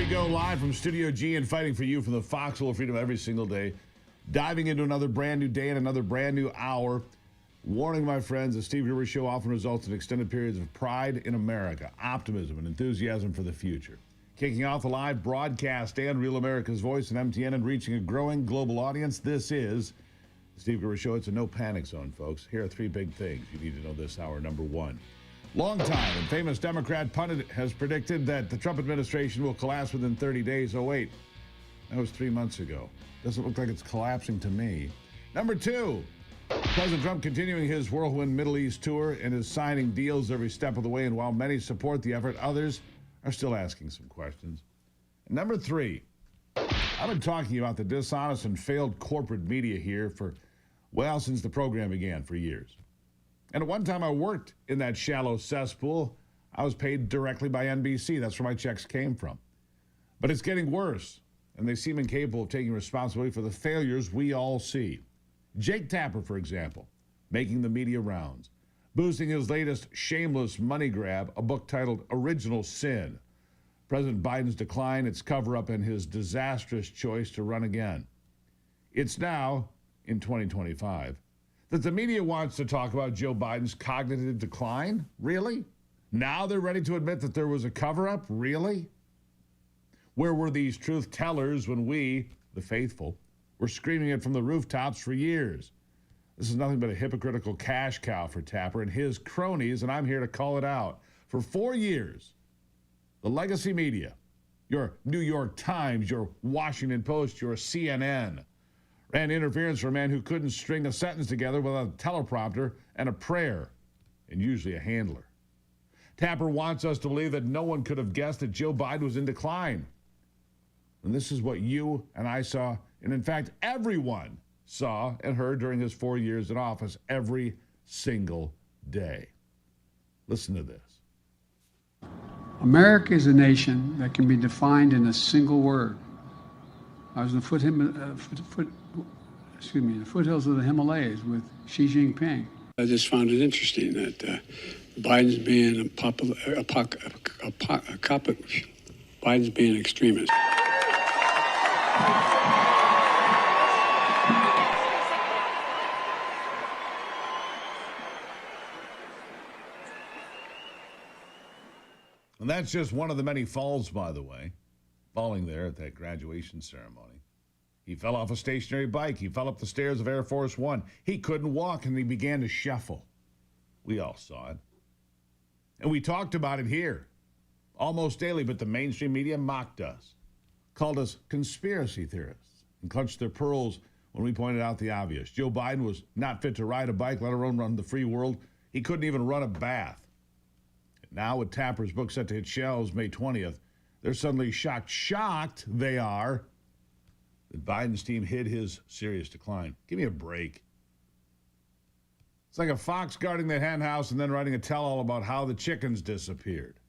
we go live from Studio G and fighting for you from the foxhole of freedom every single day. Diving into another brand new day and another brand new hour. Warning, my friends, the Steve Gruber Show often results in extended periods of pride in America, optimism, and enthusiasm for the future. Kicking off the live broadcast and Real America's Voice and MTN and reaching a growing global audience, this is the Steve Gruber Show. It's a no panic zone, folks. Here are three big things you need to know this hour. Number one, longtime and famous Democrat pundit has predicted that the Trump administration will collapse within 30 days. Oh, wait, that was 3 months ago. Doesn't look like it's collapsing to me. Number two, President Trump continuing his whirlwind Middle East tour and is signing deals every step of the way. And while many support the effort, others are still asking some questions. And number three, I've been talking about the dishonest and failed corporate media here for, well, since the program began, for years. And at one time I worked in that shallow cesspool. I was paid directly by NBC. That's where my checks came from. But it's getting worse, and they seem incapable of taking responsibility for the failures we all see. Jake Tapper, for example, making the media rounds, boosting his latest shameless money grab, a book titled Original Sin. President Biden's decline, its cover-up, and his disastrous choice to run again. It's now, in 2025, that the media wants to talk about Joe Biden's cognitive decline? Really? Now they're ready to admit that there was a cover-up? Really? Where were these truth tellers when we, the faithful, were screaming it from the rooftops for years? This is nothing but a hypocritical cash cow for Tapper and his cronies, and I'm here to call it out. For 4 years, the legacy media, your New York Times, your Washington Post, your CNN, ran interference for a man who couldn't string a sentence together without a teleprompter and a prayer, and usually a handler. Tapper wants us to believe that no one could have guessed that Joe Biden was in decline. And this is what you and I saw, and in fact, everyone saw and heard during his 4 years in office every single day. Listen to this. America is a nation that can be defined in a single word. I was in the foothills of the Himalayas with Xi Jinping. I just found it interesting that Biden's being Biden's being extremist. And that's just one of the many falls, by the way, falling there at that graduation ceremony. He fell off a stationary bike. He fell up the stairs of Air Force One. He couldn't walk, and he began to shuffle. We all saw it. And we talked about it here almost daily, but the mainstream media mocked us, called us conspiracy theorists, and clutched their pearls when we pointed out the obvious. Joe Biden was not fit to ride a bike, let alone run the free world. He couldn't even run a bath. Now, with Tapper's book set to hit shelves May 20th, they're suddenly shocked they are, that Biden's team hid his serious decline. Give me a break. It's like a fox guarding the hen house and then writing a tell-all about how the chickens disappeared.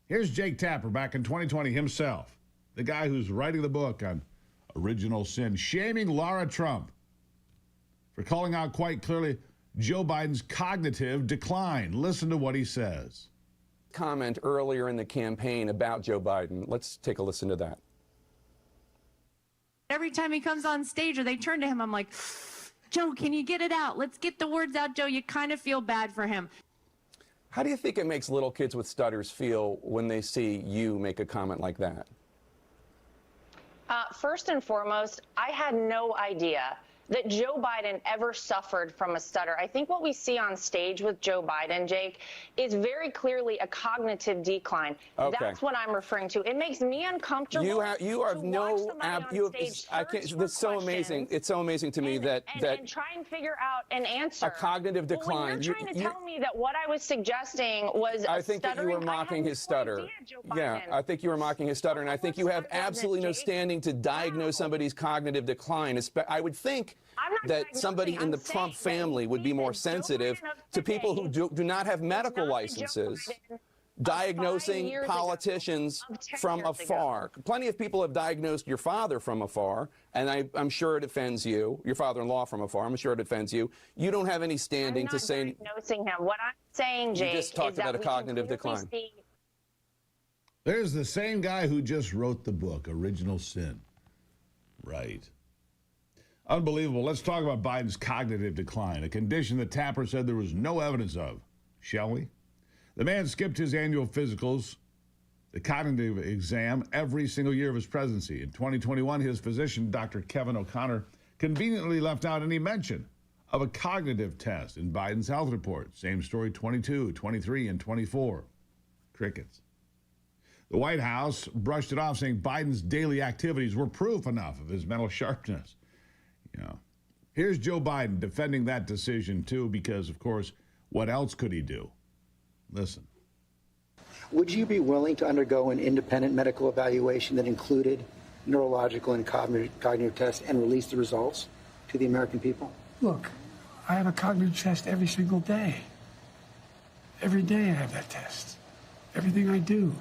Here's Jake Tapper back in 2020 himself, the guy who's writing the book on Original Sin, shaming Laura Trump for calling out quite clearly Joe Biden's cognitive decline. Listen to what he says. Comment earlier in the campaign about Joe Biden. Let's take a listen to that. Every time he comes on stage or they turn to him, I'm like, Joe, can you get it out? Let's get the words out, Joe. You kind of feel bad for him. How do you think it makes little kids with stutters feel when they see you make a comment like that? First and foremost, I had no idea that Joe Biden ever suffered from a stutter. I think what we see on stage with Joe Biden, Jake, is very clearly a cognitive decline. Okay. That's what I'm referring to. It makes me uncomfortable. You have no. I can't. That's so amazing. It's so amazing to me that try and figure out an answer. A cognitive decline. Well, when you're trying to tell me that what I was suggesting was I think that you were mocking his stutter. Yeah, I think you were mocking his stutter, and I think you have absolutely no standing to diagnose somebody's cognitive decline. I would think that somebody in the Trump family would be more sensitive to people who do not have medical licenses diagnosing politicians from afar. Plenty of people have diagnosed your father from afar, and I'm sure it offends you. Your father-in-law from afar. I'm sure it offends you. You don't have any standing to say. Diagnosing him. What I'm saying, Jake, you just talked about a cognitive decline. There's the same guy who just wrote the book, Original Sin. Right. Unbelievable. Let's talk about Biden's cognitive decline, a condition that Tapper said there was no evidence of. Shall we? The man skipped his annual physicals, the cognitive exam, every single year of his presidency. In 2021, his physician, Dr. Kevin O'Connor, conveniently left out any mention of a cognitive test in Biden's health report. Same story 22, 23, and 24. Crickets. The White House brushed it off, saying Biden's daily activities were proof enough of his mental sharpness. You know, here's Joe Biden defending that decision, too, because, of course, what else could he do? Listen. Would you be willing to undergo an independent medical evaluation that included neurological and cognitive tests and release the results to the American people? Look, I have a cognitive test every single day. Every day I have that test. Everything I do.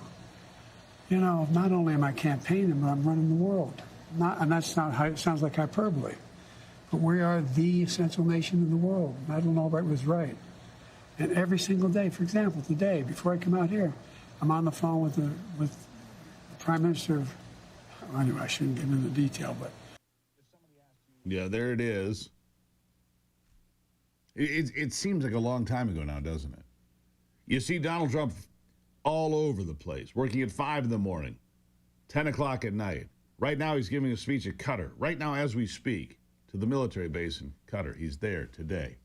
You know, not only am I campaigning, but I'm running the world. And that's not how it sounds like hyperbole. But we are the essential nation in the world. Madeleine Albright was right. And every single day, for example, today, before I come out here, I'm on the phone with the Prime Minister of, well, anyway, I shouldn't get into detail, but. Yeah, there it is. It seems like a long time ago now, doesn't it? You see Donald Trump all over the place, working at 5 in the morning, 10 o'clock at night. Right now, he's giving a speech at Qatar. Right now, as we speak, to the military base in Qatar. He's there today.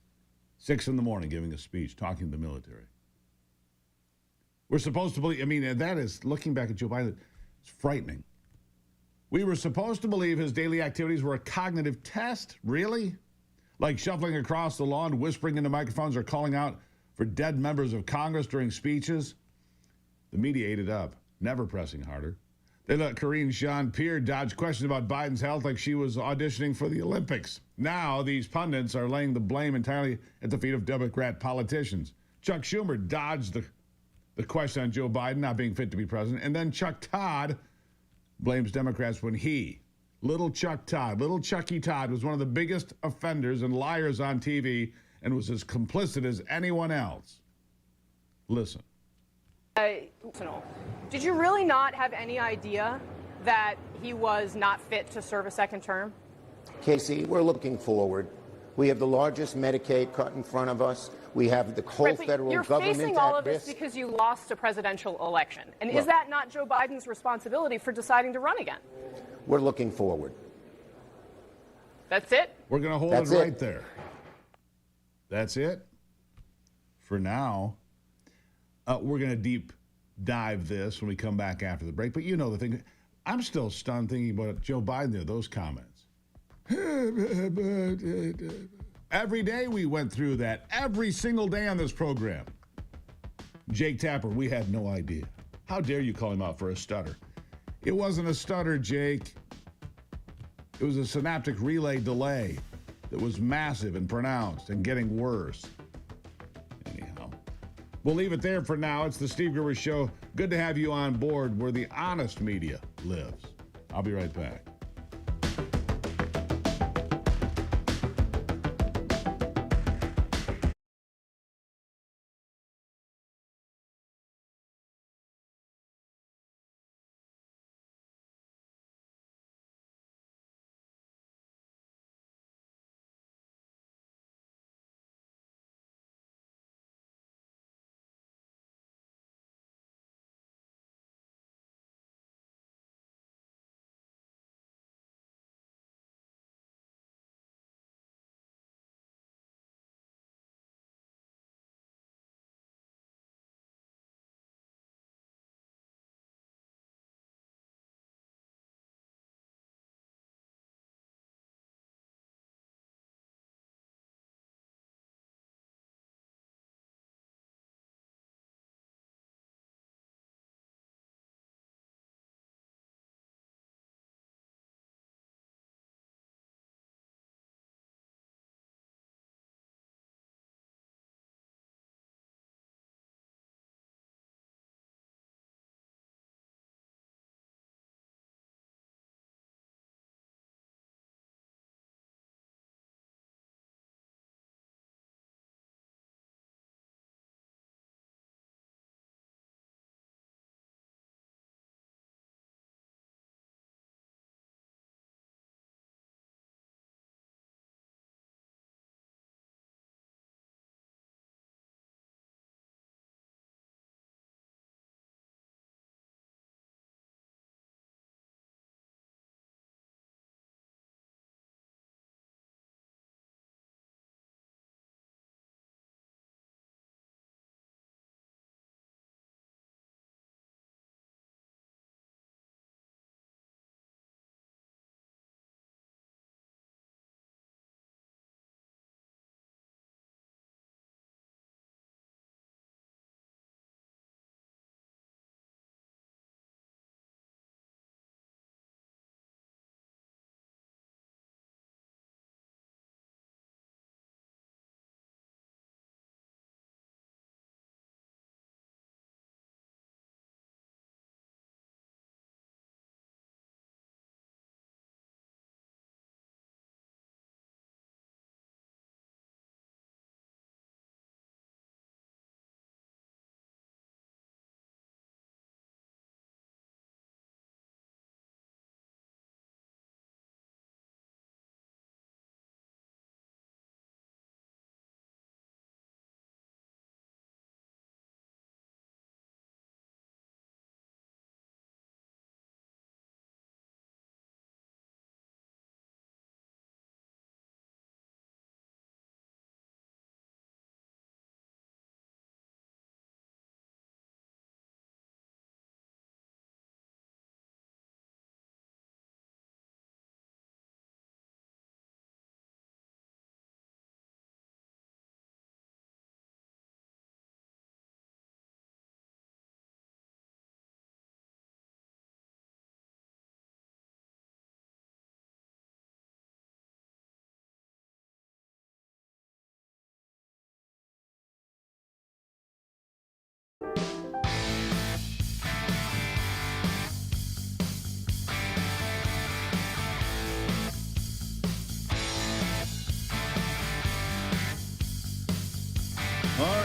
6 in the morning, giving a speech, talking to the military. We're supposed to believe, I mean, that is, looking back at Joe Biden, it's frightening. We were supposed to believe his daily activities were a cognitive test? Really? Like shuffling across the lawn, whispering into microphones, or calling out for dead members of Congress during speeches? The media ate it up, never pressing harder. They let Karine Jean-Pierre dodge questions about Biden's health like she was auditioning for the Olympics. Now, these pundits are laying the blame entirely at the feet of Democrat politicians. Chuck Schumer dodged the question on Joe Biden not being fit to be president, and then Chuck Todd blames Democrats when he, little Chucky Todd, was one of the biggest offenders and liars on TV and was as complicit as anyone else. Listen. Did you really not have any idea that he was not fit to serve a second term? Casey, we're looking forward. We have the largest Medicaid cut in front of us. We have the whole federal you're government facing all at of this risk. because you lost a presidential election. And Look, is that not Joe Biden's responsibility for deciding to run again? We're looking forward. That's it? We're going to hold it right there. That's it for now. We're going to deep dive this when we come back after the break. But you know the thing, I'm still stunned thinking about Joe Biden there, those comments. Every day we went through that, every single day on this program. Jake Tapper, we had no idea. How dare you call him out for a stutter? It wasn't a stutter, Jake. It was a synaptic relay delay that was massive and pronounced and getting worse. Anyhow, we'll leave it there for now. It's the Steve Gruber Show. Good to have you on board where the honest media lives. I'll be right back.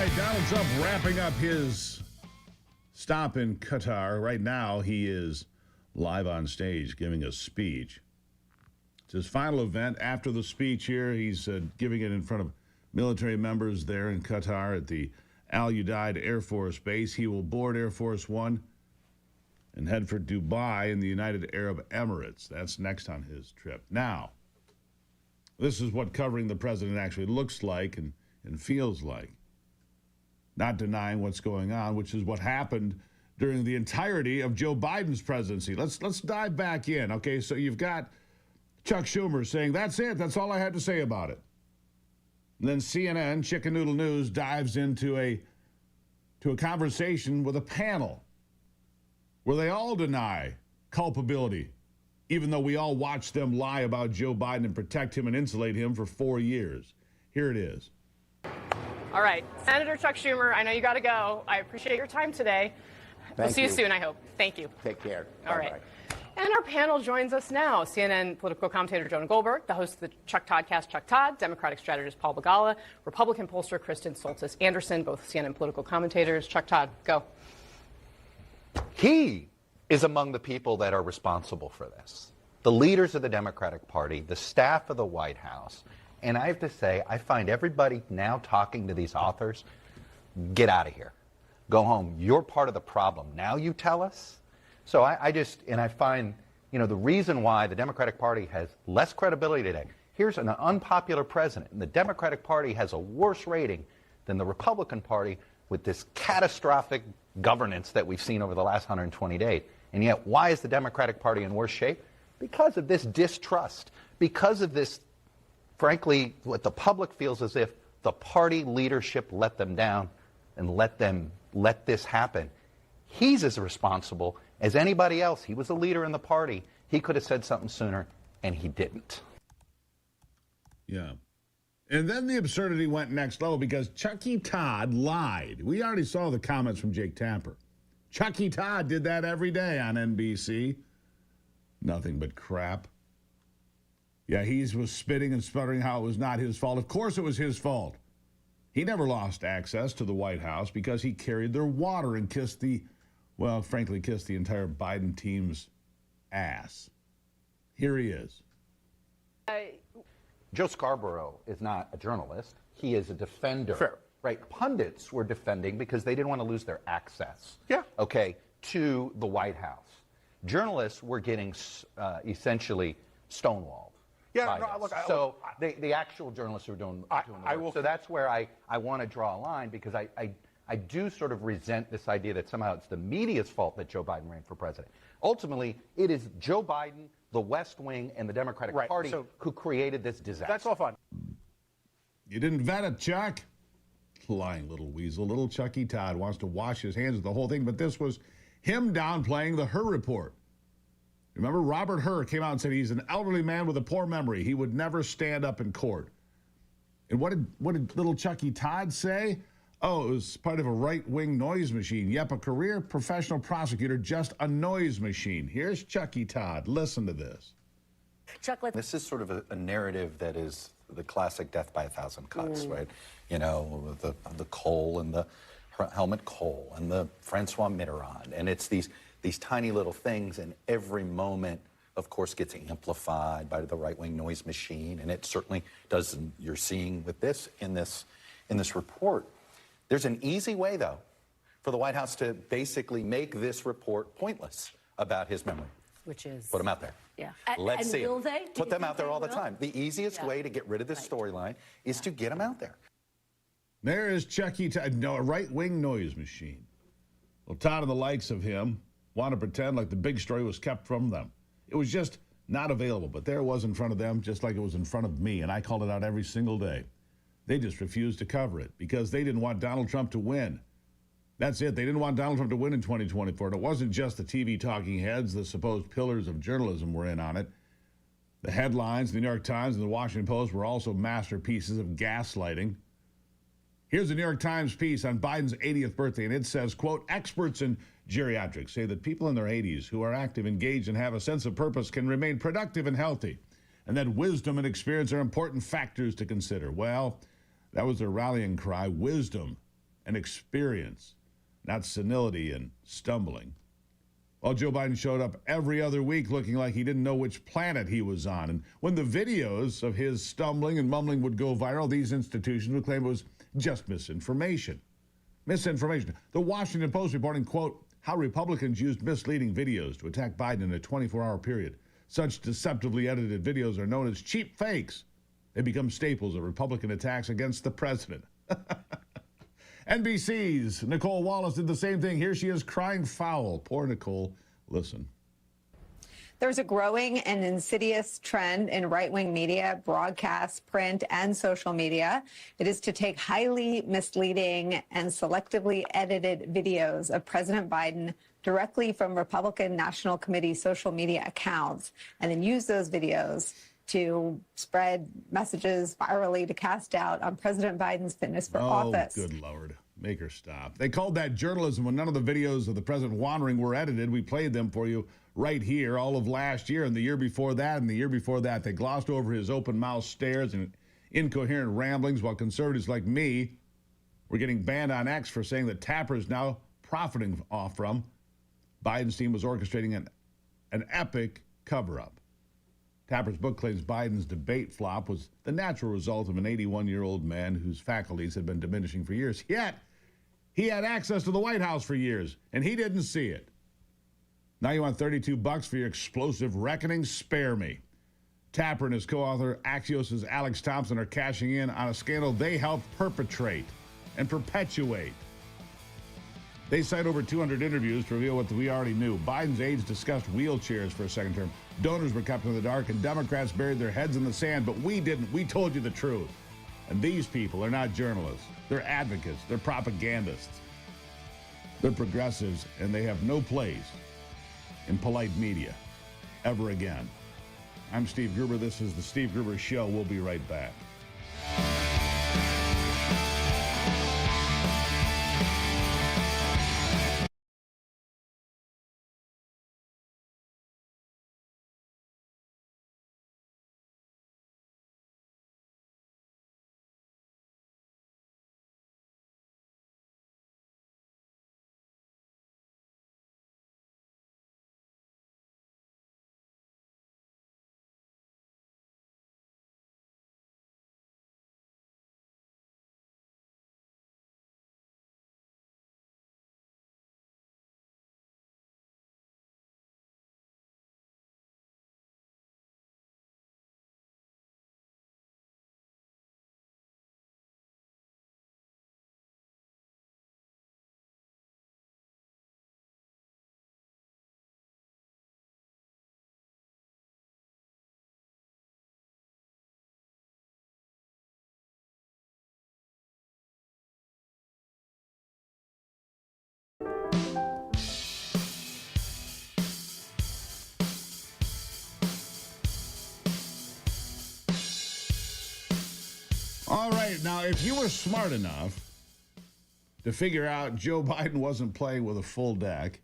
right, Donald Trump wrapping up his stop in Qatar. Right now, he is live on stage giving a speech. It's his final event. After the speech here, he's giving it in front of military members there in Qatar at the Al Udeid Air Force Base. He will board Air Force One and head for Dubai in the United Arab Emirates. That's next on his trip. Now, this is what covering the president actually looks like and feels like. Not denying what's going on, which is what happened during the entirety of Joe Biden's presidency. Let's dive back in. Okay, so you've got Chuck Schumer saying, that's it, that's all I had to say about it. And then CNN, Chicken Noodle News, dives into a conversation with a panel where they all deny culpability, even though we all watched them lie about Joe Biden and protect him and insulate him for 4 years. Here it is. All right, Senator Chuck Schumer, I know you got to go. I appreciate your time today. We'll see you soon, I hope. Thank you. Take care. All right. And our panel joins us now. CNN political commentator Jonah Goldberg, the host of the Chuck Toddcast, Chuck Todd, Democratic strategist Paul Begala, Republican pollster Kristen Soltis Anderson, both CNN political commentators. Chuck Todd, go. He is among the people that are responsible for this. The leaders of the Democratic Party, the staff of the White House. And I have to say, I find everybody now talking to these authors, get out of here. Go home. You're part of the problem. Now you tell us? So I find, the reason why the Democratic Party has less credibility today. Here's an unpopular president, and the Democratic Party has a worse rating than the Republican Party with this catastrophic governance that we've seen over the last 120 days. And yet, why is the Democratic Party in worse shape? Because of this distrust, because of this, frankly, what the public feels as if the party leadership let them down and let this happen. He's as responsible as anybody else. He was a leader in the party. He could have said something sooner, and he didn't. Yeah. And then the absurdity went next level because Chucky Todd lied. We already saw the comments from Jake Tapper. Chucky Todd did that every day on NBC. Nothing but crap. Yeah, he was spitting and sputtering how it was not his fault. Of course it was his fault. He never lost access to the White House because he carried their water and kissed the entire Biden team's ass. Here he is. Joe Scarborough is not a journalist. He is a defender. Fair. Right? Pundits were defending because they didn't want to lose their access. Yeah. Okay, to the White House. Journalists were getting essentially stonewalled. Yeah, no, look, so the actual journalists were doing the work. So that's where I want to draw a line because I do sort of resent this idea that somehow it's the media's fault that Joe Biden ran for president. Ultimately, it is Joe Biden, the West Wing, and the Democratic Party who created this disaster. That's all fun. You didn't vet it, Chuck. Lying little weasel. Little Chucky Todd wants to wash his hands of the whole thing, but this was him downplaying the Hur report. Remember, Robert Hur came out and said he's an elderly man with a poor memory. He would never stand up in court. And what did little Chucky Todd say? Oh, it was part of a right-wing noise machine. Yep, a career professional prosecutor, just a noise machine. Here's Chucky Todd. Listen to this. Chuck, this is sort of a narrative that is the classic death by a thousand cuts, right? You know, the Cole and the Helmut Kohl and the Francois Mitterrand. And it's these tiny little things, and every moment, of course, gets amplified by the right-wing noise machine. And it certainly does, and you're seeing with this in this report. There's an easy way, though, for the White House to basically make this report pointless about his memory. Which is? Put them out there. Yeah. Let's see will it. they? Put them out there all the time. The easiest way to get rid of this storyline is to get them out there. There is Chucky Todd, a right-wing noise machine. Well, Todd and the likes of him want to pretend like the big story was kept from them. It was just not available, but there it was in front of them, just like it was in front of me, and I called it out every single day. They just refused to cover it because they didn't want Donald Trump to win. That's it. They didn't want Donald Trump to win in 2024. And it wasn't just the TV talking heads, the supposed pillars of journalism were in on it. The headlines, the New York Times and the Washington Post were also masterpieces of gaslighting. Here's the New York Times piece on Biden's 80th birthday, and it says, quote, experts in geriatrics say that people in their 80s who are active, engaged, and have a sense of purpose can remain productive and healthy, and that wisdom and experience are important factors to consider. Well, that was their rallying cry, wisdom. and experience, not senility and stumbling. Well, Joe Biden showed up every other week looking like he didn't know which planet he was on. And when the videos of his stumbling and mumbling would go viral, these institutions would claim it was just misinformation. Misinformation. The Washington Post reporting, quote, how Republicans used misleading videos to attack Biden in a 24-hour period. Such deceptively edited videos are known as cheap fakes. They become staples of Republican attacks against the president. NBC's Nicole Wallace did the same thing. Here she is crying foul. Poor Nicole. Listen. There's a growing and insidious trend in right-wing media, broadcast, print, and social media. It is to take highly misleading and selectively edited videos of President Biden directly from Republican National Committee social media accounts and then use those videos to spread messages virally to cast doubt on President Biden's fitness for office. Oh, good Lord. Make her stop. They called that journalism when none of the videos of the president wandering were edited. We played them for you right here all of last year and the year before that and the year before that. They glossed over his open-mouth stares and incoherent ramblings while conservatives like me were getting banned on X for saying that Tapper is now profiting off from. Biden's team was orchestrating an epic cover-up. Tapper's book claims Biden's debate flop was the natural result of an 81-year-old man whose faculties had been diminishing for years. Yet, he had access to the White House for years, and he didn't see it. Now you want $32 for your explosive reckoning? Spare me. Tapper and his co-author Axios' Alex Thompson are cashing in on a scandal they helped perpetrate and perpetuate. They cite over 200 interviews to reveal what we already knew. Biden's aides discussed wheelchairs for a second term. Donors were kept in the dark, and Democrats buried their heads in the sand, but we didn't. We told you the truth. And these people are not journalists. They're advocates. They're propagandists. They're progressives, and they have no place in polite media ever again. I'm Steve Gruber. This is the Steve Gruber Show. We'll be right back. All right, now, if you were smart enough to figure out Joe Biden wasn't playing with a full deck,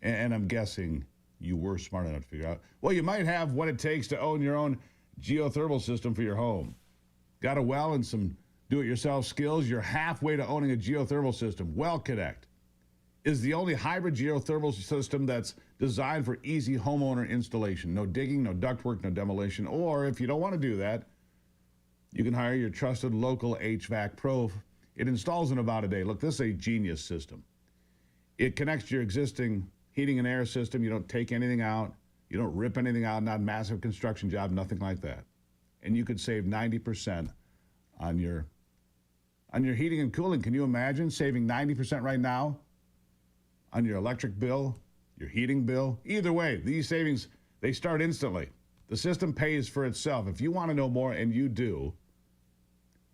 and I'm guessing you were smart enough to figure out, well, you might have what it takes to own your own geothermal system for your home. Got a well and some do-it-yourself skills? You're halfway to owning a geothermal system. Well Connect is the only hybrid geothermal system that's designed for easy homeowner installation. No digging, no ductwork, no demolition. Or if you don't want to do that, you can hire your trusted local HVAC pro. It installs in about a day. Look, this is a genius system. It connects to your existing heating and air system. You don't take anything out. You don't rip anything out, not a massive construction job, nothing like that. And you could save 90% on your heating and cooling. Can you imagine saving 90% right now on your electric bill, your heating bill? Either way, these savings, they start instantly. The system pays for itself. If you want to know more, and you do,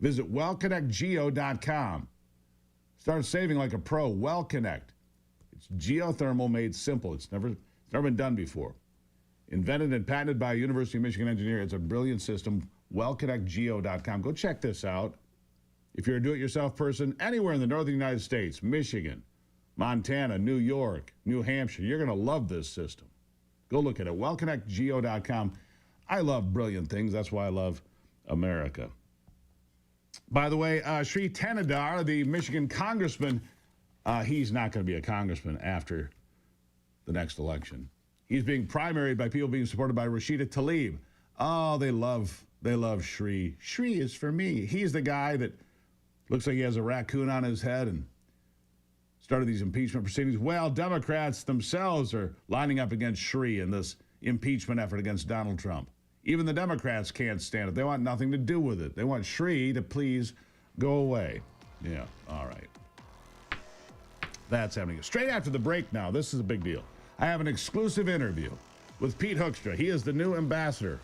visit wellconnectgeo.com. Start saving like a pro. WellConnect. It's geothermal made simple. It's never been done before. Invented and patented by a University of Michigan engineer. It's a brilliant system. WellConnectGeo.com. Go check this out. If you're a do-it-yourself person, anywhere in the northern United States, Michigan, Montana, New York, New Hampshire, you're going to love this system. Go look at it. WellConnectGeo.com. I love brilliant things. That's why I love America. By the way, Sri Thanedar, the Michigan congressman, he's not going to be a congressman after the next election. He's being primaried by people being supported by Rashida Tlaib. Oh, they love Sri. Sri is for me. He's the guy that looks like he has a raccoon on his head and started these impeachment proceedings. Well, Democrats themselves are lining up against Sri in this impeachment effort against Donald Trump. Even the Democrats can't stand it. They want nothing to do with it. They want Sri to please go away. Yeah, all right. That's happening. Straight after the break now, this is a big deal. I have an exclusive interview with Pete Hoekstra. He is the new ambassador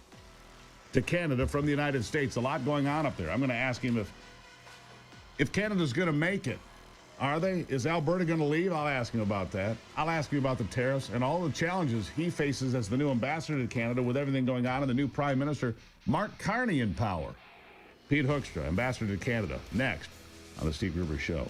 to Canada from the United States. A lot going on up there. I'm going to ask him if Canada's going to make it. Are they? Is Alberta going to leave? I'll ask him about that. I'll ask him about the tariffs and all the challenges he faces as the new ambassador to Canada with everything going on and the new Prime Minister, Mark Carney, in power. Pete Hoekstra, ambassador to Canada, next on the Steve Gruber Show.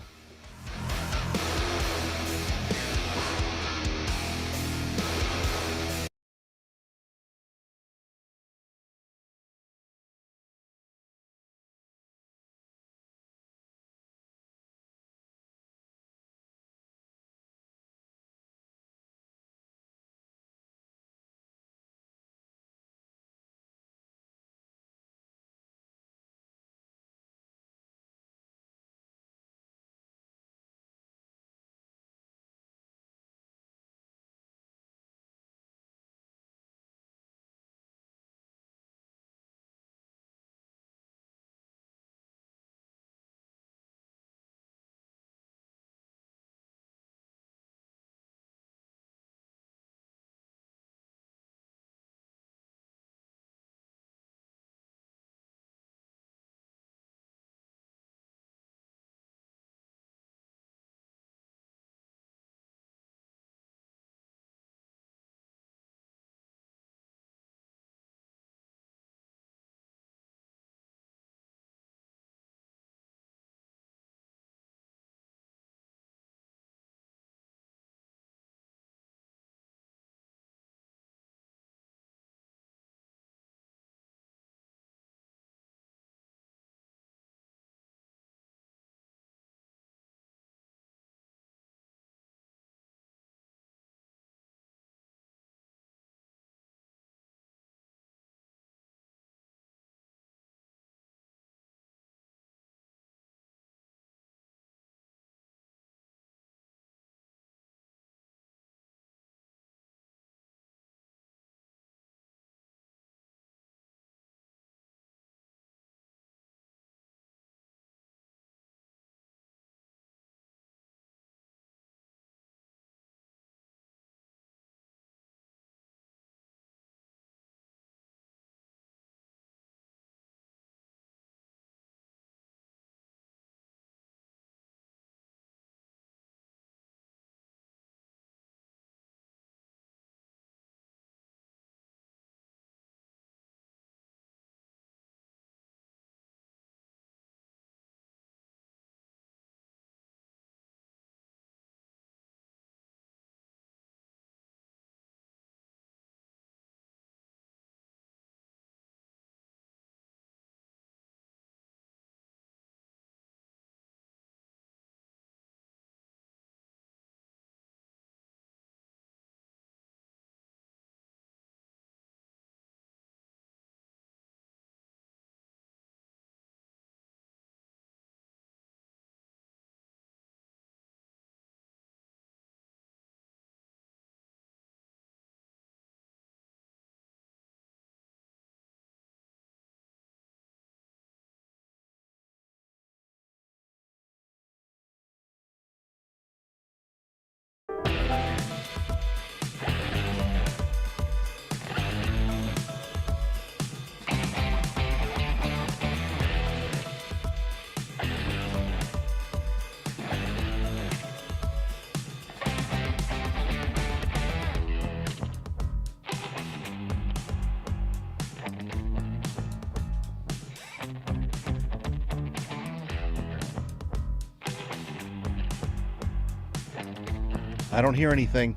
I don't hear anything.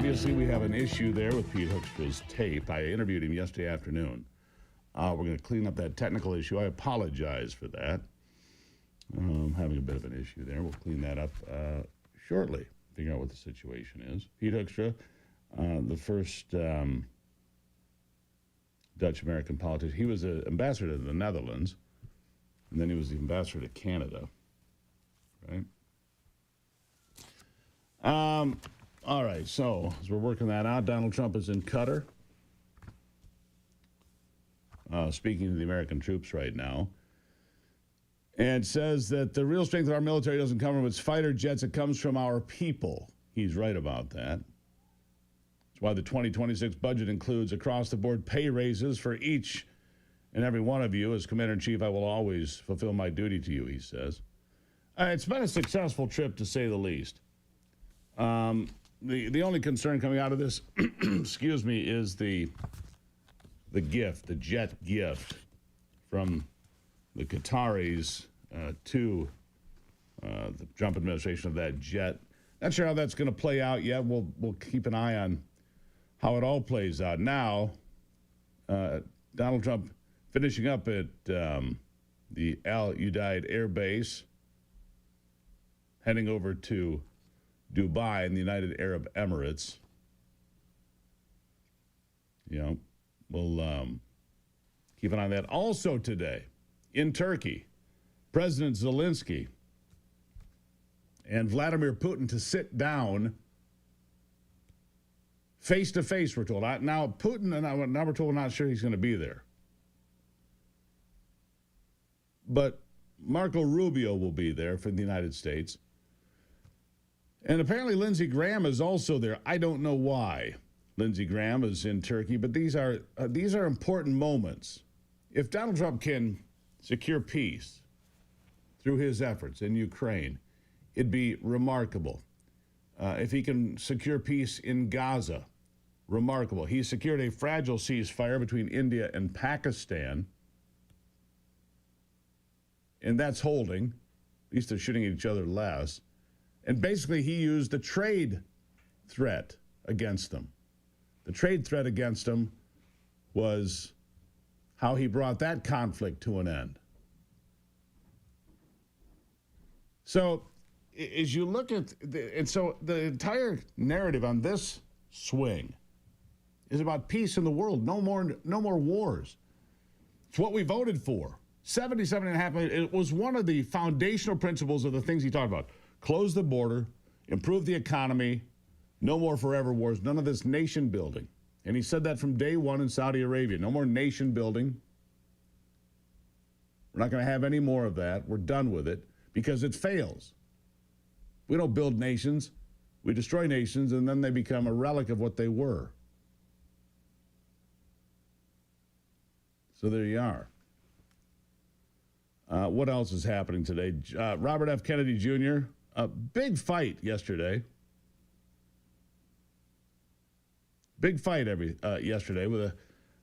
obviously, we have an issue there with Pete Hoekstra's tape. I interviewed him yesterday afternoon. We're going to clean up that technical issue. I apologize for that. Having a bit of an issue there. We'll clean that up shortly, figure out what the situation is. Pete Hoekstra, the first Dutch-American politician. He was an ambassador to the Netherlands, and then he was the ambassador to Canada, right? All right, so as we're working that out, Donald Trump is in Qatar, speaking to the American troops right now, and says that the real strength of our military doesn't come from its fighter jets, it comes from our people. He's right about that. That's why the 2026 budget includes across-the-board pay raises for each and every one of you. As Commander-in-Chief, I will always fulfill my duty to you, he says. It's been a successful trip, to say the least. The only concern coming out of this, excuse me, is the gift, the jet gift from the Qataris to the Trump administration of that jet. Not sure how that's going to play out yet. We'll keep an eye on how it all plays out. Now, Donald Trump finishing up at the Al Udeid Air Base, heading over to Dubai in the United Arab Emirates. You know, we'll keep an eye on that. Also today, in Turkey, President Zelensky and Vladimir Putin to sit down face-to-face, we're told. Now, Putin, now we're told, not sure he's going to be there. But Marco Rubio will be there for the United States. And apparently Lindsey Graham is also there. I don't know why Lindsey Graham is in Turkey, but these are important moments. If Donald Trump can secure peace through his efforts in Ukraine, it'd be remarkable. If he can secure peace in Gaza, remarkable. He secured a fragile ceasefire between India and Pakistan, and that's holding. At least they're shooting at each other less. And basically, he used the trade threat against them. The trade threat against them was how he brought that conflict to an end. So, as you look at, so the entire narrative on this swing is about peace in the world. No more wars. It's what we voted for. 77.5 million. It was one of the foundational principles of the things he talked about. Close the border, improve the economy, no more forever wars, none of this nation building. And he said that from day one in Saudi Arabia. No more nation building. We're not going to have any more of that. We're done with it because it fails. We don't build nations. We destroy nations, and then they become a relic of what they were. So there you are. What else is happening today? Robert F. Kennedy Jr., a big fight yesterday. Big fight yesterday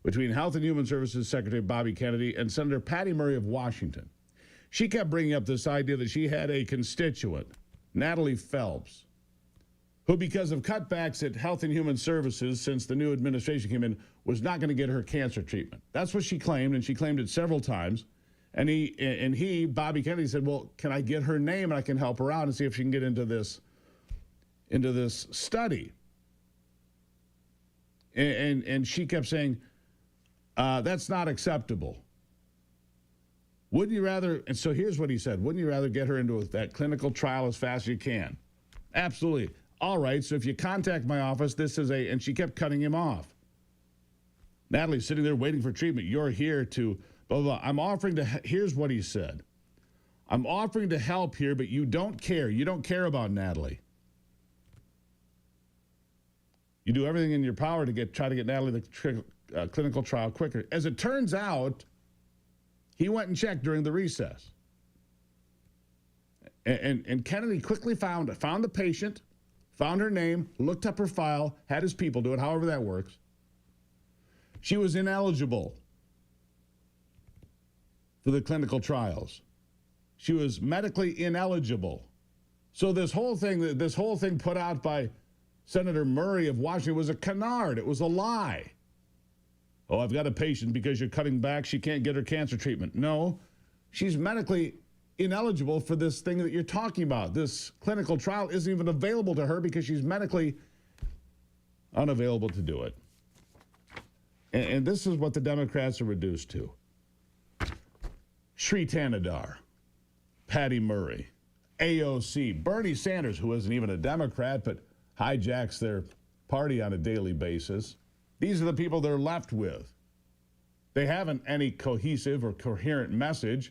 between Health and Human Services Secretary Bobby Kennedy and Senator Patty Murray of Washington. She kept bringing up this idea that she had a constituent, Natalie Phelps, who, because of cutbacks at Health and Human Services since the new administration came in, was not going to get her cancer treatment. That's what she claimed, and she claimed it several times. And Bobby Kennedy, said, well, can I get her name and I can help her out and see if she can get into this study? And she kept saying, that's not acceptable. Wouldn't you rather, and so here's what he said, wouldn't you rather get her into that clinical trial as fast as you can? Absolutely. All right, so if you contact my office, and she kept cutting him off. Natalie's sitting there waiting for treatment. You're here to, blah, blah, blah. Here's what he said. I'm offering to help here, but you don't care. You don't care about Natalie. You do everything in your power to try to get Natalie the clinical trial quicker. As it turns out, he went and checked during the recess. And Kennedy quickly found the patient, found her name, looked up her file, had his people do it, however that works. She was ineligible for the clinical trials. She was medically ineligible. So this whole thing put out by Senator Murray of Washington was a canard. It was a lie. Oh, I've got a patient because you're cutting back. She can't get her cancer treatment. No, she's medically ineligible for this thing that you're talking about. This clinical trial isn't even available to her because she's medically unavailable to do it. And this is what the Democrats are reduced to. Sri Tanadar, Patty Murray, AOC, Bernie Sanders, who isn't even a Democrat but hijacks their party on a daily basis. These are the people they're left with. They haven't any cohesive or coherent message.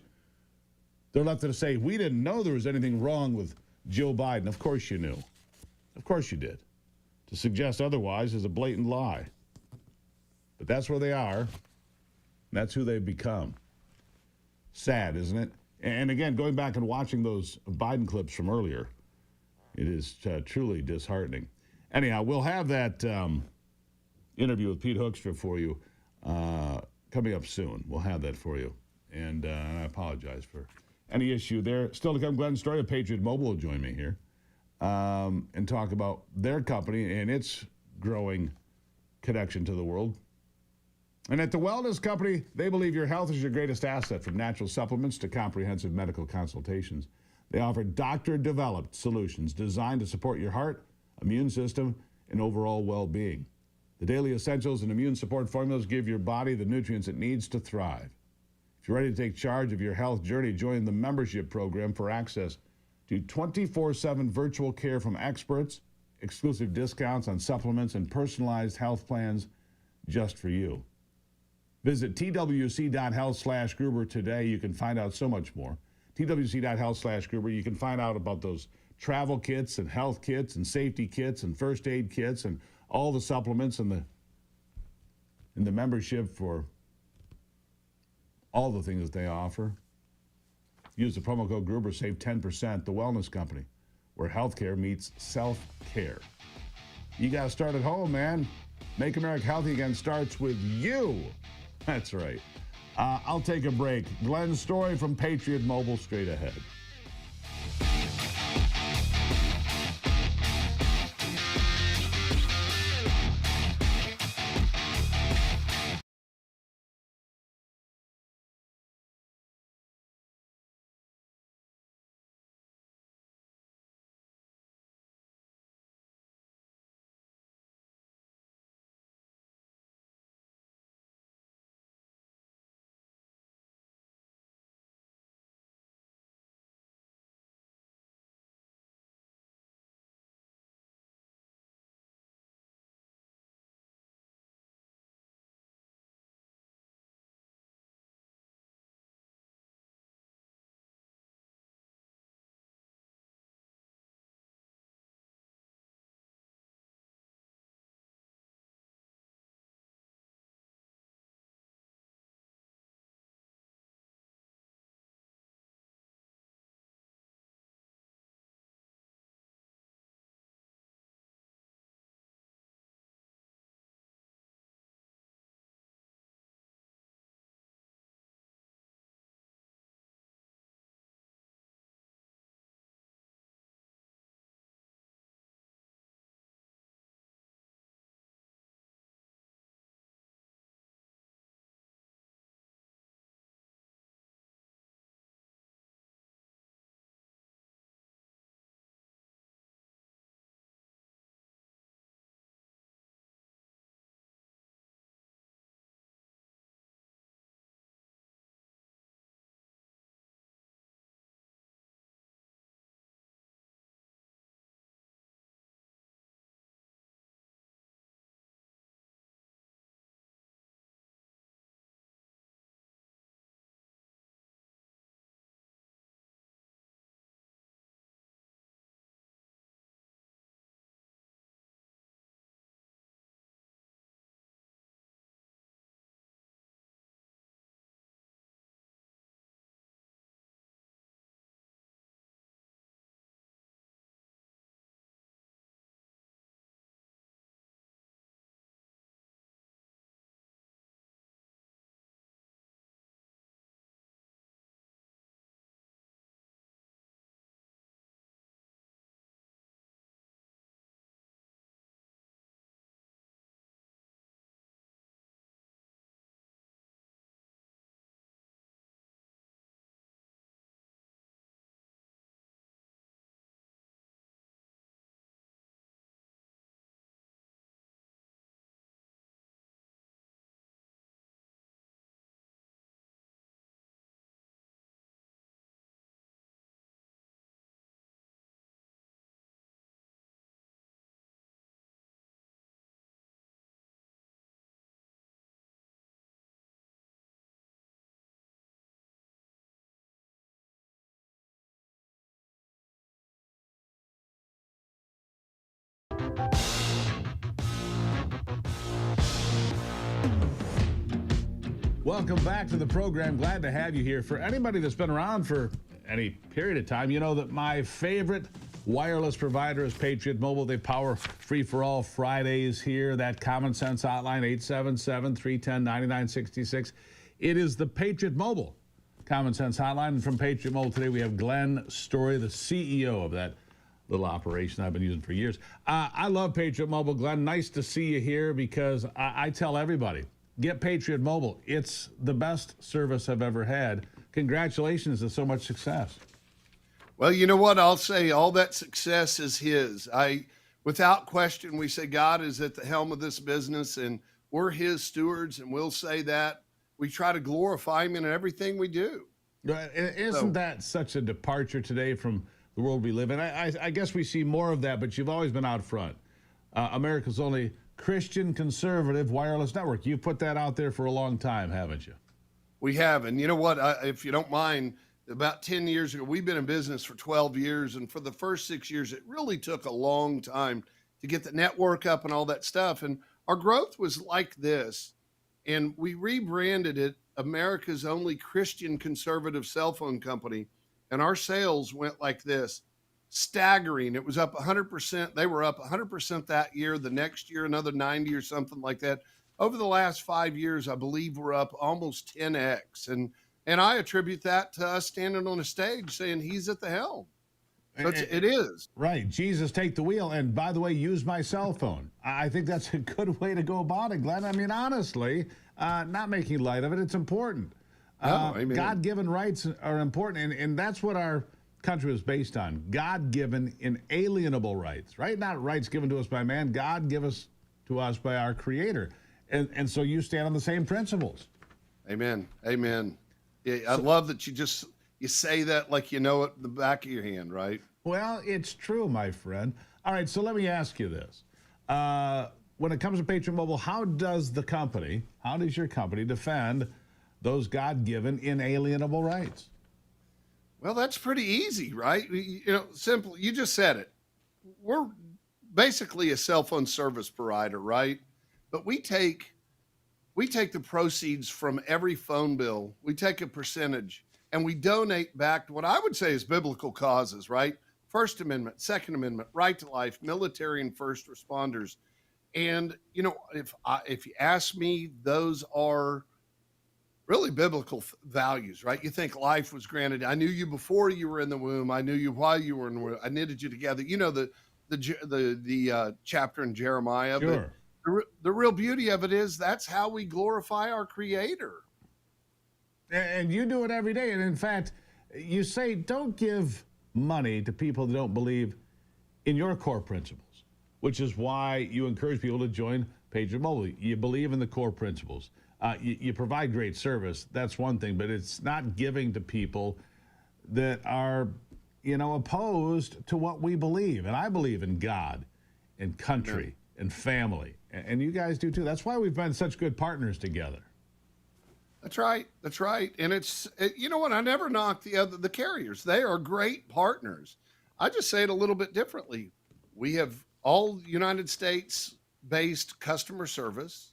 They're left to say, we didn't know there was anything wrong with Joe Biden. Of course you knew. Of course you did. To suggest otherwise is a blatant lie. But that's where they are. That's who they've become. Sad, isn't it? And again, going back and watching those Biden clips from earlier, it is truly disheartening. Anyhow, we'll have that interview with Pete Hoekstra for you coming up soon. We'll have that for you. And I apologize for any issue there. Still to come, Glenn Story of Patriot Mobile will join me here and talk about their company and its growing connection to the world. And at the Wellness Company, they believe your health is your greatest asset, from natural supplements to comprehensive medical consultations. They offer doctor-developed solutions designed to support your heart, immune system, and overall well-being. The daily essentials and immune support formulas give your body the nutrients it needs to thrive. If you're ready to take charge of your health journey, join the membership program for access to 24/7 virtual care from experts, exclusive discounts on supplements, and personalized health plans just for you. Visit twc.health/Gruber today. You can find out so much more. twc.health/Gruber. You can find out about those travel kits and health kits and safety kits and first aid kits and all the supplements and the membership for all the things that they offer. Use the promo code Gruber, save 10%. The Wellness Company, where healthcare meets self-care. You got to start at home, man. Make America Healthy Again starts with you. That's right. I'll take a break. Glenn's Story from Patriot Mobile straight ahead. Welcome back to the program. Glad to have you here. For anybody that's been around for any period of time, you know that my favorite wireless provider is Patriot Mobile. They power Free for All Fridays here. That common sense hotline, 877-310-9966. It is the Patriot Mobile common sense hotline. And from Patriot Mobile today, we have Glenn Story, the CEO of that little operation I've been using for years. I love Patriot Mobile. Glenn, nice to see you here, because I tell everybody, get Patriot Mobile. It's the best service I've ever had. Congratulations on so much success. Well, you know what? I'll say all that success is his. Without question, we say God is at the helm of this business, and we're his stewards, and we'll say that. We try to glorify him in everything we do. Isn't that such a departure today from the world we live in? I guess we see more of that, but you've always been out front. America's only Christian conservative wireless network. You've put that out there for a long time, haven't you? We have. And you know what? If you don't mind, about 10 years ago, we've been in business for 12 years. And for the first 6 years, it really took a long time to get the network up and all that stuff. And our growth was like this. And we rebranded it America's only Christian conservative cell phone company. And our sales went like this. Staggering. It was up 100%. They were up 100% that year. The next year, another 90 or something like that. Over the last 5 years, I believe we're up almost 10x. And I attribute that to us standing on a stage saying he's at the helm. So it is. Right. Jesus, take the wheel. And by the way, use my cell phone. I think that's a good way to go about it, Glenn. I mean, honestly, not making light of it. It's important. God-given rights are important. And that's what our country was based on. God-given, inalienable rights, right? Not rights given to us by man. God give us to us by our Creator. And so you stand on the same principles. Amen. Amen. Yeah, I love that you say that like you know it in the back of your hand, right? Well, it's true, my friend. All right, so let me ask you this. When it comes to Patriot Mobile, how does your company defend those God-given inalienable rights? Well, that's pretty easy, right? Simple. You just said it. We're basically a cell phone service provider, right? But we take the proceeds from every phone bill. We take a percentage and we donate back to what I would say is biblical causes, right? First Amendment, Second Amendment, right to life, military and first responders. And, if you ask me, those are really biblical values, right? You think life was granted. I knew you before you were in the womb. I knew you while you were in the womb. I knitted you together. You know, the chapter in Jeremiah. Sure. But the real beauty of it is that's how we glorify our Creator. And you do it every day. And in fact, you say don't give money to people that don't believe in your core principles, which is why you encourage people to join Patriot Mobile. You believe in the core principles. You provide great service. That's one thing, but it's not giving to people that are, opposed to what we believe. And I believe in God and country and family. And you guys do too. That's why we've been such good partners together. That's right. That's right. And you know what? I never knock the carriers. They are great partners. I just say it a little bit differently. We have all United States-based customer service.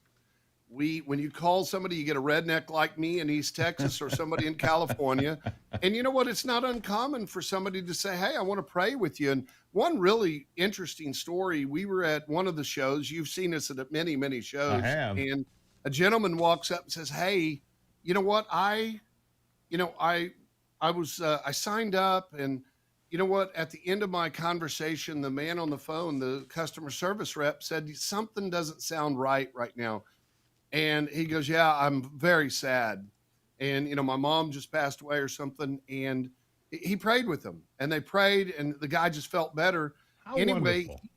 When you call somebody, you get a redneck like me in East Texas or somebody in California. And you know what? It's not uncommon for somebody to say, hey, I want to pray with you. And one really interesting story, we were at one of the shows. You've seen us at many, many shows. I have. And a gentleman walks up and says, hey, you know what? I signed up, and you know what? At the end of my conversation, the man on the phone, the customer service rep, said, something doesn't sound right now. And he goes, yeah, I'm very sad. And, my mom just passed away or something. And he prayed with them, and they prayed, and the guy just felt better. How anyway, wonderful.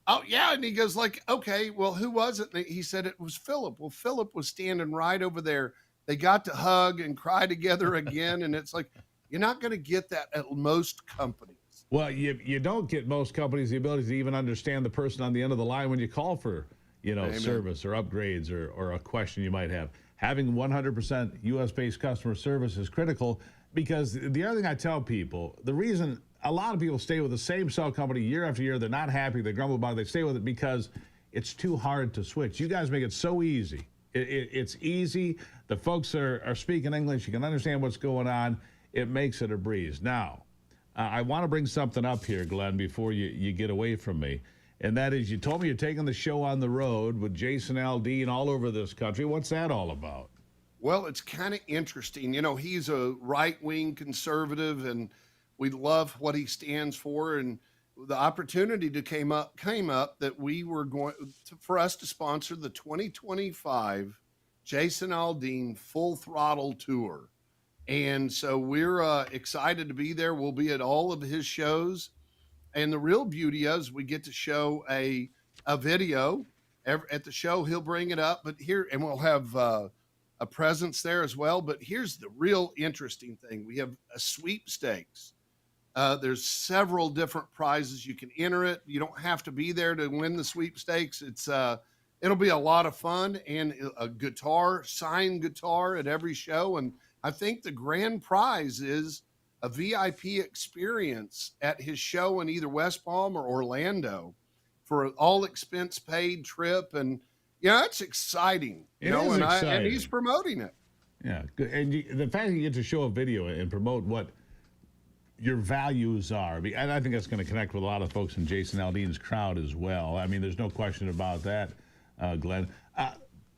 Oh, yeah. And he goes like, okay, well, who was it? And he said it was Philip. Well, Philip was standing right over there. They got to hug and cry together again. And it's like, you're not going to get that at most companies. Well, you don't get most companies the ability to even understand the person on the end of the line when you call for, Amen. service or upgrades or a question you might have. Having 100% U.S.-based customer service is critical, because the other thing I tell people, the reason a lot of people stay with the same cell company year after year, they're not happy, they grumble about it, they stay with it because it's too hard to switch. You guys make it so easy It's easy. The folks are speaking English. You can understand what's going on. It makes it a breeze. Now, I want to bring something up here, Glenn, before you get away from me. And that is, you told me you're taking the show on the road with Jason Aldean all over this country. What's that all about? Well, it's kind of interesting. You know, he's a right-wing conservative, and we love what he stands for. And the opportunity came up that we were for us to sponsor the 2025 Jason Aldean Full Throttle Tour. And so we're excited to be there. We'll be at all of his shows. And the real beauty is we get to show a video at the show. He'll bring it up, but here, and we'll have a presence there as well. But here's the real interesting thing. We have a sweepstakes. There's several different prizes. You can enter it. You don't have to be there to win the sweepstakes. It'll be a lot of fun, and a signed guitar at every show. And I think the grand prize is a VIP experience at his show in either West Palm or Orlando for an all expense paid trip. And it's exciting, and he's promoting it. Yeah. Good. And the fact that you get to show a video and promote what your values are, and I think that's going to connect with a lot of folks in Jason Aldean's crowd as well. I mean, there's no question about that, Glenn.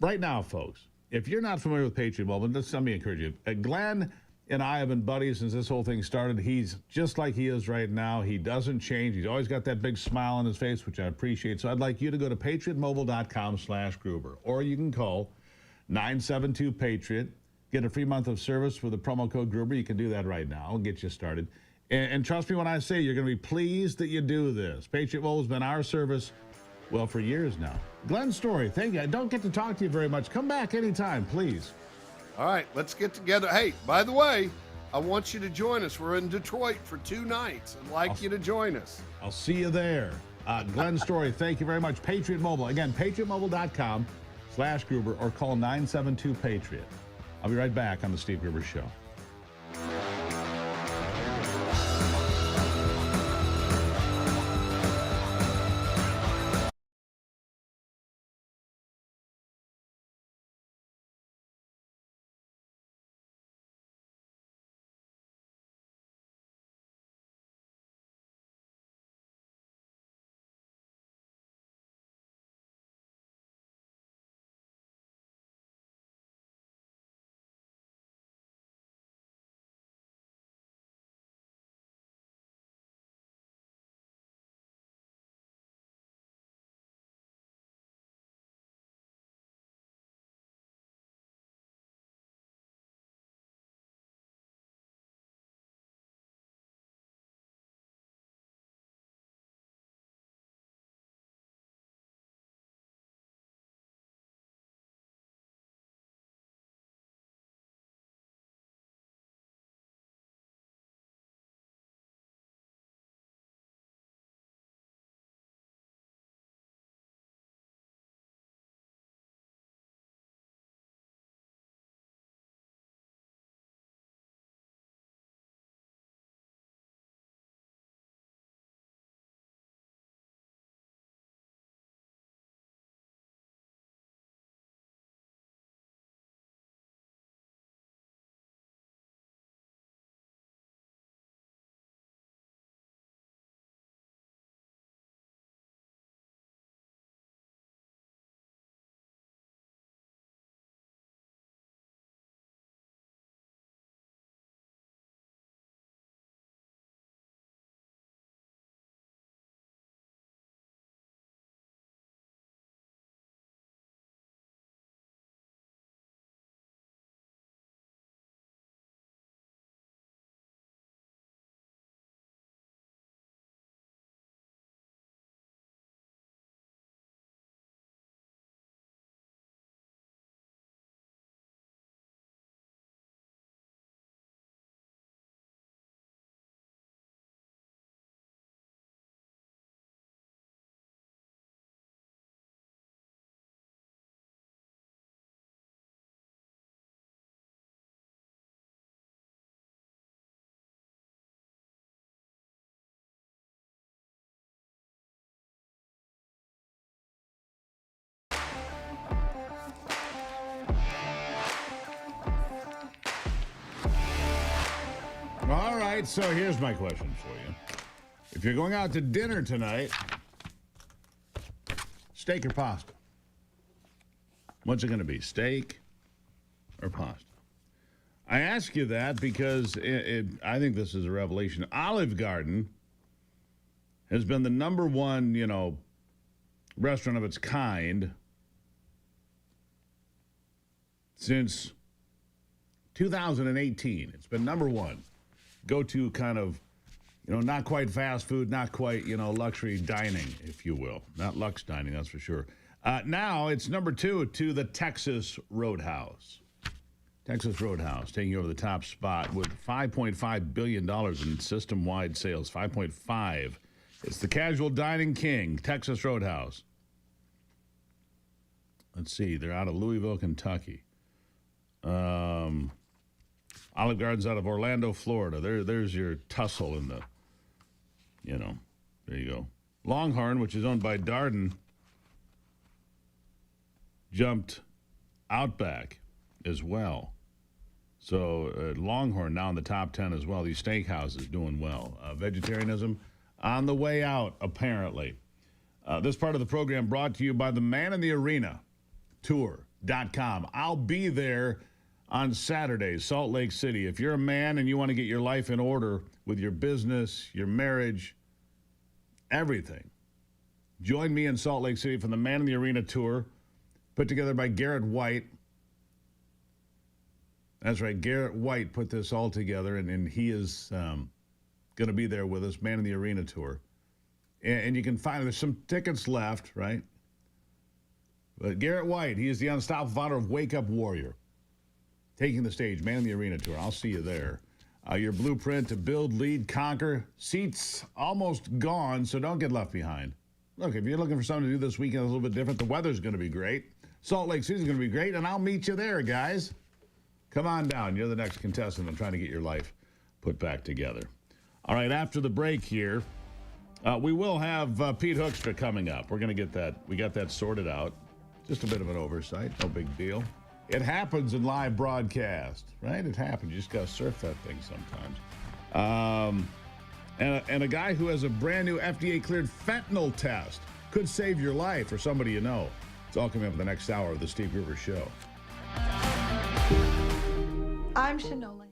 Right now, folks, if you're not familiar with Patriot Mobile, let me encourage you. Glenn and I have been buddies since this whole thing started. He's just like he is right now. He doesn't change. He's always got that big smile on his face, which I appreciate. So I'd like you to go to patriotmobile.com/Gruber, or you can call 972-PATRIOT. Get a free month of service with the promo code Gruber. You can do that right now. I'll get you started. And trust me when I say you're going to be pleased that you do this. Patriot Mobile has been our service, well, for years now. Glenn Story, thank you. I don't get to talk to you very much. Come back anytime, please. All right, let's get together. Hey, by the way, I want you to join us. We're in Detroit for 2 nights. I'd like you to join us. I'll see you there. Glenn Story, thank you very much. Patriot Mobile. Again, patriotmobile.com/Gruber, or call 972-PATRIOT. I'll be right back on The Steve Gruber Show. right, so here's my question for you. If you're going out to dinner tonight, steak or pasta? What's it going to be, steak or pasta? I ask you that because I think this is a revelation. Olive Garden has been the number one, restaurant of its kind since 2018. It's been number one. Go-to kind of, not quite fast food, not quite, luxury dining, if you will. Not luxe dining, that's for sure. Now it's number two to the Texas Roadhouse. Texas Roadhouse taking over the top spot with $5.5 billion in system-wide sales. 5.5. It's the casual dining king, Texas Roadhouse. Let's see. They're out of Louisville, Kentucky. Olive Garden's out of Orlando, Florida. There's your tussle in the, there you go. Longhorn, which is owned by Darden, jumped Outback as well. So Longhorn now in the top 10 as well. These steakhouses doing well. Vegetarianism on the way out, apparently. This part of the program brought to you by the Man in the Arena Tour.com. I'll be there on Saturday, Salt Lake City. If you're a man and you want to get your life in order with your business, your marriage, everything, join me in Salt Lake City for the Man in the Arena Tour, put together by Garrett White. That's right, Garrett White put this all together, and he is going to be there with us, Man in the Arena Tour. And you can find, there's some tickets left, right? But Garrett White, he is the unstoppable founder of Wake Up Warrior, taking the stage, Man in the Arena Tour. I'll see you there. Your blueprint to build, lead, conquer. Seats almost gone, so don't get left behind. Look, if you're looking for something to do this weekend a little bit different, the weather's going to be great. Salt Lake City's going to be great, and I'll meet you there, guys. Come on down. You're the next contestant in trying to get your life put back together. All right, after the break here, we will have Pete Hoekstra coming up. We're going to get that. We got that sorted out. Just a bit of an oversight. No big deal. It happens in live broadcast, right? It happens. You just got to surf that thing sometimes. And a guy who has a brand new FDA-cleared fentanyl test could save your life for somebody you know. It's all coming up in the next hour of the Steve Gruber Show. I'm Shanola.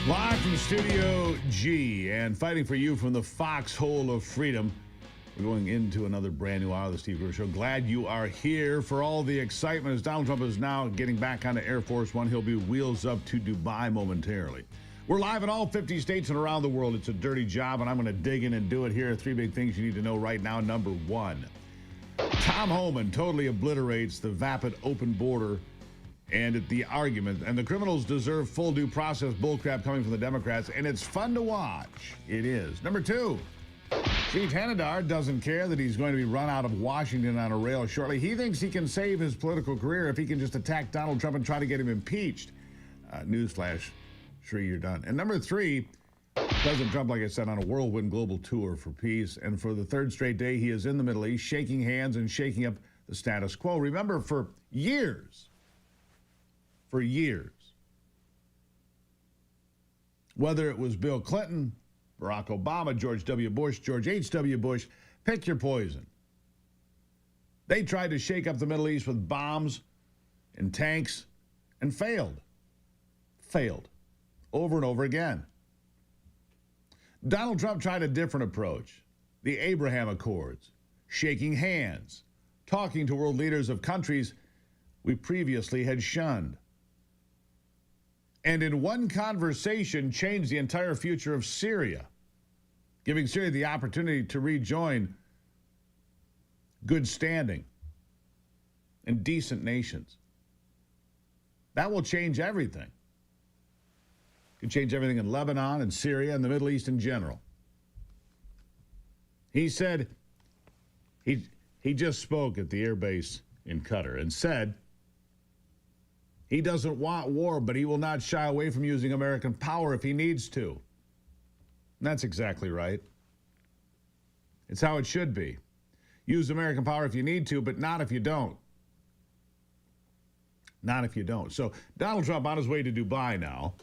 Live from Studio G and fighting for you from the foxhole of freedom. We're going into another brand new hour of the Steve Gruber Show. Glad you are here for all the excitement as Donald Trump is now getting back onto Air Force One. He'll be wheels up to Dubai momentarily. We're live in all 50 states and around the world. It's a dirty job, and I'm going to dig in and do it here. 3 big things you need to know right now. Number one, Tom Homan totally obliterates the vapid open border and the argument, and the criminals deserve full due process bullcrap coming from the Democrats, and it's fun to watch. It is. Number two, Sri Tanadar doesn't care that he's going to be run out of Washington on a rail shortly. He thinks he can save his political career if he can just attack Donald Trump and try to get him impeached. Newsflash, Sri, you're done. And number three, President Trump, like I said, on a whirlwind global tour for peace, and for the third straight day, he is in the Middle East, shaking hands and shaking up the status quo. Remember, for years, whether it was Bill Clinton, Barack Obama, George W. Bush, George H.W. Bush, pick your poison. They tried to shake up the Middle East with bombs and tanks and failed. Failed. Over and over again. Donald Trump tried a different approach. The Abraham Accords, shaking hands, talking to world leaders of countries we previously had shunned. And in one conversation, changed the entire future of Syria, giving Syria the opportunity to rejoin good standing and decent nations. That will change everything. Could change everything in Lebanon and Syria and the Middle East in general. He said, he just spoke at the air base in Qatar and said, he doesn't want war, but he will not shy away from using American power if he needs to. And that's exactly right. It's how it should be. Use American power if you need to, but not if you don't. Not if you don't. So Donald Trump on his way to Dubai now,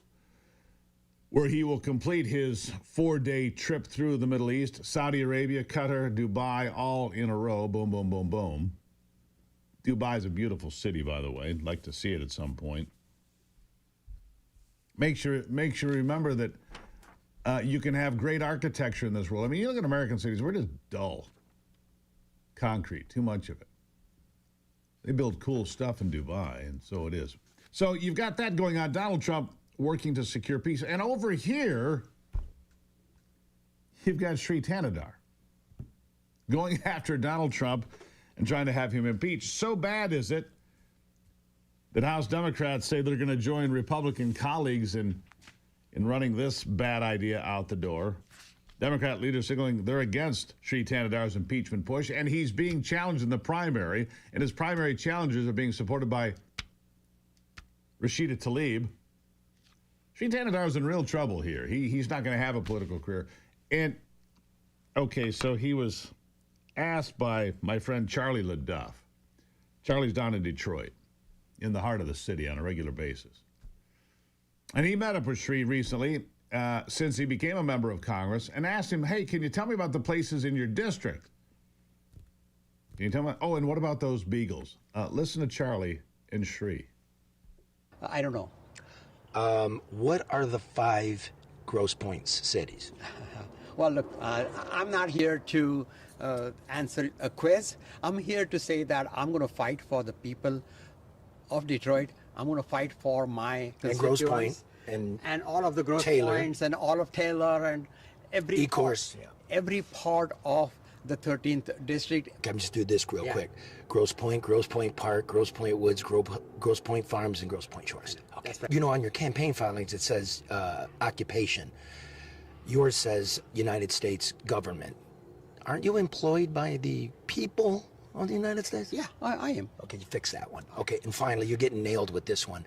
where he will complete his 4-day trip through the Middle East, Saudi Arabia, Qatar, Dubai, all in a row. Boom, boom, boom, boom. Dubai is a beautiful city, by the way. I'd like to see it at some point. Make sure you remember that you can have great architecture in this world. I mean, you look at American cities, we're just dull. Concrete, too much of it. They build cool stuff in Dubai, and so it is. So you've got that going on. Donald Trump working to secure peace. And over here, you've got Sri Tanadar going after Donald Trump and trying to have him impeached. So bad is it that House Democrats say they're going to join Republican colleagues in running this bad idea out the door. Democrat leaders signaling they're against Sri Tanadar's impeachment push, and he's being challenged in the primary, and his primary challengers are being supported by Rashida Tlaib. Sri Tanadar's in real trouble here. He's not going to have a political career. And, okay, so he was asked by my friend Charlie LaDuff. Charlie's down in Detroit, in the heart of the city on a regular basis. And he met up with Sri recently since he became a member of Congress and asked him, hey, can you tell me about the places in your district? Can you tell me? Oh, and what about those beagles? Listen to Charlie and Sri. I don't know. What are the 5 Grosse Points cities? Well, look, I'm not here to answer a quiz. I'm here to say that I'm going to fight for the people of Detroit. I'm going to fight for my constituents. And Grosse Pointe and all of the Grosse Points and all of Taylor and every every part of the 13th district. I'm just do this real quick. Grosse Pointe Park, Grosse Pointe Woods, Grosse Pointe Farms, and Grosse Pointe Shores. Okay. Right. You know, on your campaign filings, it says occupation. Yours says United States government. Aren't you employed by the people of the United States? Yeah, I am. Okay, you fix that one. Okay, and finally, you're getting nailed with this one.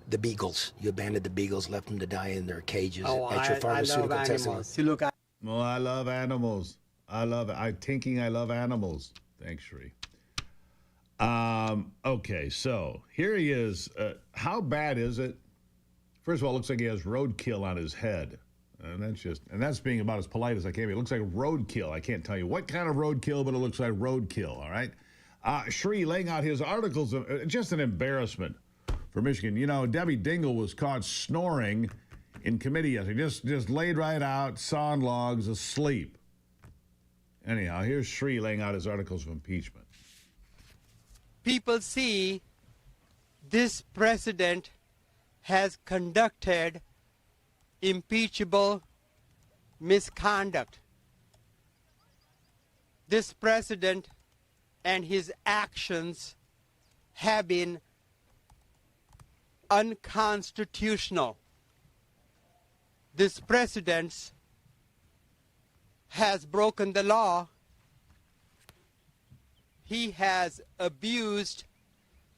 The beagles. You abandoned the beagles, left them to die in their cages at your pharmaceutical testing. Well, I love animals. I love it. I love animals. Thanks, Sri. Okay, so here he is. How bad is it First of all, it looks like he has roadkill on his head. And that's being about as polite as I can be. It looks like roadkill. I can't tell you what kind of roadkill, but it looks like roadkill, all right? Sri laying out his articles of just an embarrassment for Michigan. You know, Debbie Dingell was caught snoring in committee yesterday. Just laid right out, sawn logs, asleep. Anyhow, here's Sri laying out his articles of impeachment. People see this president has conducted impeachable misconduct. This president and his actions have been unconstitutional. This president has broken the law. He has abused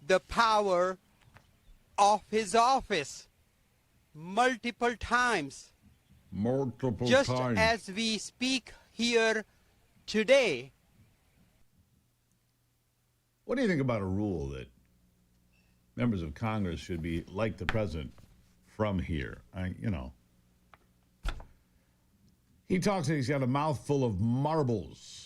the power of his office multiple times. Just as we speak here today. What do you think about a rule that members of Congress should be like the president from here? He talks and he's got a mouthful of marbles.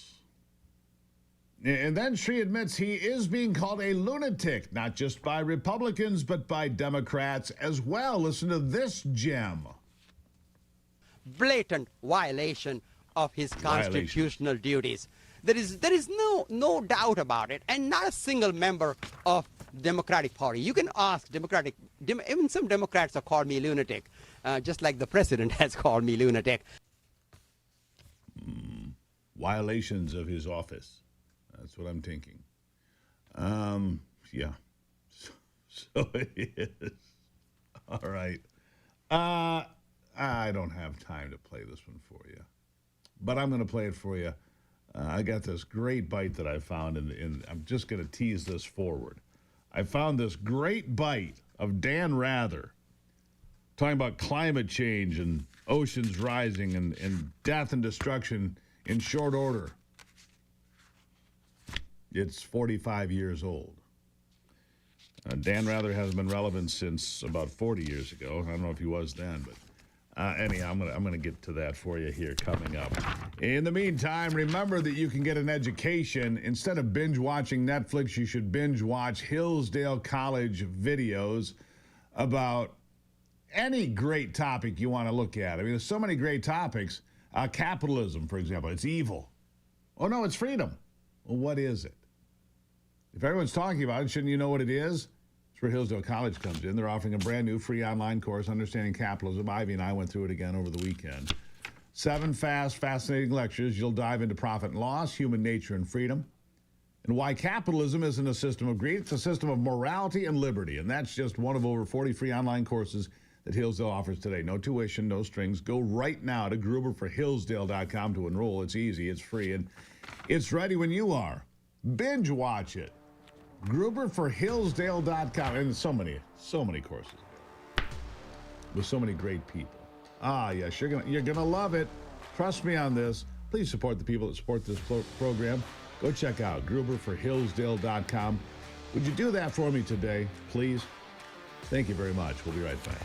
And then Sri admits he is being called a lunatic, not just by Republicans, but by Democrats as well. Listen to this gem. Blatant violation of his constitutional duties. There is no doubt about it, and not a single member of Democratic Party. You can ask even some Democrats have called me lunatic, just like the president has called me lunatic. Violations of his office. That's what I'm thinking. Yeah. So it is. All right. I don't have time to play this one for you, but I'm going to play it for you. I got this great bite that I found, and I'm just going to tease this forward. I found this great bite of Dan Rather talking about climate change and oceans rising and death and destruction in short order. It's 45 years old. Dan Rather hasn't been relevant since about 40 years ago. I don't know if he was then, but anyhow, I'm gonna get to that for you here coming up. In the meantime, remember that you can get an education. Instead of binge watching Netflix, you should binge watch Hillsdale College videos about any great topic you want to look at. I mean, there's so many great topics. Capitalism, for example, it's evil. Oh no, it's freedom. Well, what is it? If everyone's talking about it, shouldn't you know what it is? It's where Hillsdale College comes in. They're offering a brand new free online course, Understanding Capitalism. Ivy and I went through it again over the weekend. 7 fascinating lectures. You'll dive into profit and loss, human nature and freedom, and why capitalism isn't a system of greed. It's a system of morality and liberty. And that's just one of over 40 free online courses that Hillsdale offers today. No tuition, no strings. Go right now to gruberforhillsdale.com to enroll. It's easy, it's free, and it's ready when you are. Binge watch it. Gruberforhillsdale.com. And so many courses with so many great people. Yes, you're gonna love it. Trust me on this. Please support the people that support this program. Go check out gruberforhillsdale.com. Would you do that for me today, please? Thank you very much. We'll be right back.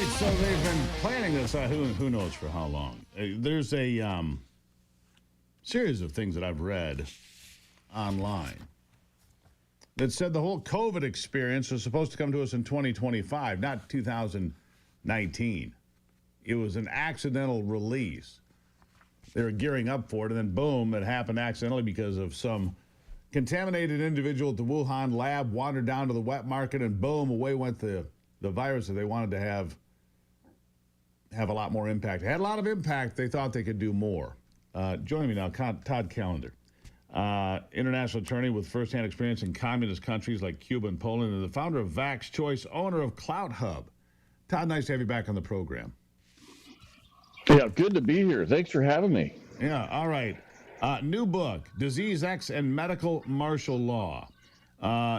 right, so they've been planning this. Who knows for how long? There's a series of things that I've read online that said the whole COVID experience was supposed to come to us in 2025, not 2019. It was an accidental release. They were gearing up for it, and then boom, it happened accidentally because of some contaminated individual at the Wuhan lab wandered down to the wet market, and boom, away went the virus that they wanted to have a lot more impact. It had a lot of impact. They thought they could do more. Joining me now, Todd Callender. International attorney with firsthand experience in communist countries like Cuba and Poland, and the founder of Vax Choice, owner of Clout Hub. Todd, nice to have you back on the program. Yeah, good to be here. Thanks for having me. Yeah, all right. New book, Disease X and Medical Martial Law.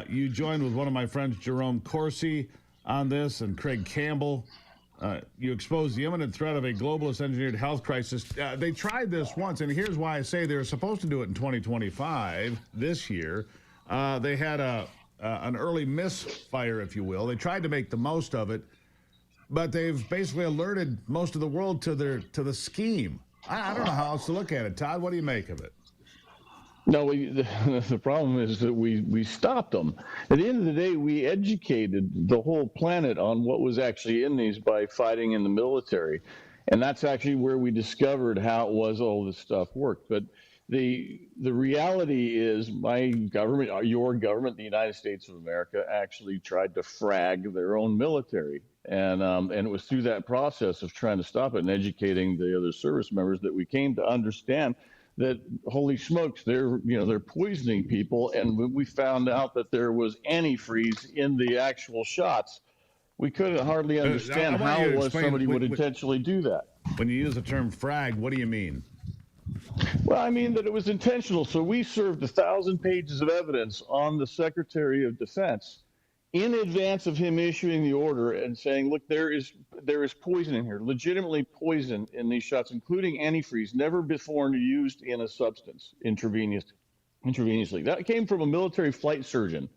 You joined with one of my friends, Jerome Corsi, on this, and Craig Campbell. You expose the imminent threat of a globalist engineered health crisis. They tried this once, and here's why I say they were supposed to do it in 2025, this year. They had an early misfire, if you will. They tried to make the most of it, but they've basically alerted most of the world to the scheme. I don't know how else to look at it. Todd, what do you make of it? No, the problem is that we stopped them. At the end of the day, we educated the whole planet on what was actually in these by fighting in the military. And that's actually where we discovered how it was all this stuff worked. But the reality is my government, your government, the United States of America, actually tried to frag their own military. And it was through that process of trying to stop it and educating the other service members that we came to understand that, holy smokes, they're poisoning people. And when we found out that there was antifreeze in the actual shots, we couldn't hardly understand how it was somebody would intentionally do that. When you use the term frag, what do you mean? Well, I mean that it was intentional. So we served 1,000 pages of evidence on the Secretary of Defense in advance of him issuing the order and saying, look, there is poison in here, legitimately poison in these shots, including antifreeze, never before used in a substance intravenously. That came from a military flight surgeon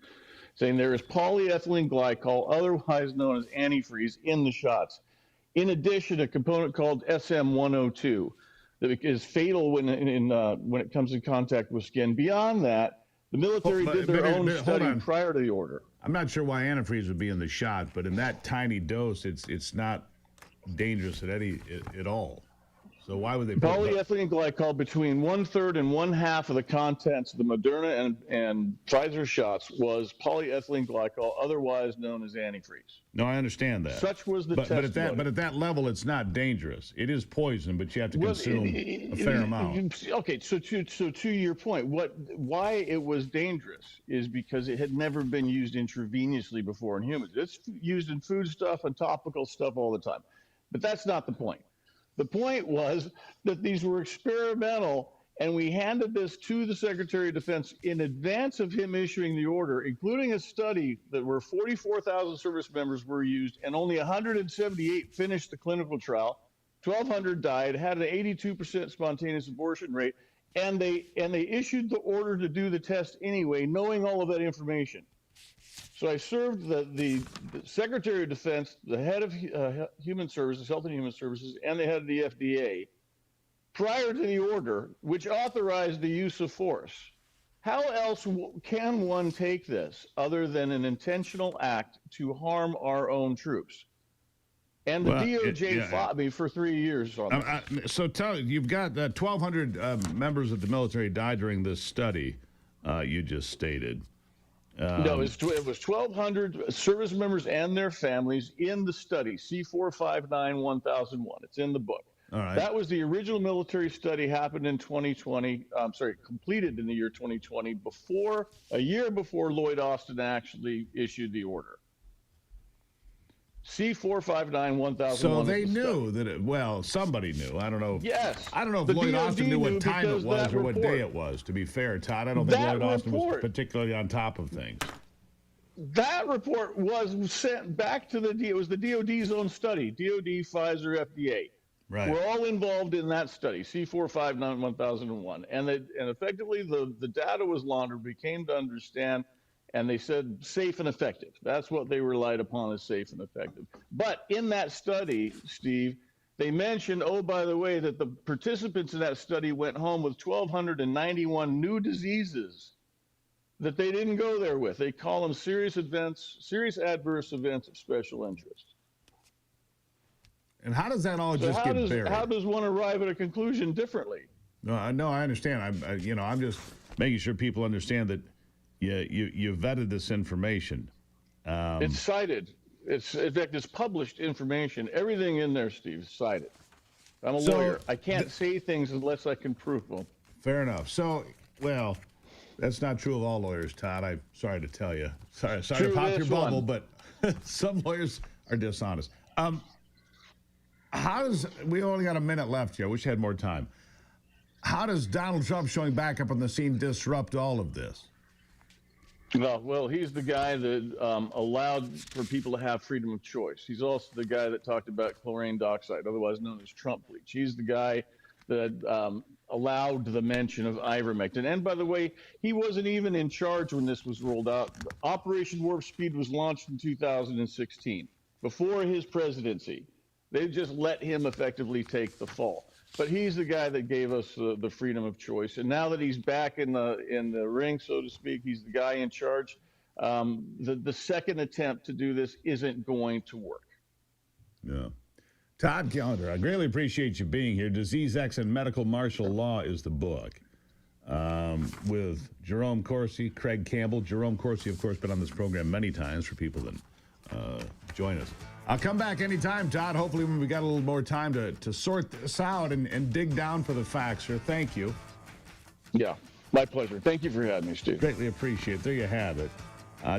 saying there is polyethylene glycol, otherwise known as antifreeze, in the shots. In addition, a component called SM102 that is fatal when it comes in contact with skin. Beyond that, the military did their own study prior to the order. I'm not sure why antifreeze would be in the shot, but in that tiny dose, it's not dangerous at all. So why would they put polyethylene glycol between 1/3 and 1/2 of the contents of the Moderna and Pfizer shots was polyethylene glycol, otherwise known as antifreeze. No, I understand that. Such was the testimony. But at that level, it's not dangerous. It is poison, but you have to consume a fair amount. Okay, so to your point, why it was dangerous is because it had never been used intravenously before in humans. It's used in food stuff and topical stuff all the time. But that's not the point. The point was that these were experimental, and we handed this to the Secretary of Defense in advance of him issuing the order, including a study that where 44,000 service members were used, and only 178 finished the clinical trial. 1,200 died, had an 82% spontaneous abortion rate, and they issued the order to do the test anyway, knowing all of that information. So I served the Secretary of Defense, the head of Human Services, Health and Human Services, and the head of the FDA prior to the order, which authorized the use of force. How else can one take this other than an intentional act to harm our own troops? And the DOJ fought me for 3 years on this. So you've got 1,200 members of the military died during this study you just stated. No, it was 1,200 service members and their families in the study, C459-1001. It's in the book. All right. That was the original military study, happened in 2020. Completed in the year 2020, a year before Lloyd Austin actually issued the order. C459-1001. So they knew that somebody knew. I don't know. Yes. I don't know if Lloyd Austin knew what time it was or what day it was, to be fair, Todd. I don't think Lloyd Austin was particularly on top of things. That report was sent back to it was the DOD's own study, DOD, Pfizer, FDA. Right. We're all involved in that study, C459-1001. And effectively the data was laundered. We came to understand And they said safe and effective. That's what they relied upon, as safe and effective. But in that study, Steve, they mentioned, oh, by the way, that the participants in that study went home with 1,291 new diseases that they didn't go there with. They call them serious adverse events of special interest. And how does that all just get buried? How does one arrive at a conclusion differently? No, I understand. I'm just making sure people understand that you vetted this information. It's cited. In fact, it's published information. Everything in there, Steve, is cited. I'm a lawyer. I can't say things unless I can prove them. Fair enough. So, well, that's not true of all lawyers, Todd. I'm sorry to tell you. Sorry to pop your bubble, but some lawyers are dishonest. We only got a minute left here. I wish I had more time. How does Donald Trump showing back up on the scene disrupt all of this? Well, he's the guy that allowed for people to have freedom of choice. He's also the guy that talked about chlorine dioxide, otherwise known as Trump bleach. He's the guy that allowed the mention of ivermectin. And by the way, he wasn't even in charge when this was rolled out. Operation Warp Speed was launched in 2016, before his presidency. They just let him effectively take the fall. But he's the guy that gave us the freedom of choice. And now that he's back in the ring, so to speak, he's the guy in charge. The second attempt to do this isn't going to work. Yeah. Todd Callender, I greatly appreciate you being here. Disease X and Medical Martial Law is the book. With Jerome Corsi, Craig Campbell. Jerome Corsi, of course, been on this program many times for people that join us. I'll come back anytime, Todd. Hopefully when we got a little more time to sort this out and dig down for the facts, sir. Thank you. Yeah, my pleasure. Thank you for having me, Steve. Greatly appreciate it. There you have it.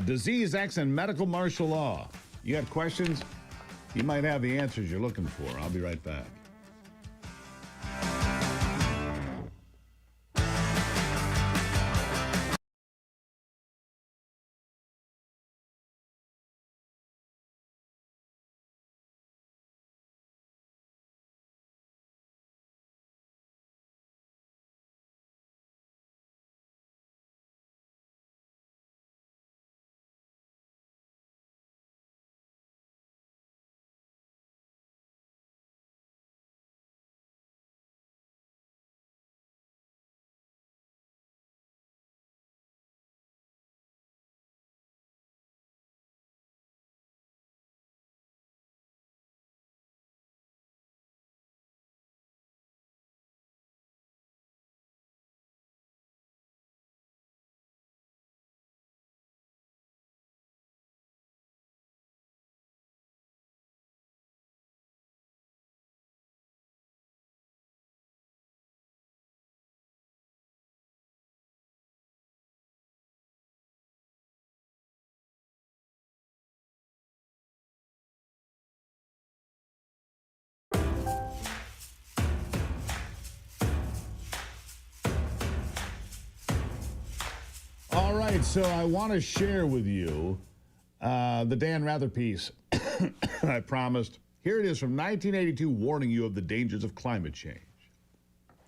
Disease X and Medical Martial Law. You got questions? You might have the answers you're looking for. I'll be right back. All right, so I want to share with you the Dan Rather piece I promised. Here it is from 1982, warning you of the dangers of climate change.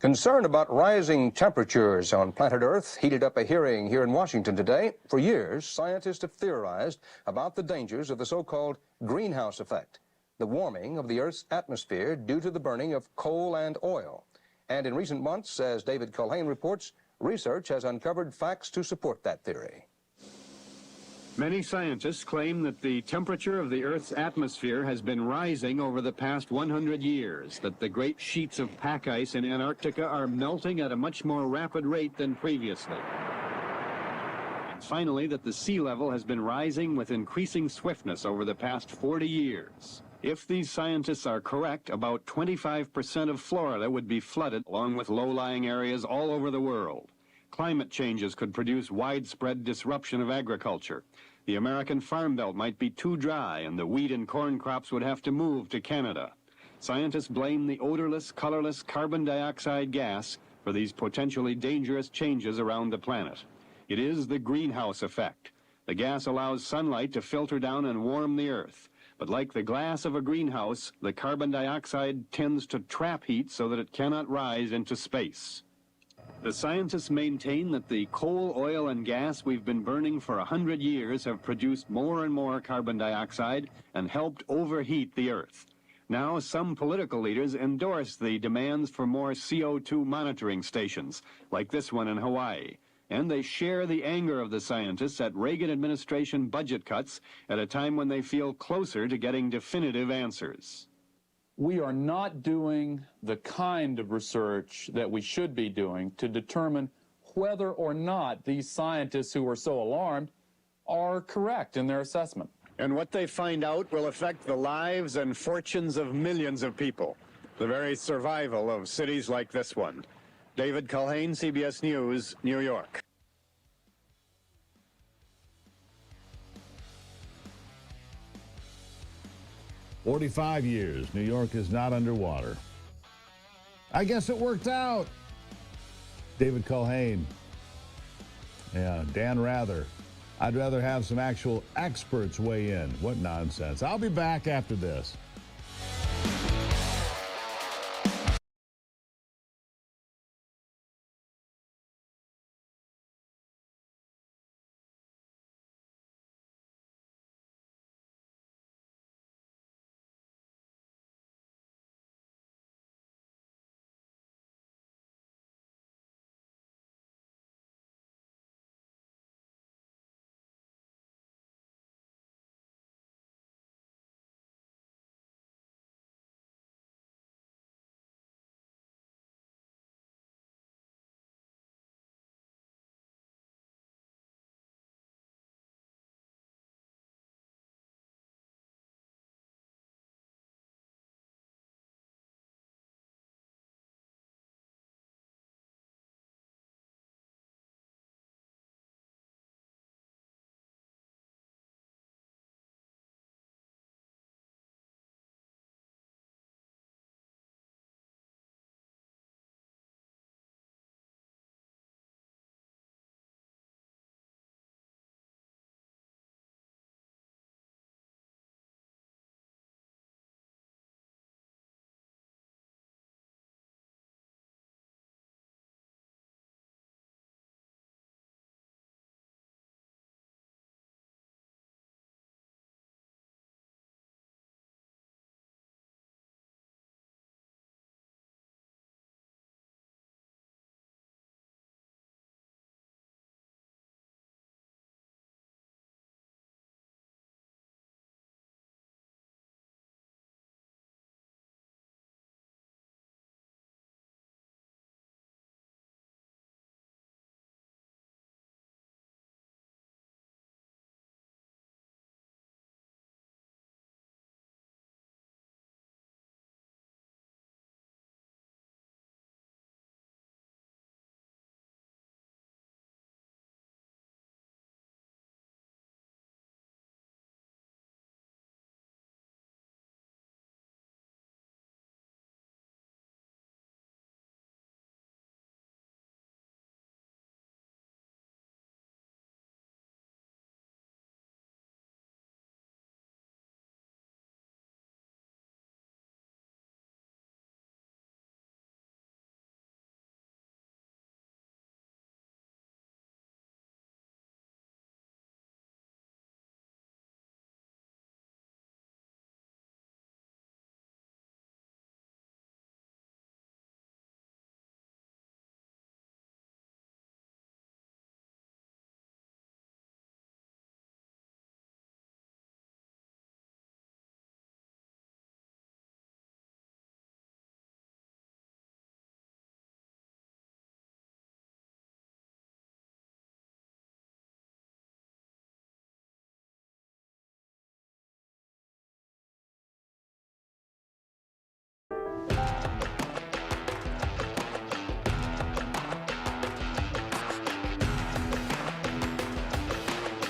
Concern about rising temperatures on planet Earth heated up a hearing here in Washington today. For years, scientists have theorized about the dangers of the so-called greenhouse effect, the warming of the Earth's atmosphere due to the burning of coal and oil. And in recent months, as David Culhane reports, research has uncovered facts to support that theory. Many scientists claim that the temperature of the Earth's atmosphere has been rising over the past 100 years, that the great sheets of pack ice in Antarctica are melting at a much more rapid rate than previously. And finally, that the sea level has been rising with increasing swiftness over the past 40 years. If these scientists are correct, about 25% of Florida would be flooded, along with low-lying areas all over the world. Climate changes could produce widespread disruption of agriculture. The American farm belt might be too dry, and the wheat and corn crops would have to move to Canada. Scientists blame the odorless, colorless carbon dioxide gas for these potentially dangerous changes around the planet. It is the greenhouse effect. The gas allows sunlight to filter down and warm the Earth. But like the glass of a greenhouse, the carbon dioxide tends to trap heat so that it cannot rise into space. The scientists maintain that the coal, oil, and gas we've been burning for 100 years have produced more and more carbon dioxide and helped overheat the Earth. Now, some political leaders endorse the demands for more CO2 monitoring stations, like this one in Hawaii. And they share the anger of the scientists at Reagan administration budget cuts at a time when they feel closer to getting definitive answers. We are not doing the kind of research that we should be doing to determine whether or not these scientists who are so alarmed are correct in their assessment. And what they find out will affect the lives and fortunes of millions of people, the very survival of cities like this one. David Culhane, CBS News, New York. "45 years, New York is not underwater. I guess it worked out." David Culhane. Yeah, Dan Rather. "I'd rather have some actual experts weigh in." What nonsense. I'll be back after this.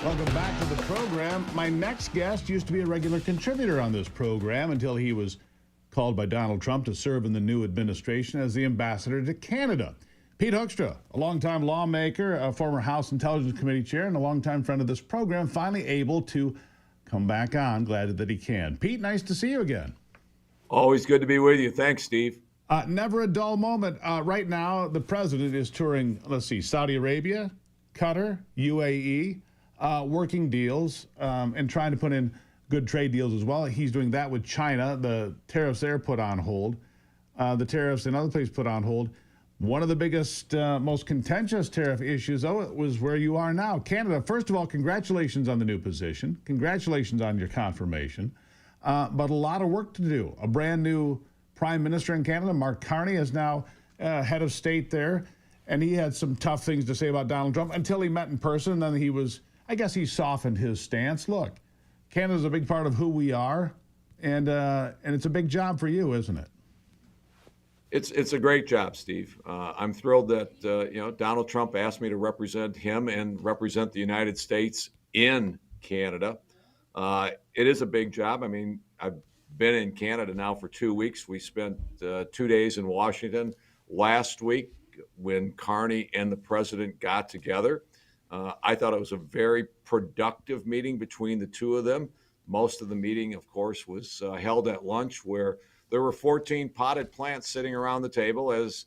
Welcome back to the program. My next guest used to be a regular contributor on this program until he was called by Donald Trump to serve in the new administration as the ambassador to Canada. Pete Hoekstra, a longtime lawmaker, a former House Intelligence Committee chair, and a longtime friend of this program, finally able to come back on. Glad that he can. Pete, nice to see you again. Always good to be with you. Thanks, Steve. Never a dull moment. Right now, the president is touring, let's see, Saudi Arabia, Qatar, UAE, working deals and trying to put in good trade deals as well. He's doing that with China. The tariffs there put on hold. The tariffs in other places put on hold. One of the biggest, most contentious tariff issues, though, was where you are now. Canada, first of all, congratulations on the new position. Congratulations on your confirmation. But a lot of work to do. A brand new Prime Minister in Canada, Mark Carney, is now head of state there. And he had some tough things to say about Donald Trump until he met in person. And then he was, I guess he softened his stance. Look, Canada's a big part of who we are. And it's a big job for you, isn't it? It's a great job, Steve. I'm thrilled that Donald Trump asked me to represent him and represent the United States in Canada. It is a big job. I mean, I've been in Canada now for 2 weeks. We spent 2 days in Washington last week when Carney and the president got together. I thought it was a very productive meeting between the two of them. Most of the meeting, of course, was held at lunch, where there were 14 potted plants sitting around the table as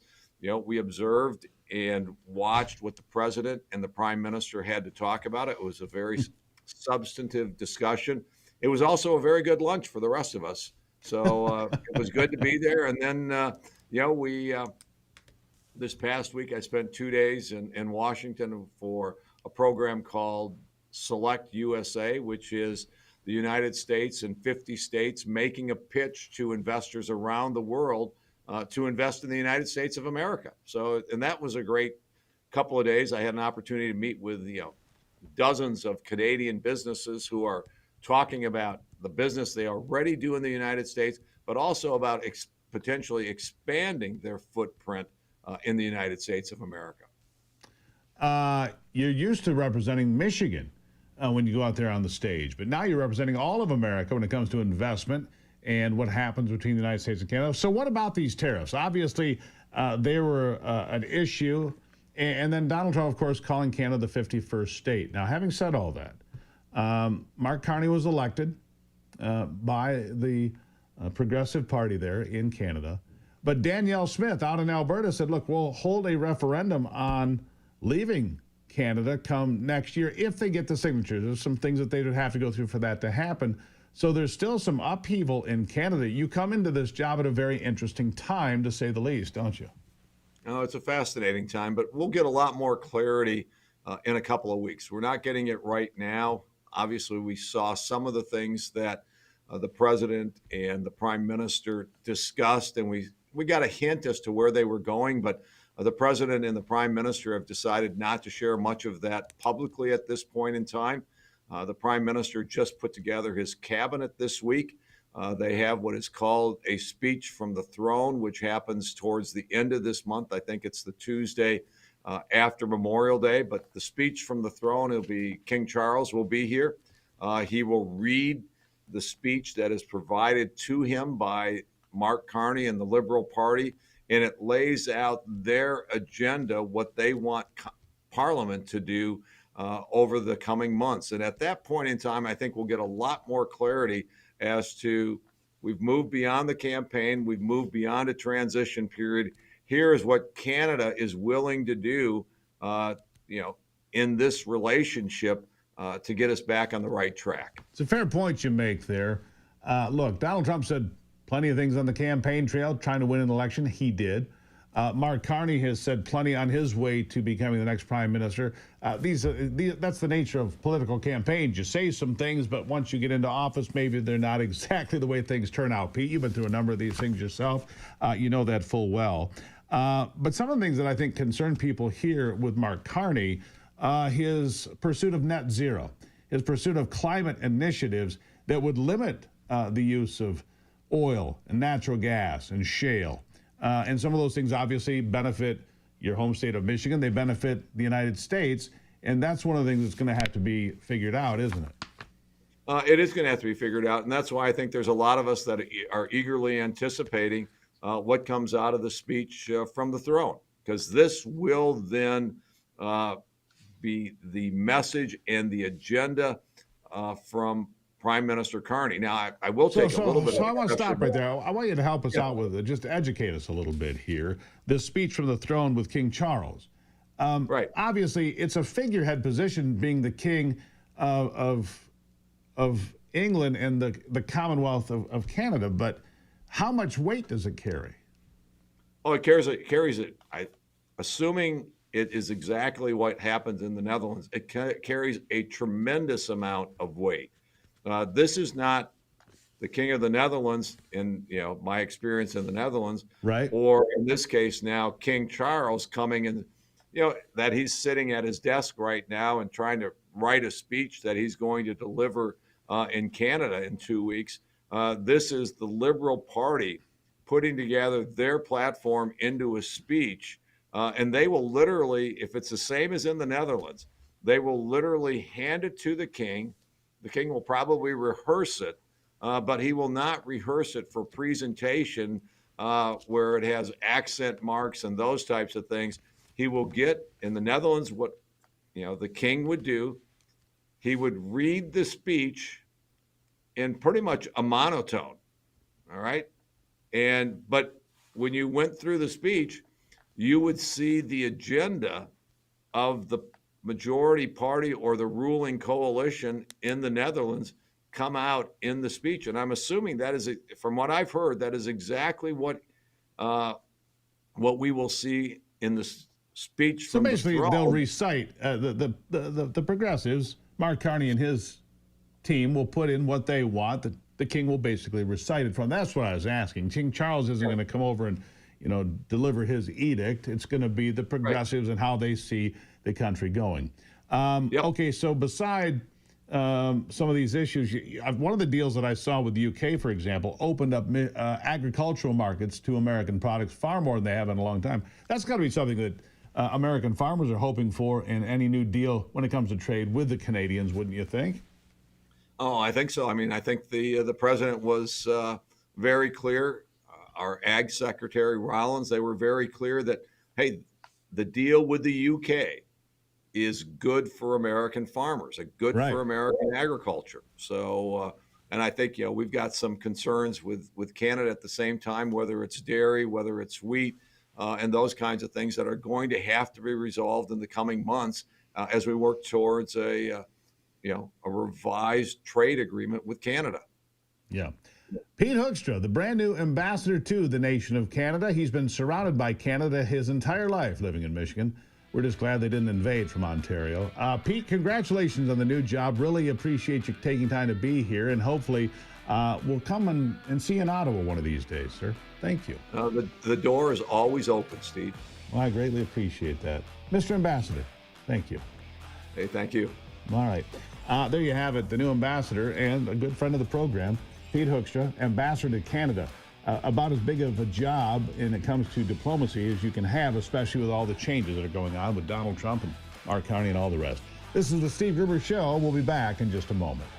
we observed and watched what the president and the prime minister had to talk about. It was a very substantive discussion. It was also a very good lunch for the rest of us. So it was good to be there. And then, we this past week, I spent 2 days in Washington for a program called Select USA, which is the United States and 50 states making a pitch to investors around the world to invest in the United States of America. So, and that was a great couple of days. I had an opportunity to meet with, dozens of Canadian businesses who are talking about the business they already do in the United States, but also about potentially expanding their footprint in the United States of America. You're used to representing Michigan when you go out there on the stage, but now you're representing all of America when it comes to investment and what happens between the United States and Canada. So what about these tariffs? Obviously, they were an issue, and then Donald Trump, of course, calling Canada the 51st state. Now, having said all that, Mark Carney was elected by the Progressive Party there in Canada, but Danielle Smith out in Alberta said, look, we'll hold a referendum on leaving Canada come next year if they get the signatures. There's some things that they would have to go through for that to happen. So there's still some upheaval in Canada. You come into this job at a very interesting time, to say the least, don't you? No, it's a fascinating time, but we'll get a lot more clarity in a couple of weeks. We're not getting it right now. Obviously, we saw some of the things that the president and the prime minister discussed, and we got a hint as to where they were going, but the president and the prime minister have decided not to share much of that publicly at this point in time. The prime minister just put together his cabinet this week. They have what is called a speech from the throne, which happens towards the end of this month. I think it's the Tuesday after Memorial Day. But the speech from the throne, it'll be King Charles will be here. He will read the speech that is provided to him by Mark Carney and the Liberal Party, and it lays out their agenda, what they want Parliament to do over the coming months. And at that point in time, I think we'll get a lot more clarity as to we've moved beyond the campaign, we've moved beyond a transition period. Here is what Canada is willing to do, in this relationship to get us back on the right track. It's a fair point you make there. Look, Donald Trump said plenty of things on the campaign trail, trying to win an election. He did. Mark Carney has said plenty on his way to becoming the next prime minister. That's the nature of political campaigns. You say some things, but once you get into office, maybe they're not exactly the way things turn out. Pete, you've been through a number of these things yourself. You know that full well. But some of the things that I think concern people here with Mark Carney, his pursuit of net zero, his pursuit of climate initiatives that would limit the use of oil and natural gas and shale. And some of those things obviously benefit your home state of Michigan. They benefit the United States. And that's one of the things that's going to have to be figured out, isn't it? It is going to have to be figured out. And that's why I think there's a lot of us that are eagerly anticipating what comes out of the speech from the throne, because this will then be the message and the agenda from Prime Minister Carney. Now, I will take a little bit. So I want to stop right there. I want you to help us out with it, just educate us a little bit here. This speech from the throne with King Charles. Right. Obviously, it's a figurehead position, being the king of England and the Commonwealth of Canada. But how much weight does it carry? Oh, it carries it. Assuming it is exactly what happens in the Netherlands, it carries a tremendous amount of weight. This is not the King of the Netherlands, in my experience in the Netherlands, right? Or in this case now, King Charles coming in, that he's sitting at his desk right now and trying to write a speech that he's going to deliver in Canada in 2 weeks. This is the Liberal Party putting together their platform into a speech, and they will literally, if it's the same as in the Netherlands, they will literally hand it to the king. The king will probably rehearse it, but he will not rehearse it for presentation where it has accent marks and those types of things. He will get, in the Netherlands, what the king would do. He would read the speech in pretty much a monotone, all right? But when you went through the speech, you would see the agenda of the majority party or the ruling coalition in the Netherlands come out in the speech. And I'm assuming that is, from what I've heard, that is exactly what we will see in the speech from the throne. So basically, they'll recite the progressives. Mark Carney and his team will put in what they want. The king will basically recite it from. That's what I was asking. King Charles isn't going to come over and deliver his edict. It's going to be the progressives and how they see the country going. Okay, so beside some of these issues, one of the deals that I saw with the UK, for example, opened up agricultural markets to American products far more than they have in a long time. That's got to be something that American farmers are hoping for in any new deal when it comes to trade with the Canadians, wouldn't you think? Oh, I think so. I mean, I think the president was very clear. Our Ag Secretary Rollins, they were very clear that, hey, the deal with the UK is good for American farmers, good for American agriculture. So, and I think we've got some concerns with Canada at the same time, whether it's dairy, whether it's wheat, and those kinds of things that are going to have to be resolved in the coming months as we work towards a revised trade agreement with Canada. Yeah. Pete Hoekstra, the brand new ambassador to the nation of Canada. He's been surrounded by Canada his entire life living in Michigan. We're just glad they didn't invade from Ontario. Pete, congratulations on the new job. Really appreciate you taking time to be here, and hopefully we'll come and see you in Ottawa one of these days, sir. Thank you. The door is always open, Steve. Well, I greatly appreciate that. Mr. Ambassador, thank you. Hey, thank you. All right. There you have it, the new ambassador and a good friend of the program, Pete Hoekstra, ambassador to Canada. About as big of a job when it comes to diplomacy as you can have, especially with all the changes that are going on with Donald Trump and Mark Carney and all the rest. This is the Steve Gruber Show. We'll be back in just a moment.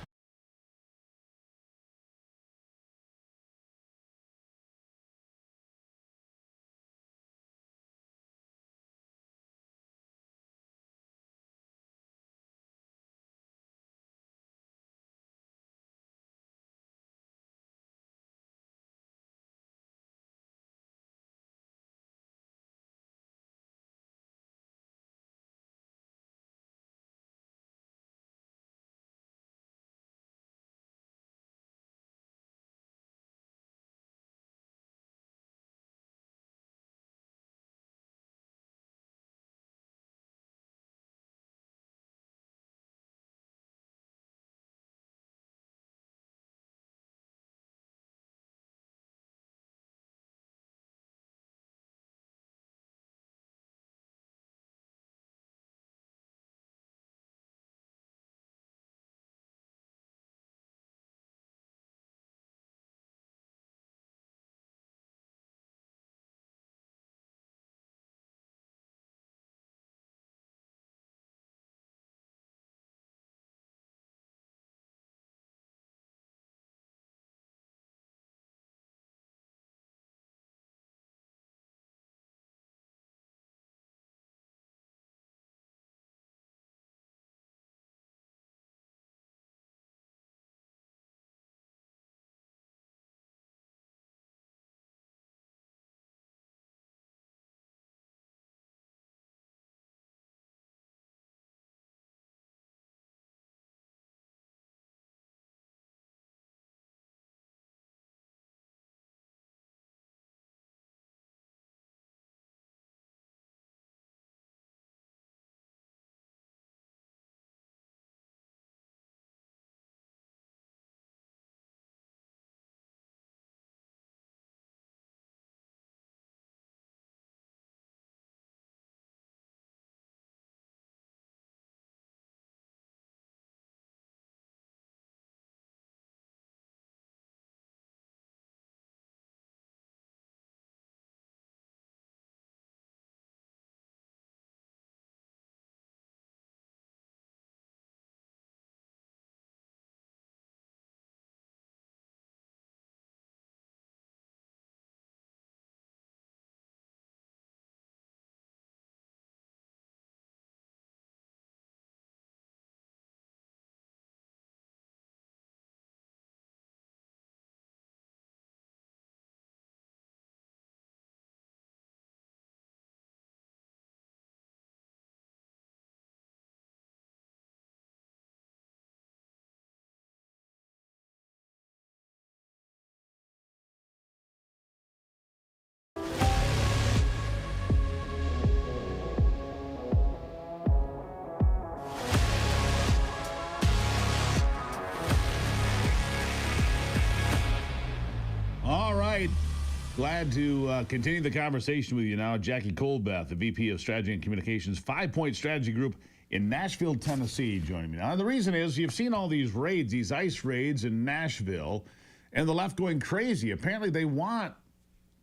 Glad to continue the conversation with you now. Jackie Colbeth, the VP of Strategy and Communications, 5 Point Strategy Group in Nashville, Tennessee, joining me now. And the reason is you've seen all these raids, these ICE raids in Nashville, and the left going crazy. Apparently they want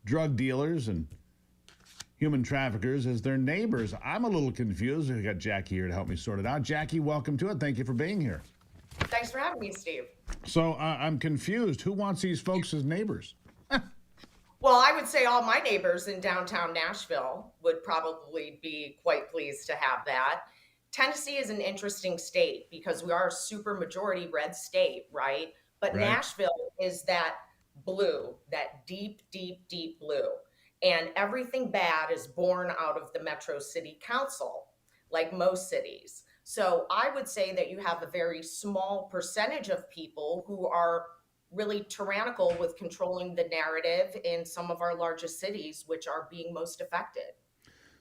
drug dealers and human traffickers as their neighbors. I'm a little confused. I got Jackie here to help me sort it out. Jackie, welcome to it. Thank you for being here. Thanks for having me, Steve. So I'm confused. Who wants these folks as neighbors? Well, I would say all my neighbors in downtown Nashville would probably be quite pleased to have that. Tennessee is an interesting state because we are a super majority red state, right? But Right. Nashville is that blue, that deep, deep, deep blue. And everything bad is born out of the Metro City Council, like most cities. So I would say that you have a very small percentage of people who are really tyrannical with controlling the narrative in some of our largest cities, which are being most affected.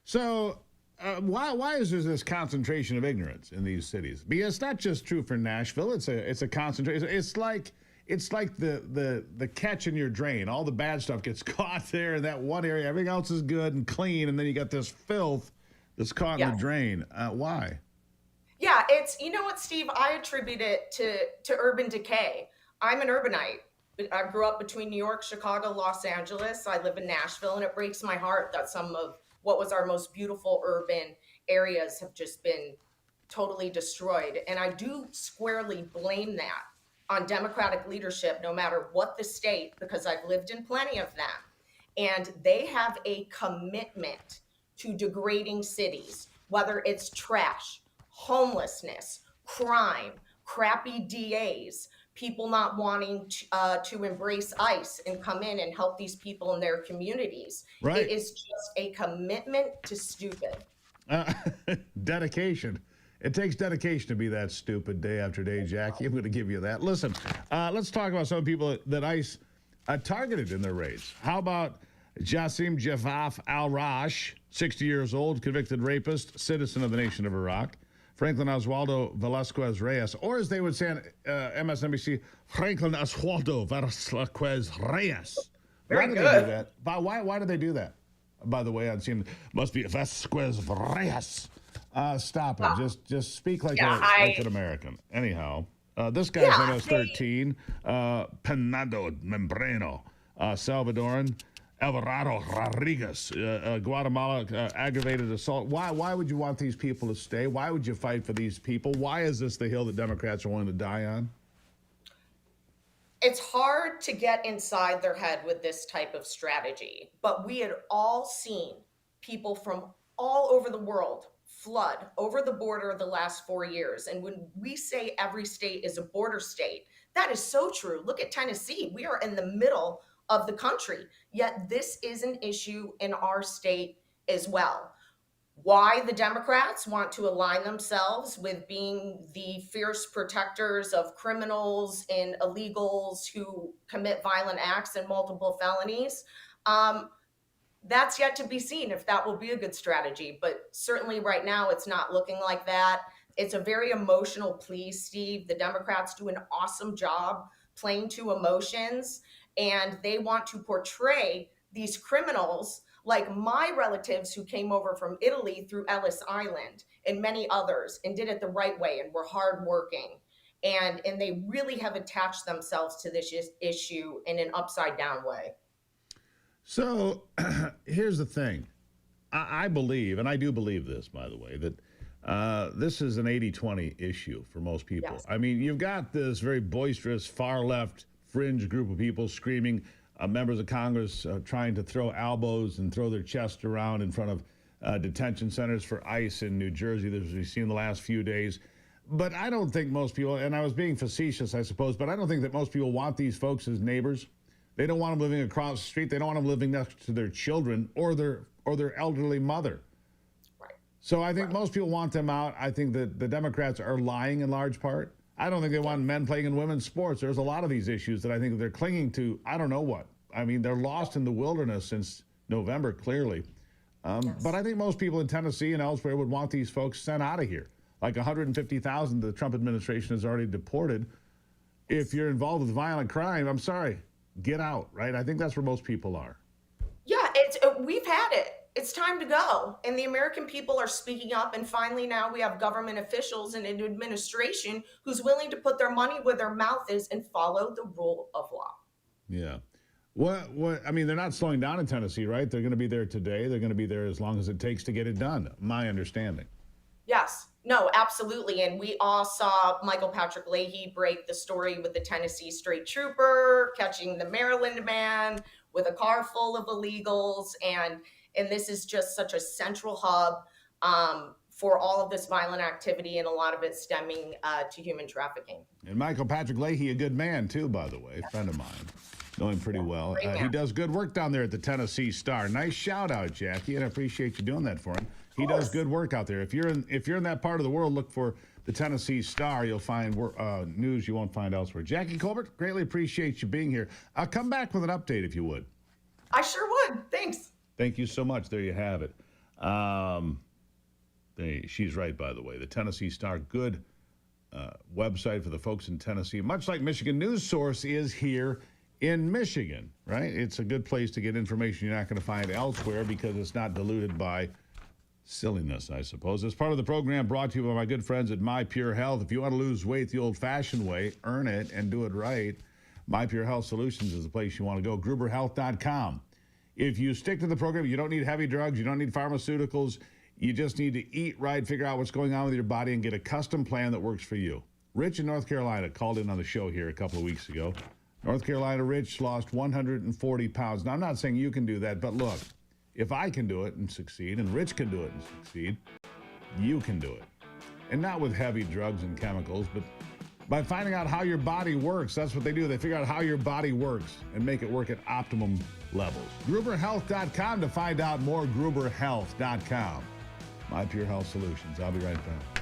So why is there this concentration of ignorance in these cities? Because it's not just true for Nashville. It's a concentration. It's like the catch in your drain. All the bad stuff gets caught there in that one area. Everything else is good and clean, and then you got this filth that's caught in the drain. Why? Yeah, it's, you know what, Steve, I attribute it to urban decay. I'm an urbanite. I grew up between New York, Chicago, Los Angeles. I live in Nashville, and it breaks my heart that some of what was our most beautiful urban areas have just been totally destroyed. And I do squarely blame that on Democratic leadership, no matter what the state, because I've lived in plenty of them. And they have a commitment to degrading cities, whether it's trash, homelessness, crime, crappy DAs, people not wanting to embrace ICE and come in and help these people in their communities. Right. It is just a commitment to stupid. Dedication. It takes dedication to be that stupid day after day, Jackie. I'm going to give you that. Listen, let's talk about some people that ICE targeted in their raids. How about Jassim Jafaf al-Rash, 60 years old, convicted rapist, citizen of the nation of Iraq. Franklin Oswaldo Velasquez Reyes, or as they would say on MSNBC, Franklin Oswaldo Velasquez Reyes. Why did they do that? Why did they do that? By the way, I'd seen must be Velasquez Reyes. Stop it. Just speak like an American. Anyhow, this guy's MS-13, Penado Membrano, Salvadoran, Alvarado Rodriguez, Guatemala, aggravated assault. Why would you want these people to stay? Why would you fight for these people? Why is this the hill that Democrats are willing to die on? It's hard to get inside their head with this type of strategy, but we had all seen people from all over the world flood over the border the last 4 years. And when we say every state is a border state, that is so true. Look at Tennessee. We are in the middle of the country, yet this is an issue in our state as well. Why the Democrats want to align themselves with being the fierce protectors of criminals and illegals who commit violent acts and multiple felonies, that's yet to be seen if that will be a good strategy. But certainly right now, it's not looking like that. It's a very emotional plea, Steve. The Democrats do an awesome job playing to emotions, and they want to portray these criminals like my relatives who came over from Italy through Ellis Island and many others and did it the right way and were hardworking. And they really have attached themselves to this issue in an upside down way. So here's the thing. I believe, and I do believe this, by the way, that this is an 80-20 issue for most people. Yes. I mean, you've got this very boisterous far-left fringe group of people screaming, members of Congress trying to throw elbows and throw their chest around in front of detention centers for ICE in New Jersey, as we've seen the last few days. But I don't think most people, and I was being facetious, I suppose, but I don't think that most people want these folks as neighbors. They don't want them living across the street. They don't want them living next to their children or their elderly mother. Right. So I think most people want them out. I think that the Democrats are lying in large part. I don't think they want men playing in women's sports. There's a lot of these issues that I think they're clinging to. I don't know what. I mean, they're lost in the wilderness since November, clearly. But I think most people in Tennessee and elsewhere would want these folks sent out of here. Like 150,000 the Trump administration has already deported. If you're involved with violent crime, I'm sorry, get out, right? I think that's where most people are. It's time to go. And the American people are speaking up. And finally, now we have government officials and an administration who's willing to put their money where their mouth is and follow the rule of law. Yeah. What? I mean, they're not slowing down in Tennessee, right? They're going to be there today. They're going to be there as long as it takes to get it done. My understanding. Yes. No, absolutely. And we all saw Michael Patrick Leahy break the story with the Tennessee State Trooper catching the Maryland man with a car full of illegals. And this is just such a central hub for all of this violent activity, and a lot of it stemming to human trafficking. And Michael Patrick Leahy, a good man, too, by the way, friend of mine. Know him pretty well. He does good work down there at the Tennessee Star. Nice shout out, Jackie, and I appreciate you doing that for him. He does good work out there. If you're in that part of the world, look for the Tennessee Star. You'll find news you won't find elsewhere. Jackie Colbert, greatly appreciate you being here. I'll come back with an update if you would. I sure would. Thanks. Thank you so much. There you have it. She's right, by the way. The Tennessee Star, good website for the folks in Tennessee. Much like Michigan News Source is here in Michigan, right? It's a good place to get information you're not going to find elsewhere because it's not diluted by silliness, I suppose. As part of the program brought to you by my good friends at My Pure Health. If you want to lose weight the old-fashioned way, earn it and do it right, My Pure Health Solutions is the place you want to go. GruberHealth.com. If you stick to the program, you don't need heavy drugs, you don't need pharmaceuticals, you just need to eat right, figure out what's going on with your body, and get a custom plan that works for you. Rich in North Carolina called in on the show here a couple of weeks ago. North Carolina Rich lost 140 pounds. Now, I'm not saying you can do that, but look, if I can do it and succeed, and Rich can do it and succeed, you can do it. And not with heavy drugs and chemicals, but by finding out how your body works. That's what they do. They figure out how your body works and make it work at optimum levels. GruberHealth.com to find out more. GruberHealth.com. My Pure Health Solutions. I'll be right back.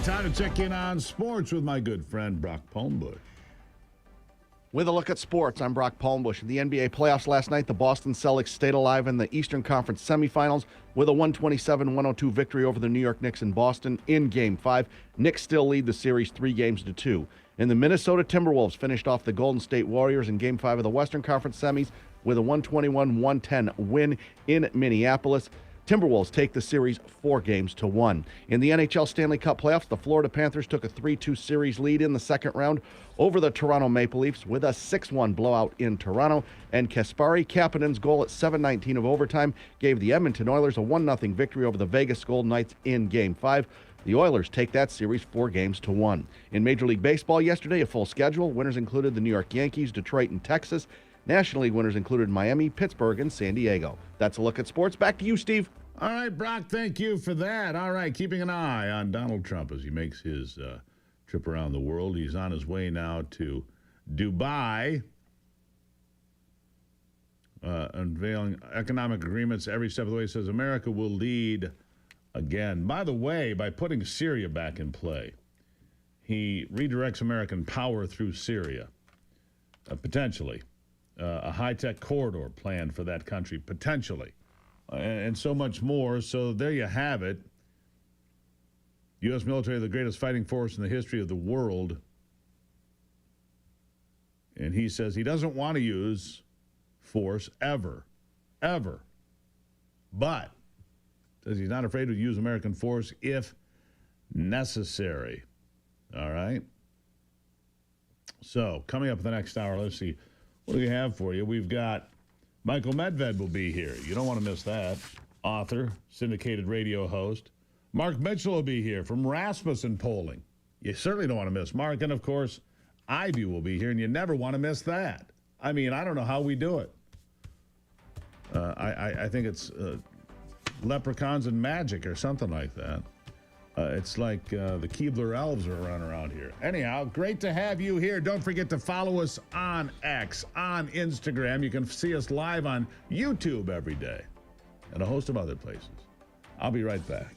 Time to check in on sports with my good friend Brock Palmbush. With a look at sports, I'm Brock Palmbush. In the NBA playoffs last night, the Boston Celtics stayed alive in the Eastern Conference semifinals with a 127-102 victory over the New York Knicks in Boston in Game 5. Knicks still lead the series 3-2. And the Minnesota Timberwolves finished off the Golden State Warriors in Game 5 of the Western Conference semis with a 121-110 win in Minneapolis. Timberwolves take the series 4-1. In the NHL Stanley Cup playoffs, the Florida Panthers took a 3-2 series lead in the second round over the Toronto Maple Leafs with a 6-1 blowout in Toronto. And Kasperi Kapanen's goal at 7:19 of overtime gave the Edmonton Oilers a 1-0 victory over the Vegas Golden Knights in Game 5. The Oilers take that series 4-1. In Major League Baseball yesterday, a full schedule. Winners included the New York Yankees, Detroit, and Texas. National League winners included Miami, Pittsburgh, and San Diego. That's a look at sports. Back to you, Steve. All right, Brock, thank you for that. All right, keeping an eye on Donald Trump as he makes his trip around the world. He's on his way now to Dubai, unveiling economic agreements every step of the way. He says America will lead again. By the way, by putting Syria back in play, he redirects American power through Syria, potentially. A high-tech corridor planned for that country, potentially. And so much more. So there you have it. U.S. military, the greatest fighting force in the history of the world. And he says he doesn't want to use force ever. But says he's not afraid to use American force if necessary. All right? So coming up in the next hour, let's see. What do we have for you? We've got Michael Medved will be here. You don't want to miss that. Author, syndicated radio host. Mark Mitchell will be here from Rasmussen Polling. You certainly don't want to miss Mark. And, of course, Ivy will be here, and you never want to miss that. I mean, I don't know how we do it. I think it's leprechauns and magic or something like that. It's like the Keebler elves are running around here. Anyhow, great to have you here. Don't forget to follow us on X, on Instagram. You can see us live on YouTube every day and a host of other places. I'll be right back.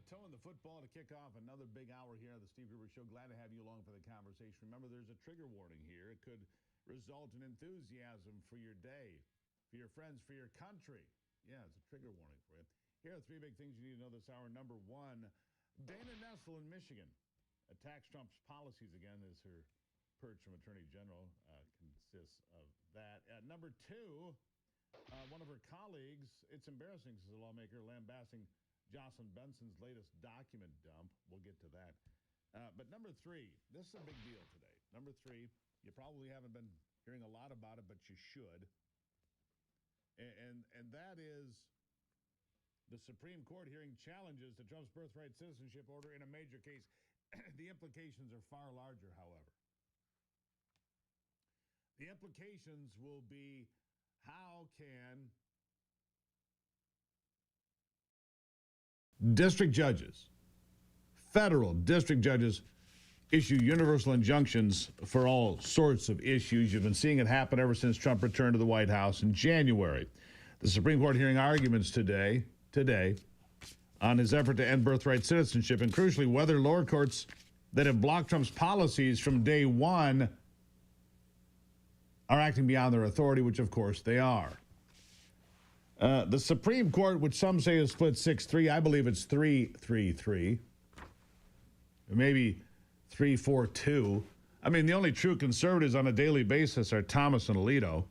towing the football to kick off another big hour here on the Steve Gruber Show. Glad to have you along for the conversation. Remember, there's a trigger warning here. It could result in enthusiasm for your day, for your friends, for your country. Yeah, it's a trigger warning for you. Here are three big things you need to know this hour. Number one, Dana Nessel in Michigan attacks Trump's policies again as her perch from Attorney General consists of that. Number two, one of her colleagues, it's embarrassing as a lawmaker, lambasting Jocelyn Benson's latest document dump. We'll get to that. But number three, this is a big deal today. Number three, you probably haven't been hearing a lot about it, but you should. And that is the Supreme Court hearing challenges to Trump's birthright citizenship order in a major case. The implications are far larger, however. The implications will be, how can district judges, federal district judges, issue universal injunctions for all sorts of issues? You've been seeing it happen ever since Trump returned to the White House in January. The Supreme Court hearing arguments today on his effort to end birthright citizenship, and crucially, whether lower courts that have blocked Trump's policies from day one are acting beyond their authority, which of course they are. The Supreme Court, which some say is split 6-3, I believe it's 3-3-3, or maybe 3-4-2. I mean, the only true conservatives on a daily basis are Thomas and Alito.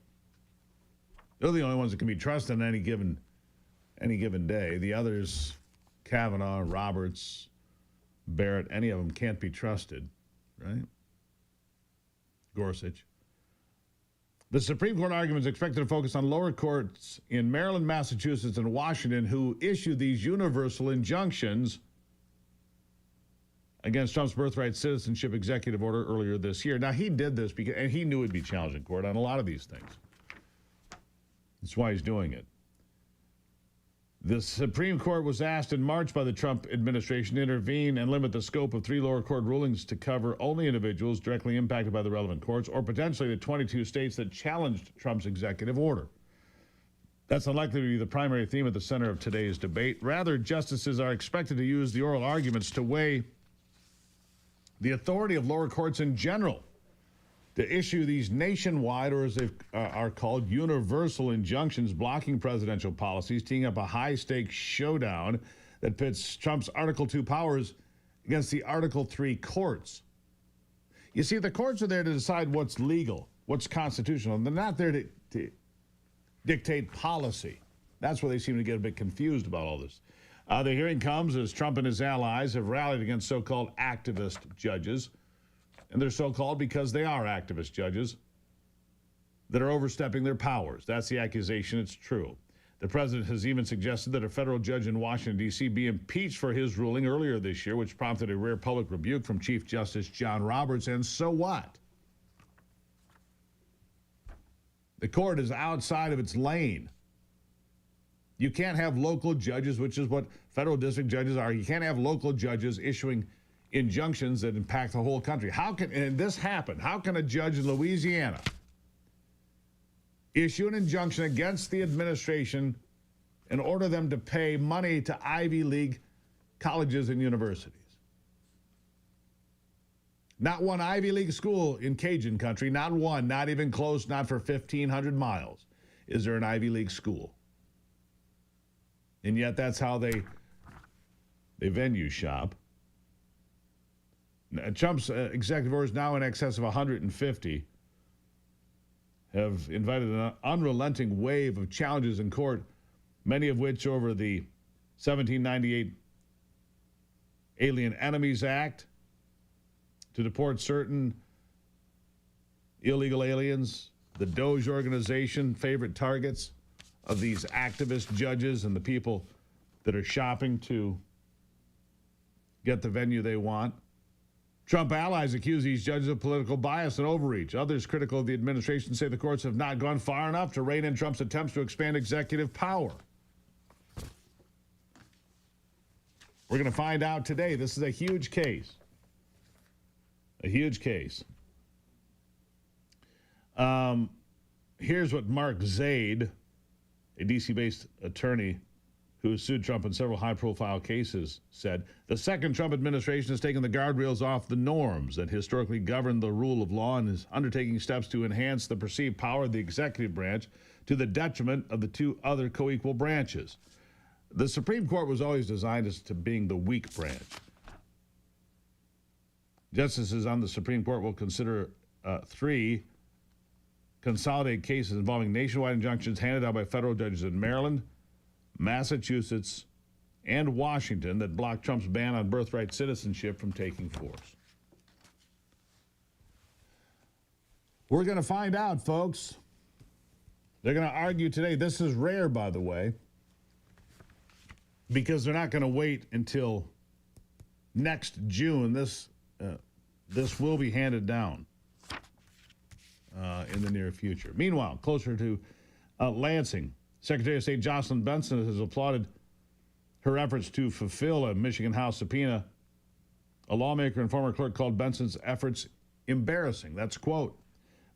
They're the only ones that can be trusted on any given day. The others, Kavanaugh, Roberts, Barrett, any of them can't be trusted, right? Gorsuch. The Supreme Court argument is expected to focus on lower courts in Maryland, Massachusetts, and Washington who issued these universal injunctions against Trump's birthright citizenship executive order earlier this year. Now, he did this because, and he knew he'd be challenged in court on a lot of these things. That's why he's doing it. The Supreme Court was asked in March by the Trump administration to intervene and limit the scope of three lower court rulings to cover only individuals directly impacted by the relevant courts, or potentially the 22 states that challenged Trump's executive order. That's unlikely to be the primary theme at the center of today's debate. Rather, justices are expected to use the oral arguments to weigh the authority of lower courts in general to issue these nationwide, or as they are called, universal injunctions blocking presidential policies, teeing up a high-stakes showdown that pits Trump's Article 2 powers against the Article 3 courts. You see, the courts are there to decide what's legal, what's constitutional. They're not there to dictate policy. That's where they seem to get a bit confused about all this. The hearing comes as Trump and his allies have rallied against so-called activist judges. And they're so-called because they are activist judges that are overstepping their powers. That's the accusation. It's true. The president has even suggested that a federal judge in Washington, D.C. be impeached for his ruling earlier this year, which prompted a rare public rebuke from Chief Justice John Roberts. And so what? The court is outside of its lane. You can't have local judges, which is what federal district judges are. You can't have local judges issuing injunctions that impact the whole country. How can, and this happened, how can a judge in Louisiana issue an injunction against the administration and order them to pay money to Ivy League colleges and universities? Not one Ivy League school in Cajun country, not one, not even close, not for 1,500 miles, is there an Ivy League school. And yet that's how they venue shop. Trump's executive orders, now in excess of 150, have invited an unrelenting wave of challenges in court, many of which over the 1798 Alien Enemies Act to deport certain illegal aliens, the Doge organization, favorite targets of these activist judges and the people that are shopping to get the venue they want. Trump allies accuse these judges of political bias and overreach. Others critical of the administration say the courts have not gone far enough to rein in Trump's attempts to expand executive power. We're going to find out today. This is a huge case. A huge case. Here's what Mark Zaid, a D.C.-based attorney who sued Trump in several high-profile cases, said, the second Trump administration has taken the guardrails off the norms that historically govern the rule of law and is undertaking steps to enhance the perceived power of the executive branch to the detriment of the two other co-equal branches. The Supreme Court was always designed as to being the weak branch. Justices on the Supreme Court will consider 3 consolidated cases involving nationwide injunctions handed out by federal judges in Maryland, Massachusetts, and Washington that blocked Trump's ban on birthright citizenship from taking force. We're going to find out, folks. They're going to argue today. This is rare, by the way, because they're not going to wait until next June. This will be handed down in the near future. Meanwhile, closer to Lansing, Secretary of State Jocelyn Benson has applauded her efforts to fulfill a Michigan House subpoena. A lawmaker and former clerk called Benson's efforts embarrassing. That's a quote.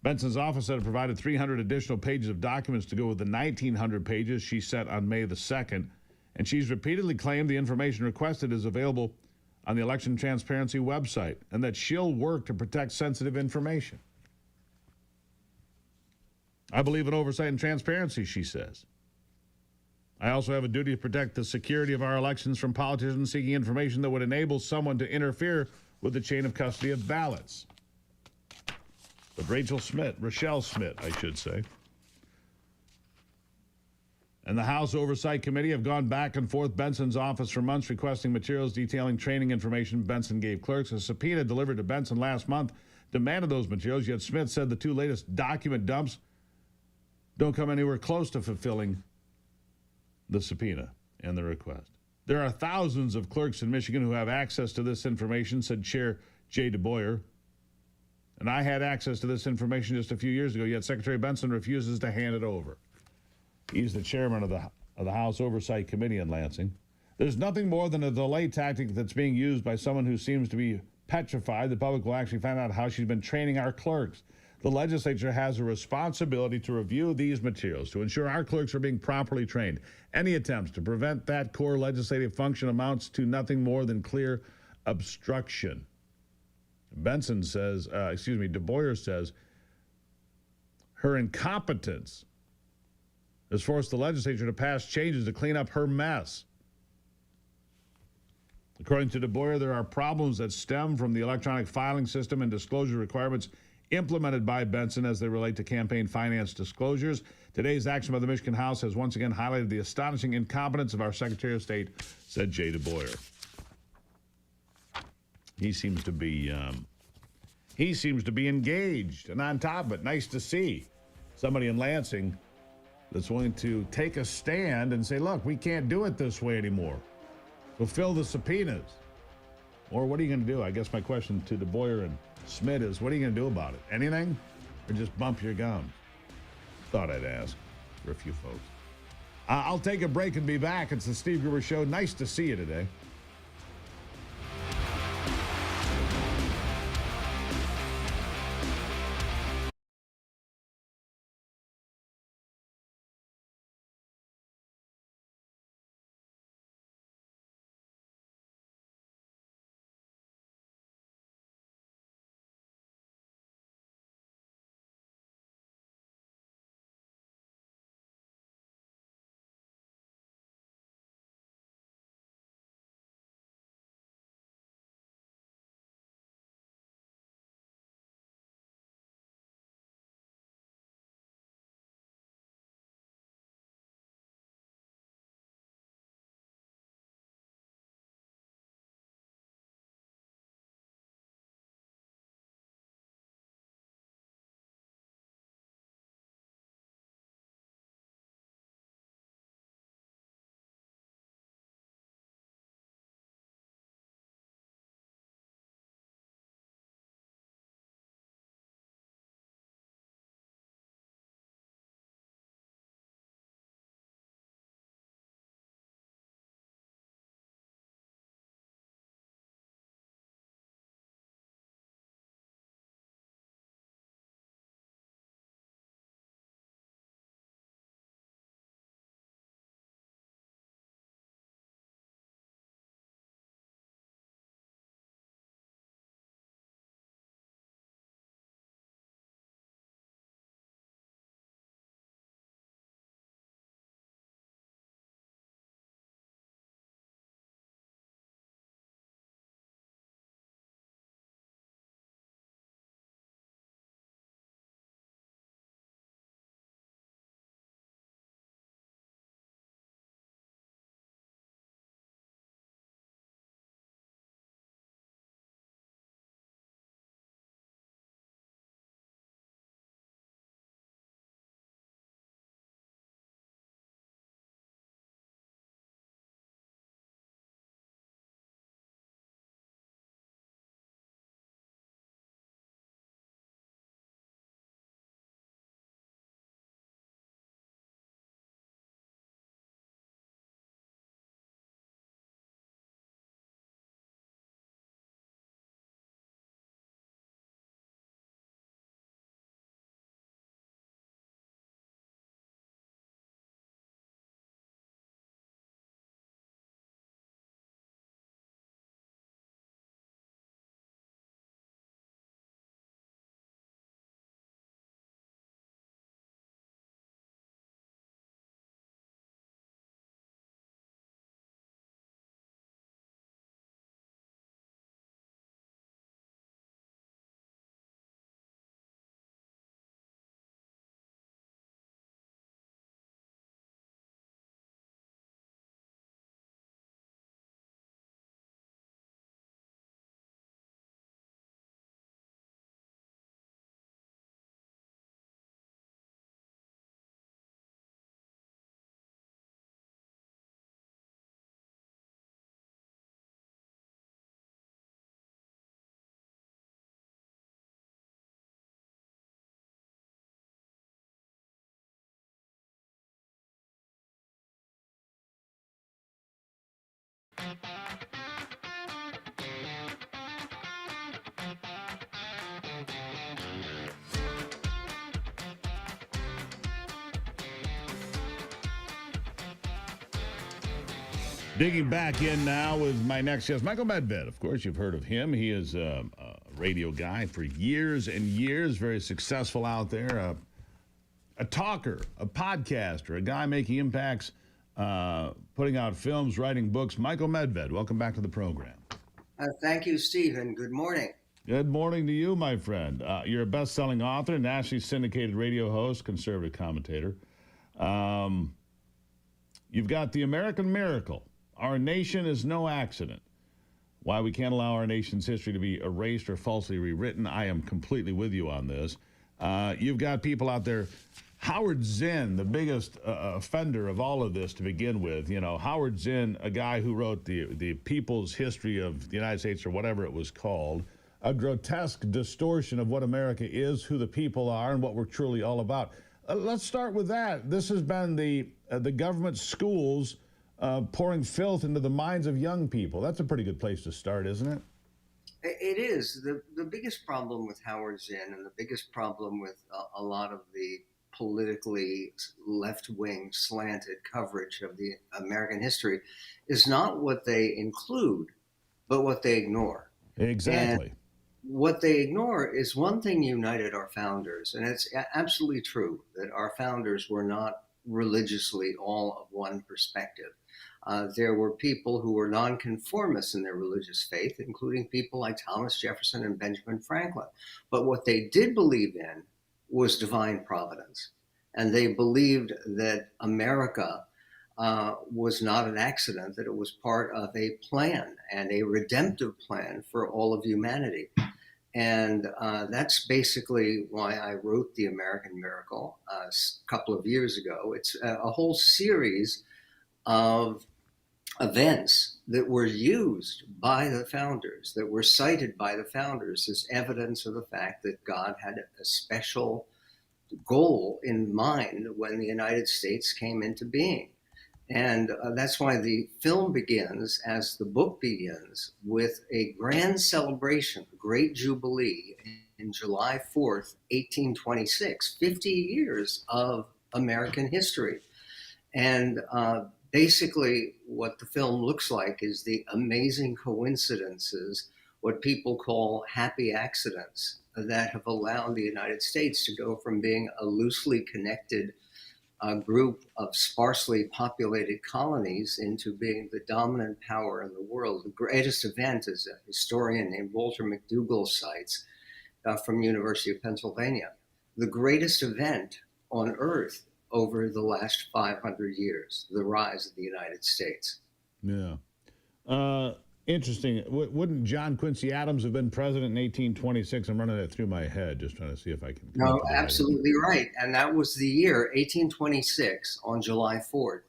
Benson's office said it provided 300 additional pages of documents to go with the 1,900 pages she sent on May the 2nd, and she's repeatedly claimed the information requested is available on the election transparency website and that she'll work to protect sensitive information. I believe in oversight and transparency, she says. I also have a duty to protect the security of our elections from politicians seeking information that would enable someone to interfere with the chain of custody of ballots. But Rochelle Smith, I should say, and the House Oversight Committee have gone back and forth Benson's office for months requesting materials detailing training information Benson gave clerks. A subpoena delivered to Benson last month demanded those materials, yet Smith said the 2 latest document dumps don't come anywhere close to fulfilling the subpoena and the request. There are thousands of clerks in Michigan who have access to this information, said Chair Jay DeBoyer. And I had access to this information just a few years ago, yet Secretary Benson refuses to hand it over. He's the chairman of the House Oversight Committee in Lansing. There's nothing more than a delay tactic that's being used by someone who seems to be petrified the public will actually find out how she's been training our clerks. The legislature has a responsibility to review these materials to ensure our clerks are being properly trained. Any attempts to prevent that core legislative function amounts to nothing more than clear obstruction. Benson says, DeBoyer says, her incompetence has forced the legislature to pass changes to clean up her mess. According to DeBoyer, there are problems that stem from the electronic filing system and disclosure requirements implemented by Benson as they relate to campaign finance disclosures. Today's action by the Michigan House has once again highlighted the astonishing incompetence of our Secretary of State, said Jay DeBoyer. He seems to be engaged and on top of it. Nice to see somebody in Lansing that's willing to take a stand and say, look, we can't do it this way anymore. Fulfill the subpoenas. Or what are you going to do? I guess my question to DeBoyer and Schmidt is, what are you going to do about it? Anything? Or just bump your gums? Thought I'd ask for a few folks. I'll take a break and be back. It's the Steve Gruber Show. Nice to see you today. Digging back in now with my next guest, Michael Medved. Of course, you've heard of him. He is a radio guy for years and years, very successful out there. A talker, a podcaster, a guy making impacts, putting out films, writing books. Michael Medved, welcome back to the program. Thank you, Steve, and good morning. Good morning to you, my friend. You're a best-selling author, nationally syndicated radio host, conservative commentator. You've got The American Miracle. Our nation is no accident. Why we can't allow our nation's history to be erased or falsely rewritten. I am completely with you on this. You've got people out there. Howard Zinn, the biggest offender of all of this to begin with. You know, Howard Zinn, a guy who wrote the People's History of the United States, or whatever it was called, a grotesque distortion of what America is, who the people are, and what we're truly all about. Let's start with that. This has been the government schools pouring filth into the minds of young people. That's a pretty good place to start, isn't it? It is. The biggest problem with Howard Zinn and the biggest problem with a lot of the politically left-wing slanted coverage of the American history is not what they include, but what they ignore. Exactly. And what they ignore is one thing united our founders, and it's absolutely true that our founders were not religiously all of one perspective. There were people who were nonconformists in their religious faith, including people like Thomas Jefferson and Benjamin Franklin. But what they did believe in was divine providence. And they believed that America was not an accident, that it was part of a plan and a redemptive plan for all of humanity. And that's basically why I wrote The American Miracle a couple of years ago. It's a whole series of events that were used by the founders, that were cited by the founders as evidence of the fact that God had a special goal in mind when the United States came into being. And that's why the film begins, as the book begins, with a grand celebration, a great jubilee in July 4th, 1826, 50 years of American history. And basically, what the film looks like is the amazing coincidences, what people call happy accidents, that have allowed the United States to go from being a loosely connected group of sparsely populated colonies into being the dominant power in the world. The greatest event, as a historian named Walter McDougall cites from University of Pennsylvania, the greatest event on Earth over the last 500 years, the rise of the United States. Yeah. Interesting. Wouldn't John Quincy Adams have been president in 1826? I'm running that through my head, just trying to see if I can. No, absolutely right. And that was the year, 1826, on July 4th.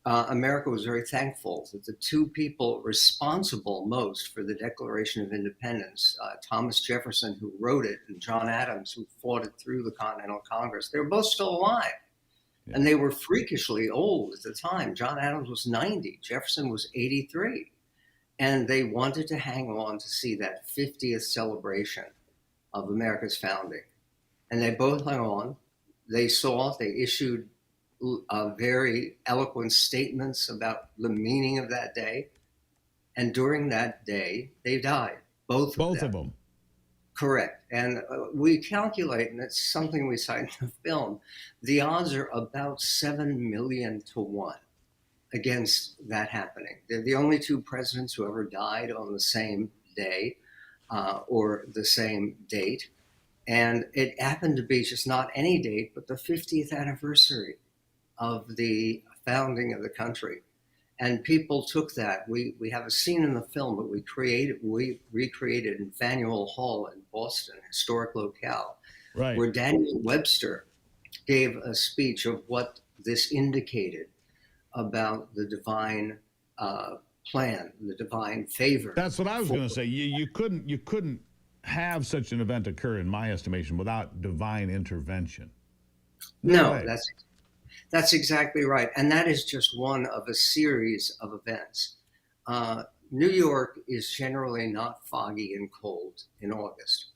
America was very thankful that the two people responsible most for the Declaration of Independence, Thomas Jefferson, who wrote it, and John Adams, who fought it through the Continental Congress, they were both still alive. Yeah. And they were freakishly old at the time. John Adams was 90. Jefferson was 83. And they wanted to hang on to see that 50th celebration of America's founding. And they both hung on. They issued very eloquent statements about the meaning of that day. And during that day, they died. Both of them. Correct. And we calculate, and it's something we cite in the film, the odds are about 7 million to 1. Against that happening. They're the only two presidents who ever died on the same day or the same date. And it happened to be just not any date, but the 50th anniversary of the founding of the country. And people took that. We have a scene in the film that we recreated in Faneuil Hall in Boston, historic locale, right, where Daniel Webster gave a speech of what this indicated about the divine plan, the divine favor. That's what I was going to say. You couldn't have such an event occur, in my estimation, without divine intervention. No, that's exactly right, and that is just one of a series of events. New York is generally not foggy and cold in August.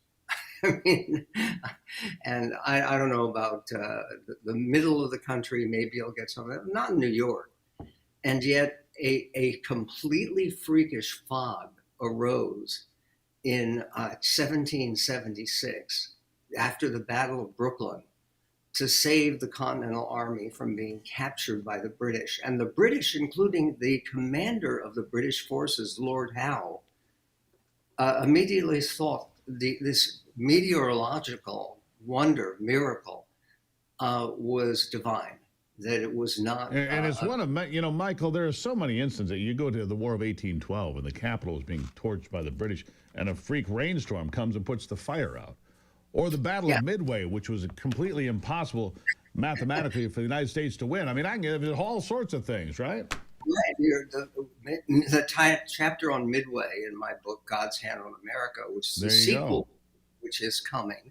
I mean, and I don't know about the middle of the country. Maybe you'll get some of that. Not in New York. And yet a completely freakish fog arose in 1776 after the Battle of Brooklyn to save the Continental Army from being captured by the British. And the British, including the commander of the British forces, Lord Howe, immediately thought this meteorological wonder, miracle, was divine, that it was not. And it's one of, Michael, there are so many instances. You go to the War of 1812 and the capital is being torched by the British and a freak rainstorm comes and puts the fire out. Or the Battle of Midway, which was completely impossible mathematically for the United States to win. I mean, I can give you all sorts of things, right? Right. The chapter on Midway in my book, God's Hand on America, which is the sequel, which is coming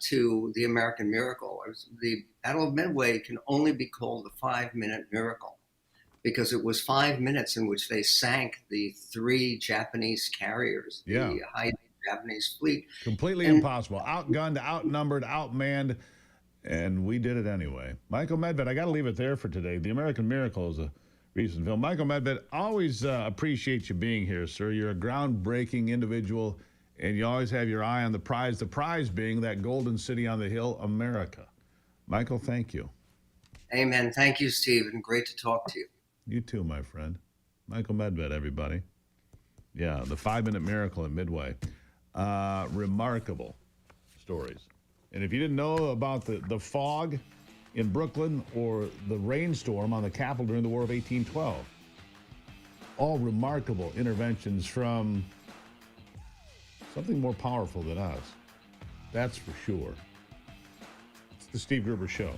to The American Miracle. The Battle of Midway can only be called the 5-minute miracle because it was 5 minutes in which they sank the 3 Japanese carriers, the high Japanese fleet. Completely impossible. Outgunned, outnumbered, outmanned, and we did it anyway. Michael Medved, I got to leave it there for today. The American Miracle is a recent film. Michael Medved, always appreciate you being here, sir. You're a groundbreaking individual, and you always have your eye on the prize being that golden city on the hill, America. Michael, thank you. Amen. Thank you, Steve, and great to talk to you. You too, my friend. Michael Medved, everybody. Yeah, the 5-minute miracle at Midway. Remarkable stories. And if you didn't know about the fog in Brooklyn or the rainstorm on the Capitol during the War of 1812, all remarkable interventions from something more powerful than us. That's for sure. It's the Steve Gruber Show.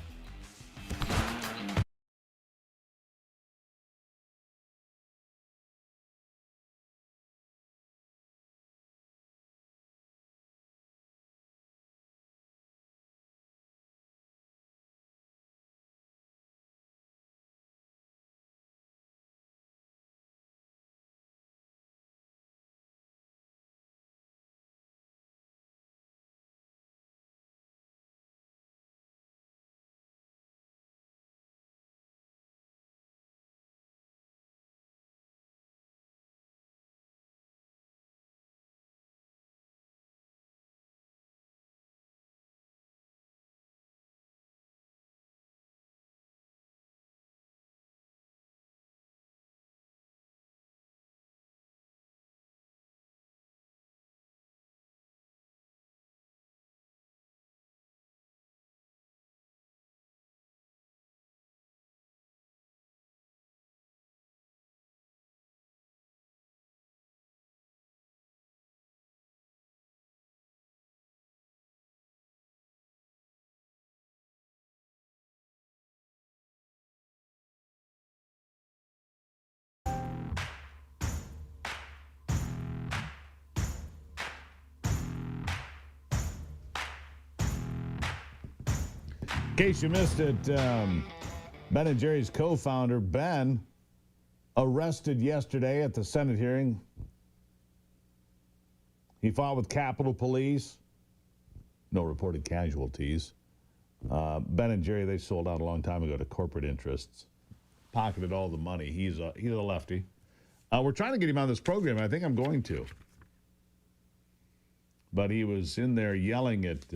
In case you missed it, Ben & Jerry's co-founder, Ben, arrested yesterday at the Senate hearing. He fought with Capitol Police. No reported casualties. Ben & Jerry, they sold out a long time ago to corporate interests. Pocketed all the money. He's a lefty. We're trying to get him on this program. I think I'm going to. But he was in there yelling at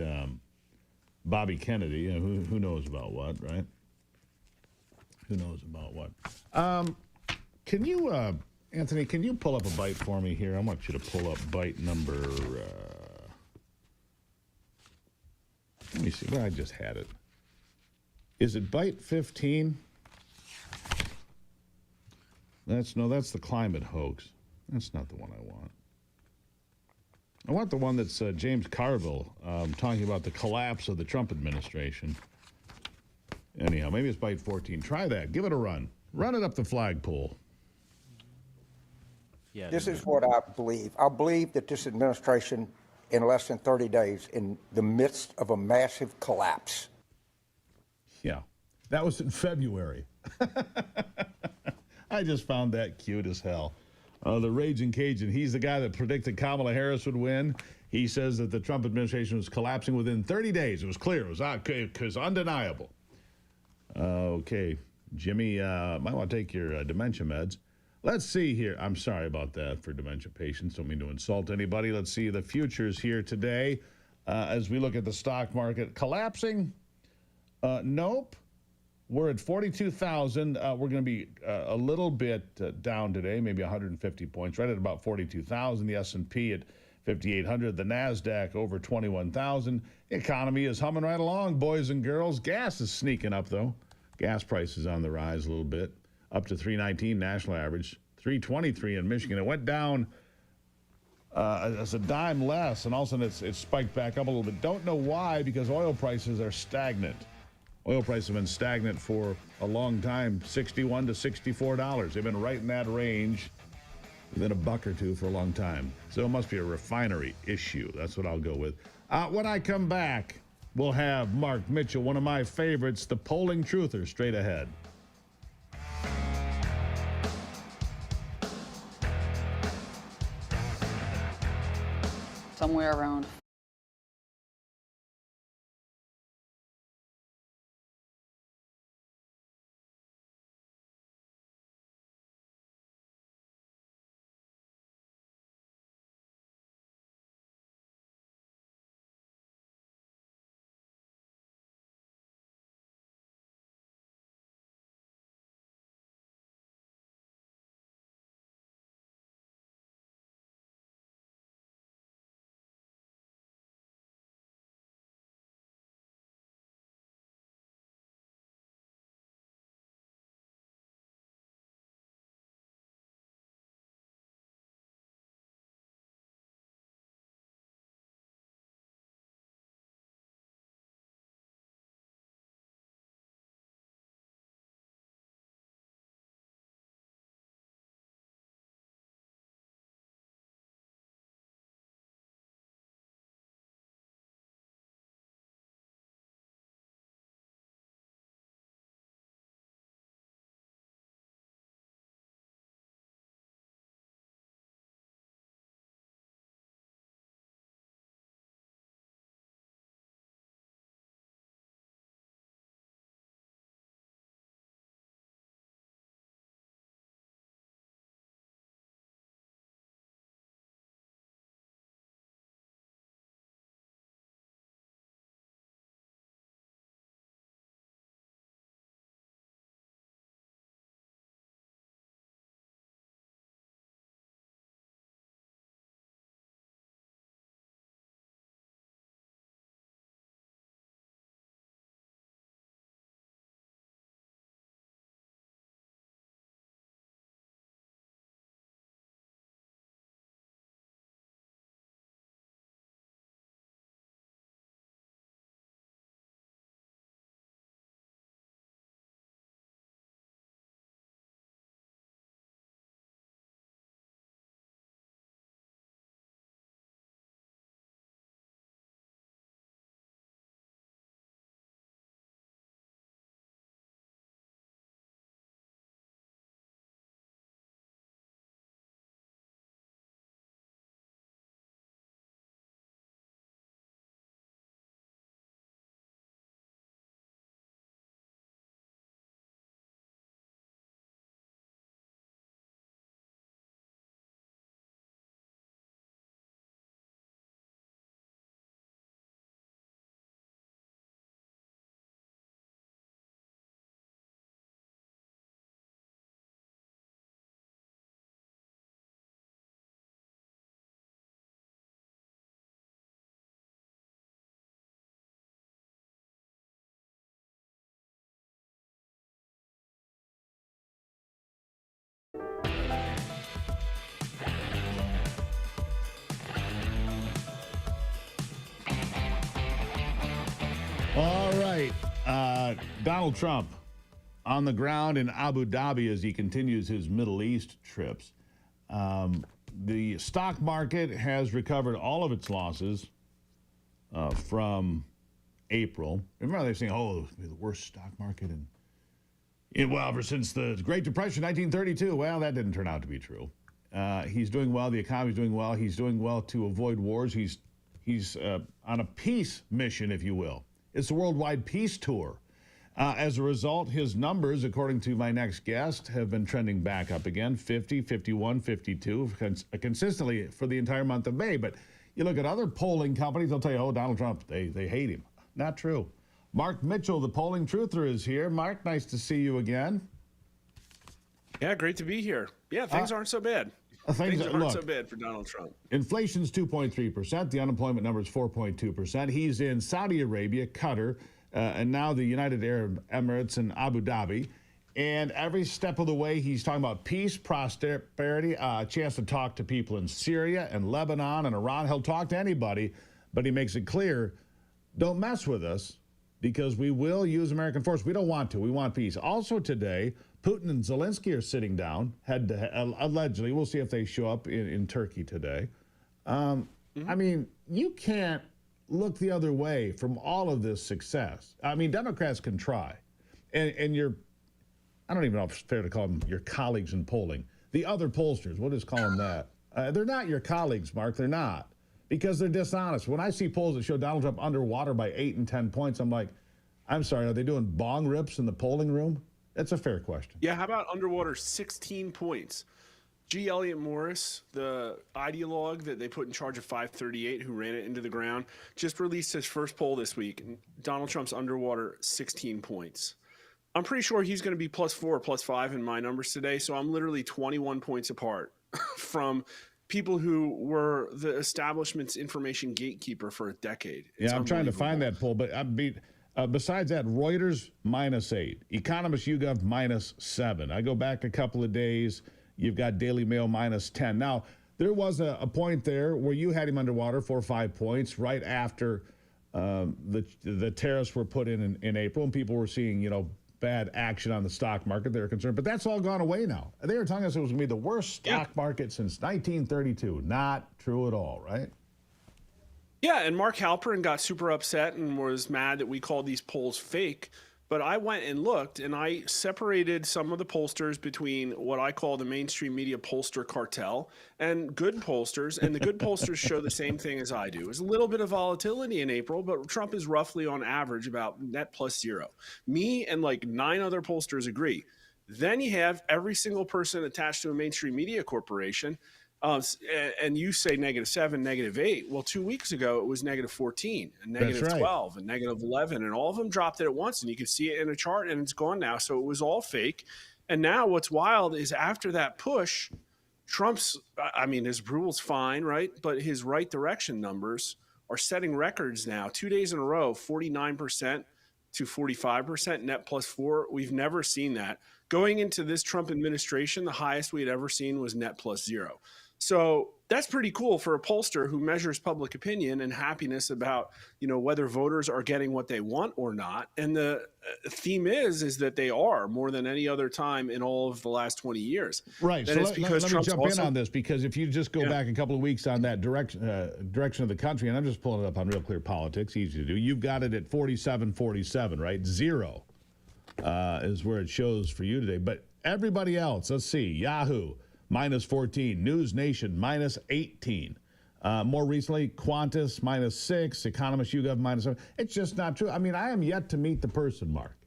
Bobby Kennedy. Who knows about what, right? Who knows about what? Can you, Anthony, can you pull up a bite for me here? I want you to pull up bite number, let me see. Well, I just had it. Is it bite 15? That's the climate hoax. That's not the one I want. I want the one that's James Carville talking about the collapse of the Trump administration. Anyhow, maybe it's bite 14. Try that. Give it a run. Run it up the flagpole. Yeah, this is what I believe. I believe that this administration, in less than 30 days, in the midst of a massive collapse. Yeah, that was in February. I just found that cute as hell. The Raging Cajun. He's the guy that predicted Kamala Harris would win. He says that the Trump administration was collapsing within 30 days. It was clear. It was undeniable. Okay. Jimmy, might want to take your dementia meds. Let's see here. I'm sorry about that for dementia patients. Don't mean to insult anybody. Let's see the futures here today as we look at the stock market. Collapsing? Nope. We're at 42,000. We're going to be a little bit down today, maybe 150 points, right at about 42,000. The S&P at 5,800. The NASDAQ over 21,000. The economy is humming right along, boys and girls. Gas is sneaking up, though. Gas prices on the rise a little bit, up to 319 national average, 323 in Michigan. It went down as a dime less, and all of a sudden it's spiked back up a little bit. Don't know why, because oil prices are stagnant. Oil prices have been stagnant for a long time, $61 to $64. They've been right in that range within a buck or two for a long time. So it must be a refinery issue. That's what I'll go with. When I come back, we'll have Mark Mitchell, one of my favorites, the polling truther, straight ahead. Somewhere around All right. Donald Trump on the ground in Abu Dhabi as he continues his Middle East trips. The stock market has recovered all of its losses from April. Remember, they're saying, oh, the worst stock market ever since the Great Depression, 1932. Well, that didn't turn out to be true. He's doing well. The economy's doing well. He's doing well to avoid wars. He's on a peace mission, if you will. It's a worldwide peace tour. As a result, his numbers, according to my next guest, have been trending back up again, 50, 51, 52, consistently for the entire month of May. But you look at other polling companies, they'll tell you, oh, Donald Trump, they hate him. Not true. Mark Mitchell, the polling truther, is here. Mark, nice to see you again. Yeah, great to be here. Yeah, things aren't so bad. Things aren't so bad for Donald Trump. Inflation's 2.3%. The unemployment number is 4.2%. He's in Saudi Arabia, Qatar, and now the United Arab Emirates and Abu Dhabi. And every step of the way, he's talking about peace, prosperity, a chance to talk to people in Syria and Lebanon and Iran. He'll talk to anybody, but he makes it clear, don't mess with us because we will use American force. We don't want to. We want peace. Also today, Putin and Zelensky are sitting down, allegedly. We'll see if they show up in Turkey today. I mean, you can't look the other way from all of this success. I mean, Democrats can try. And I don't even know if it's fair to call them your colleagues in polling. The other pollsters, we'll just call them that. They're not your colleagues, Mark. They're not. Because they're dishonest. When I see polls that show Donald Trump underwater by 8 and 10 points, I'm like, I'm sorry, are they doing bong rips in the polling room? That's a fair question. Yeah, how about underwater 16 points? G. Elliott Morris, the ideologue that they put in charge of 538, who ran it into the ground, just released his first poll this week. Donald Trump's underwater 16 points. I'm pretty sure he's going to be +4 or +5 in my numbers today, so I'm literally 21 points apart from people who were the establishment's information gatekeeper for a decade. Yeah, I'm trying to find that poll, but besides that, Reuters -8, Economist YouGov -7. I go back a couple of days, you've got Daily Mail -10. Now, there was a point there where you had him underwater 4 or 5 points right after the tariffs were put in April, and people were seeing, bad action on the stock market. They were concerned, but that's all gone away now. They were telling us it was going to be the worst stock market since 1932. Not true at all, right? Yeah, and Mark Halperin got super upset and was mad that we called these polls fake. But I went and looked, and I separated some of the pollsters between what I call the mainstream media pollster cartel and good pollsters. And the good pollsters show the same thing as I do. There's a little bit of volatility in April, but Trump is roughly on average about net +0. Me and like 9 other pollsters agree. Then you have every single person attached to a mainstream media corporation. And you say -7, -8. Well, 2 weeks ago, it was -14 and -12 and -11, and all of them dropped it at once. And you can see it in a chart, and it's gone now. So it was all fake. And now what's wild is after that push, Trump's, his approval's fine, right? But his right direction numbers are setting records now. 2 days in a row, 49% to 45% net +4. We've never seen that. Going into this Trump administration, the highest we had ever seen was net +0. So that's pretty cool for a pollster who measures public opinion and happiness about, whether voters are getting what they want or not. And the theme is that they are more than any other time in all of the last 20 years. Right. So let me jump in on this, because if you just go back a couple of weeks on that direction of the country, and I'm just pulling it up on Real Clear Politics, easy to do. You've got it at 47-47, right? 0 is where it shows for you today. But everybody else, let's see, Yahoo, -14, News Nation -18. More recently, Qantas -6, Economist YouGov -7. It's just not true. I mean, I am yet to meet the person, Mark,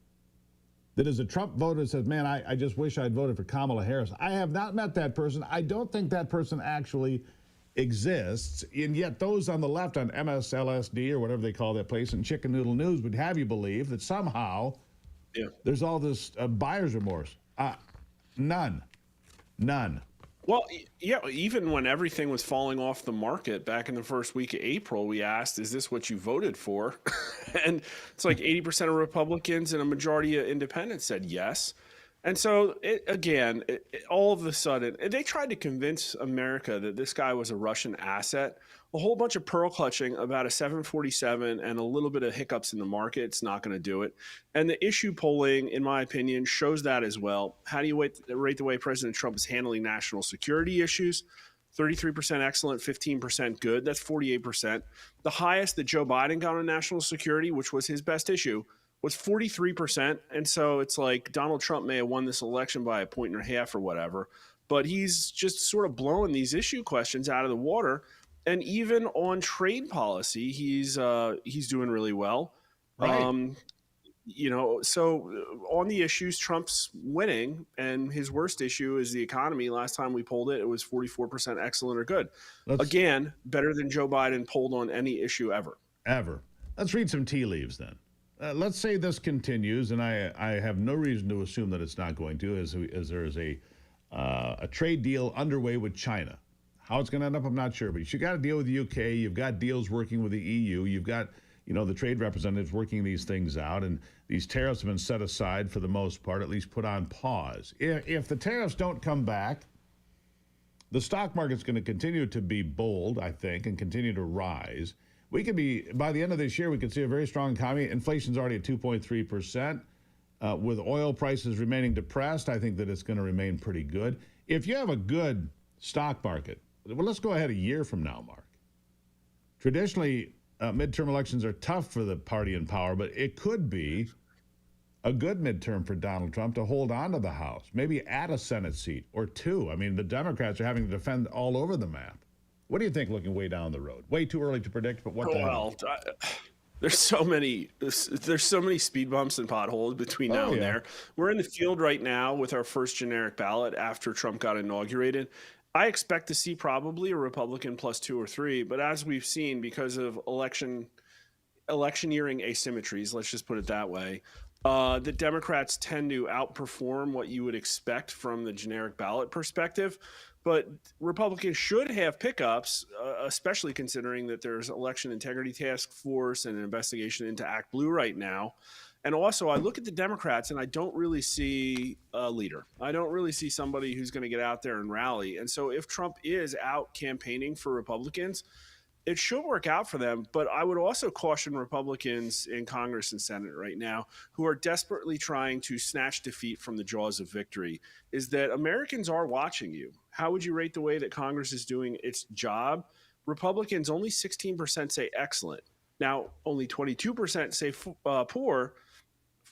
that is a Trump voter that says, man, I just wish I'd voted for Kamala Harris. I have not met that person. I don't think that person actually exists. And yet those on the left on MSLSD or whatever they call that place and Chicken Noodle News would have you believe that somehow there's all this buyer's remorse. None. Well, yeah, even when everything was falling off the market back in the first week of April, we asked, is this what you voted for? And it's like 80% of Republicans and a majority of independents said yes. And so, all of a sudden, they tried to convince America that this guy was a Russian asset. A whole bunch of pearl clutching about a 747 and a little bit of hiccups in the market. It's not going to do it. And the issue polling, in my opinion, shows that as well. How do you rate the way President Trump is handling national security issues? 33% excellent, 15% good. That's 48%. The highest that Joe Biden got on national security, which was his best issue, was 43%. And so it's like Donald Trump may have won this election by 1.5 points or whatever. but he's just sort of blowing these issue questions out of the water. And even on trade policy, he's doing really well. Right. So on the issues, Trump's winning, and his worst issue is the economy. Last time we polled it, it was 44% excellent or good. Again, better than Joe Biden polled on any issue ever. Ever. Let's read some tea leaves then. Let's say this continues, and I have no reason to assume that it's not going to, as there is a trade deal underway with China. How it's going to end up, I'm not sure. But you got to deal with the UK. You've got deals working with the EU. You've got the trade representatives working these things out, and these tariffs have been set aside for the most part, at least put on pause. If the tariffs don't come back, the stock market's going to continue to be bold, I think, and continue to rise. We could be, by the end of this year, we could see a very strong economy. Inflation's already at 2.3%. With oil prices remaining depressed, I think that it's going to remain pretty good. If you have a good stock market, well, let's go ahead a year from now, Mark. Traditionally, midterm elections are tough for the party in power, but it could be a good midterm for Donald Trump to hold on to the House, maybe add a Senate seat or two. I mean, the Democrats are having to defend all over the map. What do you think looking way down the road? Way too early to predict, but what the hell? There's so many speed bumps and potholes between now and there. We're in the field right now with our first generic ballot after Trump got inaugurated. I expect to see probably a Republican plus 2 or 3, but as we've seen, because of electioneering asymmetries, let's just put it that way, the Democrats tend to outperform what you would expect from the generic ballot perspective. But Republicans should have pickups, especially considering that there's election integrity task force and an investigation into Act Blue right now. And also, I look at the Democrats and I don't really see a leader. I don't really see somebody who's going to get out there and rally. And so if Trump is out campaigning for Republicans, it should work out for them. But I would also caution Republicans in Congress and Senate right now who are desperately trying to snatch defeat from the jaws of victory, is that Americans are watching you. How would you rate the way that Congress is doing its job? Republicans, only 16% say excellent. Now, only 22% say poor.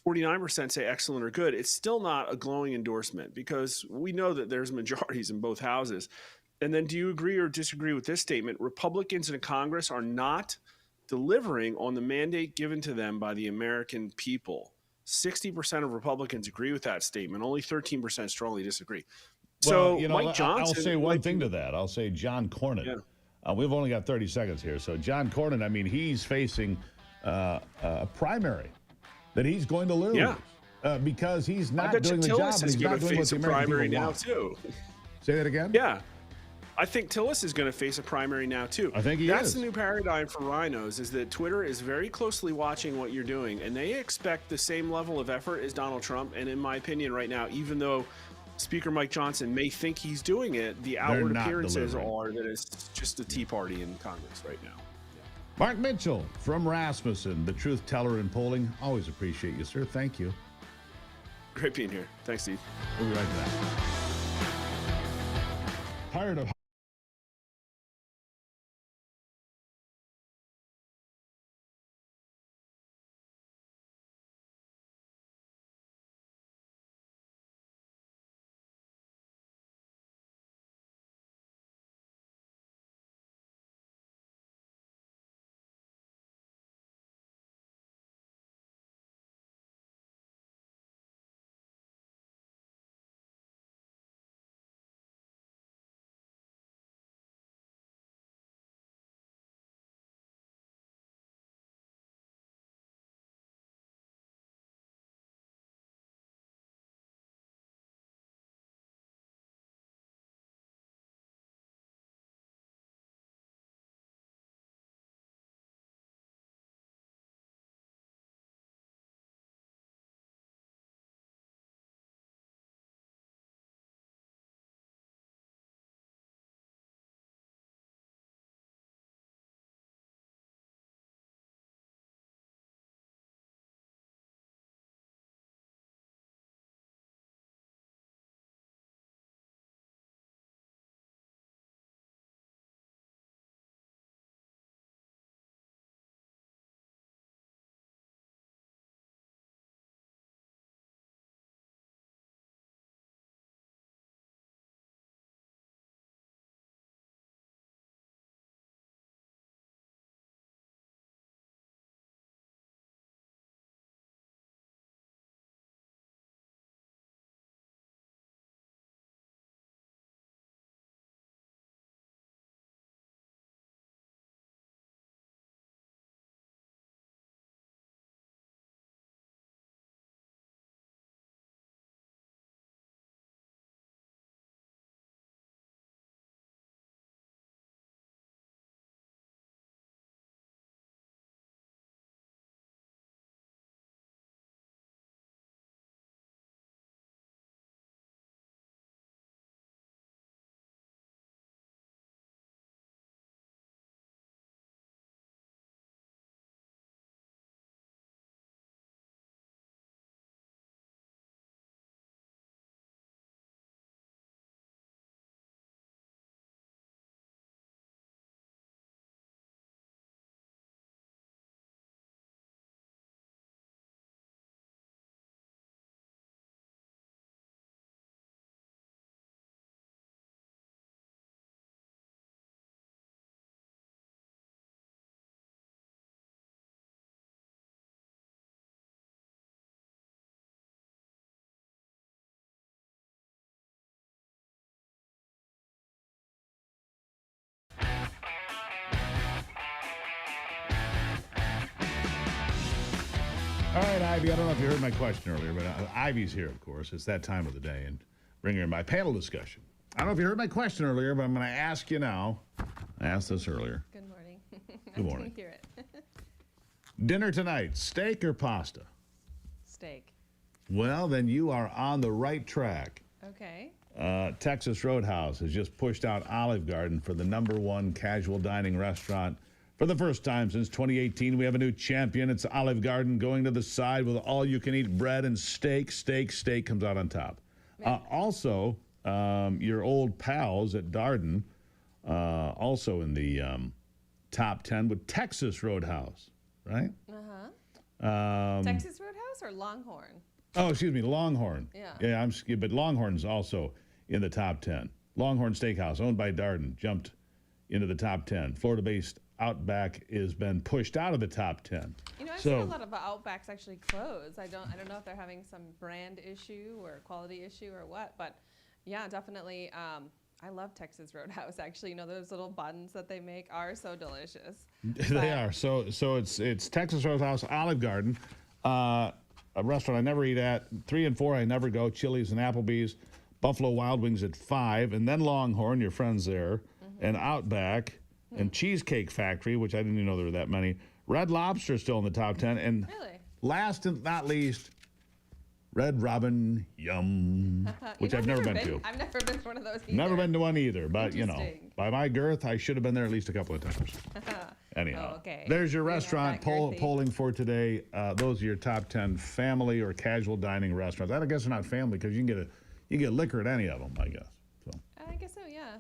49% say excellent or good. It's still not a glowing endorsement because we know that there's majorities in both houses. And then do you agree or disagree with this statement? Republicans in Congress are not delivering on the mandate given to them by the American people. 60% of Republicans agree with that statement. Only 13% strongly disagree. Well, So Mike Johnson, I'll say one thing to that. I'll say John Cornyn. Yeah. We've only got 30 seconds here. So John Cornyn, I mean, he's facing a primary that he's going to lose. Yeah. Because he's not doing the Tillis job. And he's not doing what the American primary people now want. too. Say that again? Yeah. I think Tillis is going to face a primary now too. I think That's is. the new paradigm for rhinos, is that Twitter is very closely watching what you're doing, and they expect the same level of effort as Donald Trump. And in my opinion right now, even though Speaker Mike Johnson may think he's doing it, the outward appearances are that it's just a Tea Party in Congress right now. Mark Mitchell from Rasmussen, the truth teller in polling. Always appreciate you, sir. Thank you. Great being here. Thanks, Steve. We'll be right back. Tired of All right, Ivy, I don't know if you heard my question earlier, but Ivy's here, of course. It's that time of the day, and bring her in my panel discussion. I don't know if you heard my question earlier, but I'm going to ask you now. I asked this earlier. Good morning. Good morning. I didn't hear it. Dinner tonight, steak or pasta? Steak. Well, then you are on the right track. Okay. Texas Roadhouse has just pushed out Olive Garden for the #1 casual dining restaurant. For the first time since 2018, we have a new champion. It's Olive Garden going to the side with all-you-can-eat bread and steak. Steak comes out on top. Also, your old pals at Darden, also in the top 10 with Texas Roadhouse, right? Texas Roadhouse or Longhorn? Oh, excuse me, Longhorn. Yeah. But Longhorn's also in the top 10. Longhorn Steakhouse, owned by Darden, jumped into the top 10. Florida-based Outback has been pushed out of the top 10. You know, I've seen a lot of Outbacks actually close. I don't know if they're having some brand issue or quality issue or what, but yeah, definitely. I love Texas Roadhouse. Actually, you know, those little buns that they make are so delicious. They are. So it's Texas Roadhouse, Olive Garden, a restaurant I never eat at. 3 and 4 I never go. Chili's and Applebee's, Buffalo Wild Wings at 5, and then Longhorn, your friends there, and Outback. And Cheesecake Factory, which I didn't even know there were that many. Red Lobster still in the top 10. And last and not least, Red Robin, yum, which I've never been to. I've never been to one of those either. Never been to one either, but you know, by my girth, I should have been there at least a couple of times. Anyhow, there's your restaurant polling for today. Those are your top 10 family or casual dining restaurants. I guess they're not family because you can get liquor at any of them, I guess. So. I guess so, yeah.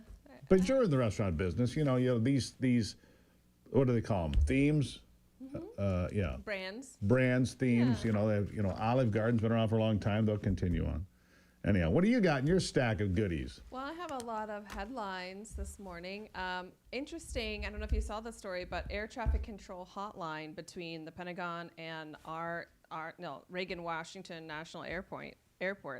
But you're in the restaurant business, you know these, what do they call them? Themes, yeah. Brands, themes. Yeah. Olive Garden's been around for a long time. They'll continue on. Anyhow, what do you got in your stack of goodies? Well, I have a lot of headlines this morning. Interesting. I don't know if you saw the story, but air traffic control hotline between the Pentagon and Reagan Washington National Airport.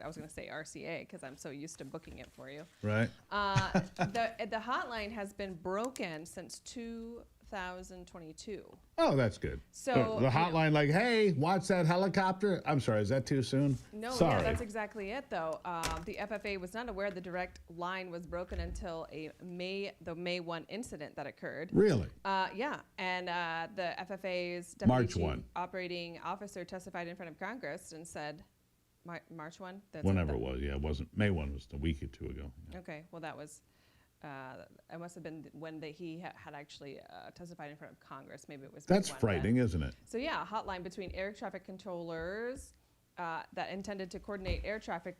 I was going to say RCA because I'm so used to booking it for you. Right. The hotline has been broken since 2022. Oh, that's good. So the hotline, like, hey, watch that helicopter. I'm sorry, is that too soon? No, sorry. Yeah, that's exactly it, though. The FFA was not aware the direct line was broken until the May 1 incident that occurred. Really? Yeah, and the FFA's deputy March 1. operating officer testified in front of Congress and said. March 1? Whenever it was, yeah. It wasn't. May 1 was a week or two ago. Yeah. Okay, well, that was, it must have been when he had actually testified in front of Congress. Maybe it was That's frightening, isn't it? So, yeah, a hotline between air traffic controllers that intended to coordinate air traffic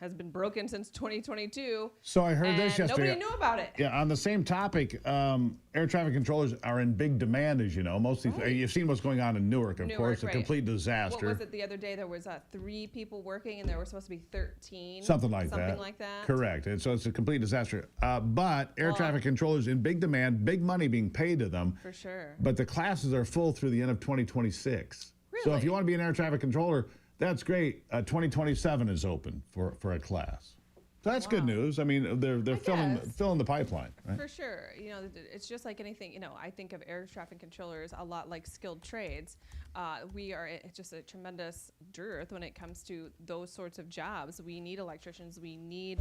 has been broken since 2022. So I heard this yesterday. Nobody knew about it. Yeah, on the same topic, air traffic controllers are in big demand, as you know. You've seen what's going on in Newark, of course, a complete disaster. What was it the other day? There was 3 people working, and there were supposed to be 13. Something like that. Correct. And so it's a complete disaster. But air traffic controllers in big demand, big money being paid to them. For sure. But the classes are full through the end of 2026. Really? So if you want to be an air traffic controller, that's great. 2027 is open for a class. So that's good news. I mean, they're filling the pipeline, right? For sure. You know, it's just like anything. You know, I think of air traffic controllers a lot like skilled trades. We are just a tremendous dearth when it comes to those sorts of jobs. We need electricians. We need,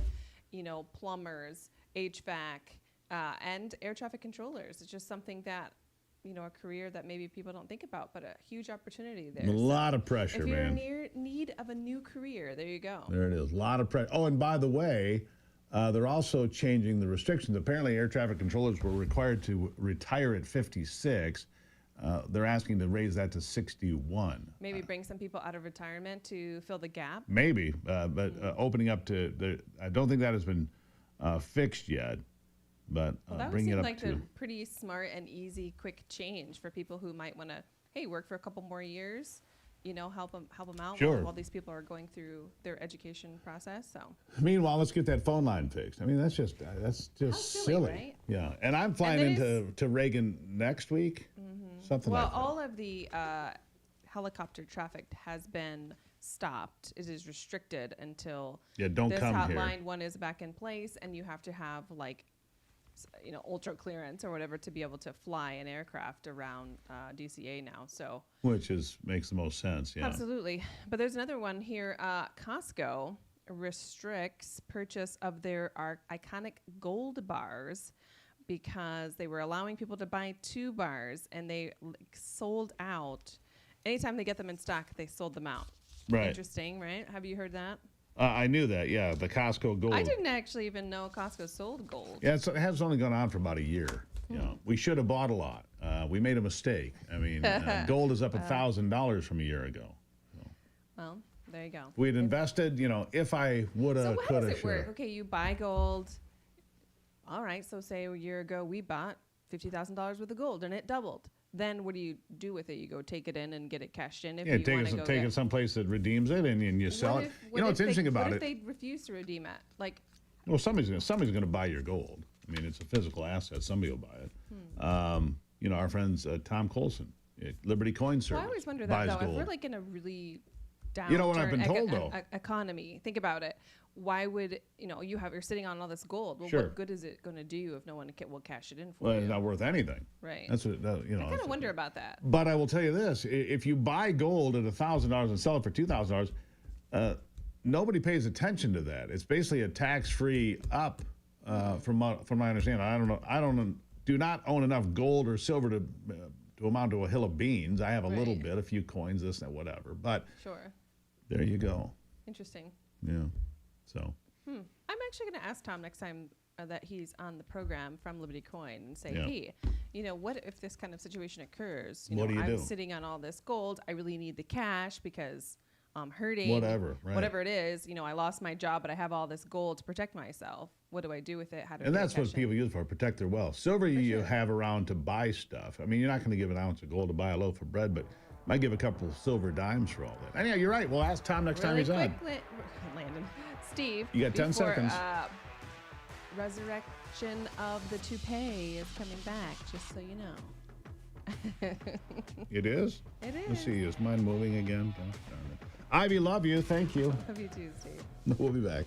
plumbers, HVAC, and air traffic controllers. It's just something that, a career that maybe people don't think about, but a huge opportunity there. A lot of pressure, man. If you're in need of a new career, there you go. There it is. A lot of pressure. Oh, and by the way, they're also changing the restrictions. Apparently, air traffic controllers were required to retire at 56. They're asking to raise that to 61. Maybe bring some people out of retirement to fill the gap? Maybe, but opening up to, I don't think that has been fixed yet. But that would bring it seem up like to a pretty smart and easy, quick change for people who might want to, work for a couple more years, help them out while these people are going through their education process. So. Meanwhile, let's get that phone line fixed. I mean, that's just silly. Right? Yeah, and I'm flying into Reagan next week. Mm-hmm. Something like that. Well, all of the helicopter traffic has been stopped. It is restricted until don't this come hotline here. one is back in place, and you have to have ultra clearance or whatever to be able to fly an aircraft around DCA now. So Which makes the most sense, yeah. absolutely. But there's another one here. Costco restricts purchase of their iconic gold bars because they were allowing people to buy 2 bars and they sold out. Anytime they get them in stock, they sold them out. Right. Interesting, right? Have you heard that? I knew that, yeah, the Costco gold. I didn't actually even know Costco sold gold. Yeah, it has only gone on for about a year. You know, we should have bought a lot. We made a mistake. I mean, gold is up $1,000 from a year ago. Well, there you go. We'd invested, if I would have, So how could does have, it work? Okay, you buy gold. All right, so say a year ago we bought $50,000 worth of gold and it doubled. Then what do you do with it? You go take it in and get it cashed in. If Yeah, you take it someplace that redeems it, and you sell it. What's interesting about What it? if they refuse to redeem it? Like, Well, somebody's going to buy your gold. I mean, it's a physical asset. Somebody will buy it. Our friends Tom Colson, Liberty Coin Service. well, I always wonder that buys though. gold. If we're like in a really downturn You know what I've been told, though? Economy. Think about it. Why would you're sitting on all this gold? Well, Sure. what good is it going to do if no one will cash it in for Well, you? it's not worth anything. Right. That's what I kind of wonder about that. But I will tell you this: if you buy gold at $1,000 and sell it for $2,000, nobody pays attention to that. It's basically a tax-free up, from my understanding. I don't know. Do not own enough gold or silver to amount to a hill of beans. I have a little bit, a few coins, this and that, whatever. But Sure. there you go. Interesting. Yeah. So. I'm actually going to ask Tom next time that he's on the program from Liberty Coin and say, Yeah. hey, what if this kind of situation occurs? What do you I'm do? sitting on all this gold. I really need the cash because I'm hurting. Whatever, right. Whatever it is. I lost my job, but I have all this gold to protect myself. What do I do with it? How do I And get that's cash what people in? use for protect their wealth. Silver you have around to buy stuff. I mean, you're not going to give an ounce of gold to buy a loaf of bread, but might give a couple of silver dimes for all that. And yeah, you're right. We'll ask Tom next time he's on. Landon. Steve. You got 10 before, seconds. Resurrection of the toupee is coming back, just so you know. It is? It Let's is. see. Is mine moving again? Gosh darn it. Ivy, love you. Thank you. Love you too, Steve. We'll be back.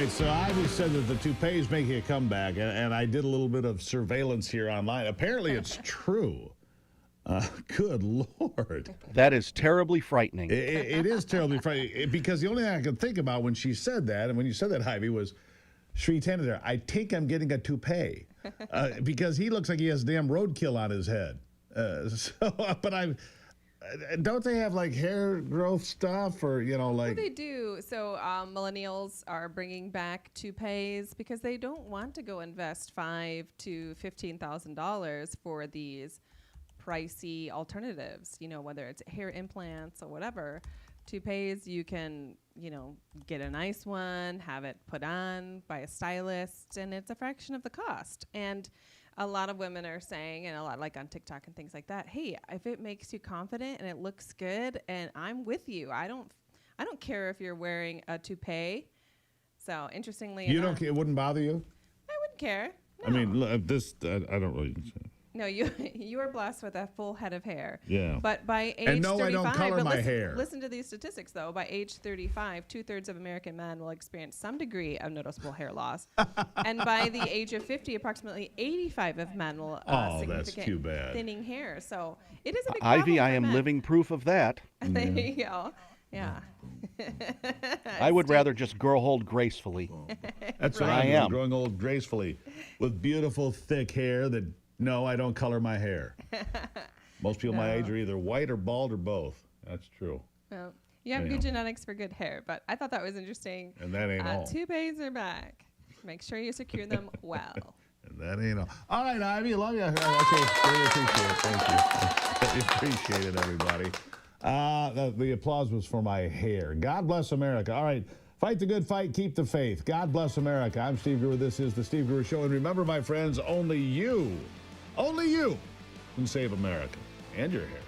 right, so Ivy said that the toupee's making a comeback, and I did a little bit of surveillance here online. Apparently, it's true. Good Lord. That is terribly frightening. It is terribly frightening because the only thing I could think about when she said that, and when you said that, Ivy, was Sri Tendar, I think I'm getting a toupee because he looks like he has damn roadkill on his head. But don't they have like hair growth stuff or, like. Well, they do. So millennials are bringing back toupees because they don't want to go invest $5,000 to $15,000 for these pricey alternatives, whether it's hair implants or whatever. Toupees, you can, get a nice one, have it put on by a stylist, and it's a fraction of the cost. And a lot of women are saying, and a lot like on TikTok and things like that, hey, if it makes you confident and it looks good, and I'm with you. I don't care if you're wearing a toupee. So interestingly enough, It wouldn't bother you? I wouldn't care. No. I mean, I don't really. No, you are blessed with a full head of hair. Yeah. But by age and no, 35, I don't color my hair. Listen to these statistics, though. By age 35, 2/3 of American men will experience some degree of noticeable hair loss. And by the age of 50, approximately 85% of men will that's too bad. thinning hair. So it is a big problem Ivy, I for am men. living proof of that. There you go. Yeah. I would rather just grow old gracefully. That's what I I am. Growing old gracefully with beautiful thick hair that, no, I don't color my hair. Most people my age are either white or bald or both. That's true. Well, you have good genetics for good hair, but I thought that was interesting. And that ain't all. Toupees are back. Make sure you secure them well. And that ain't all. All right, Ivy, love you. Okay, really appreciate it. Thank you. Really appreciate it, everybody. The applause was for my hair. God bless America. All right. Fight the good fight. Keep the faith. God bless America. I'm Steve Gruber. This is the Steve Gruber Show. And remember, my friends, only you can save America and your hair.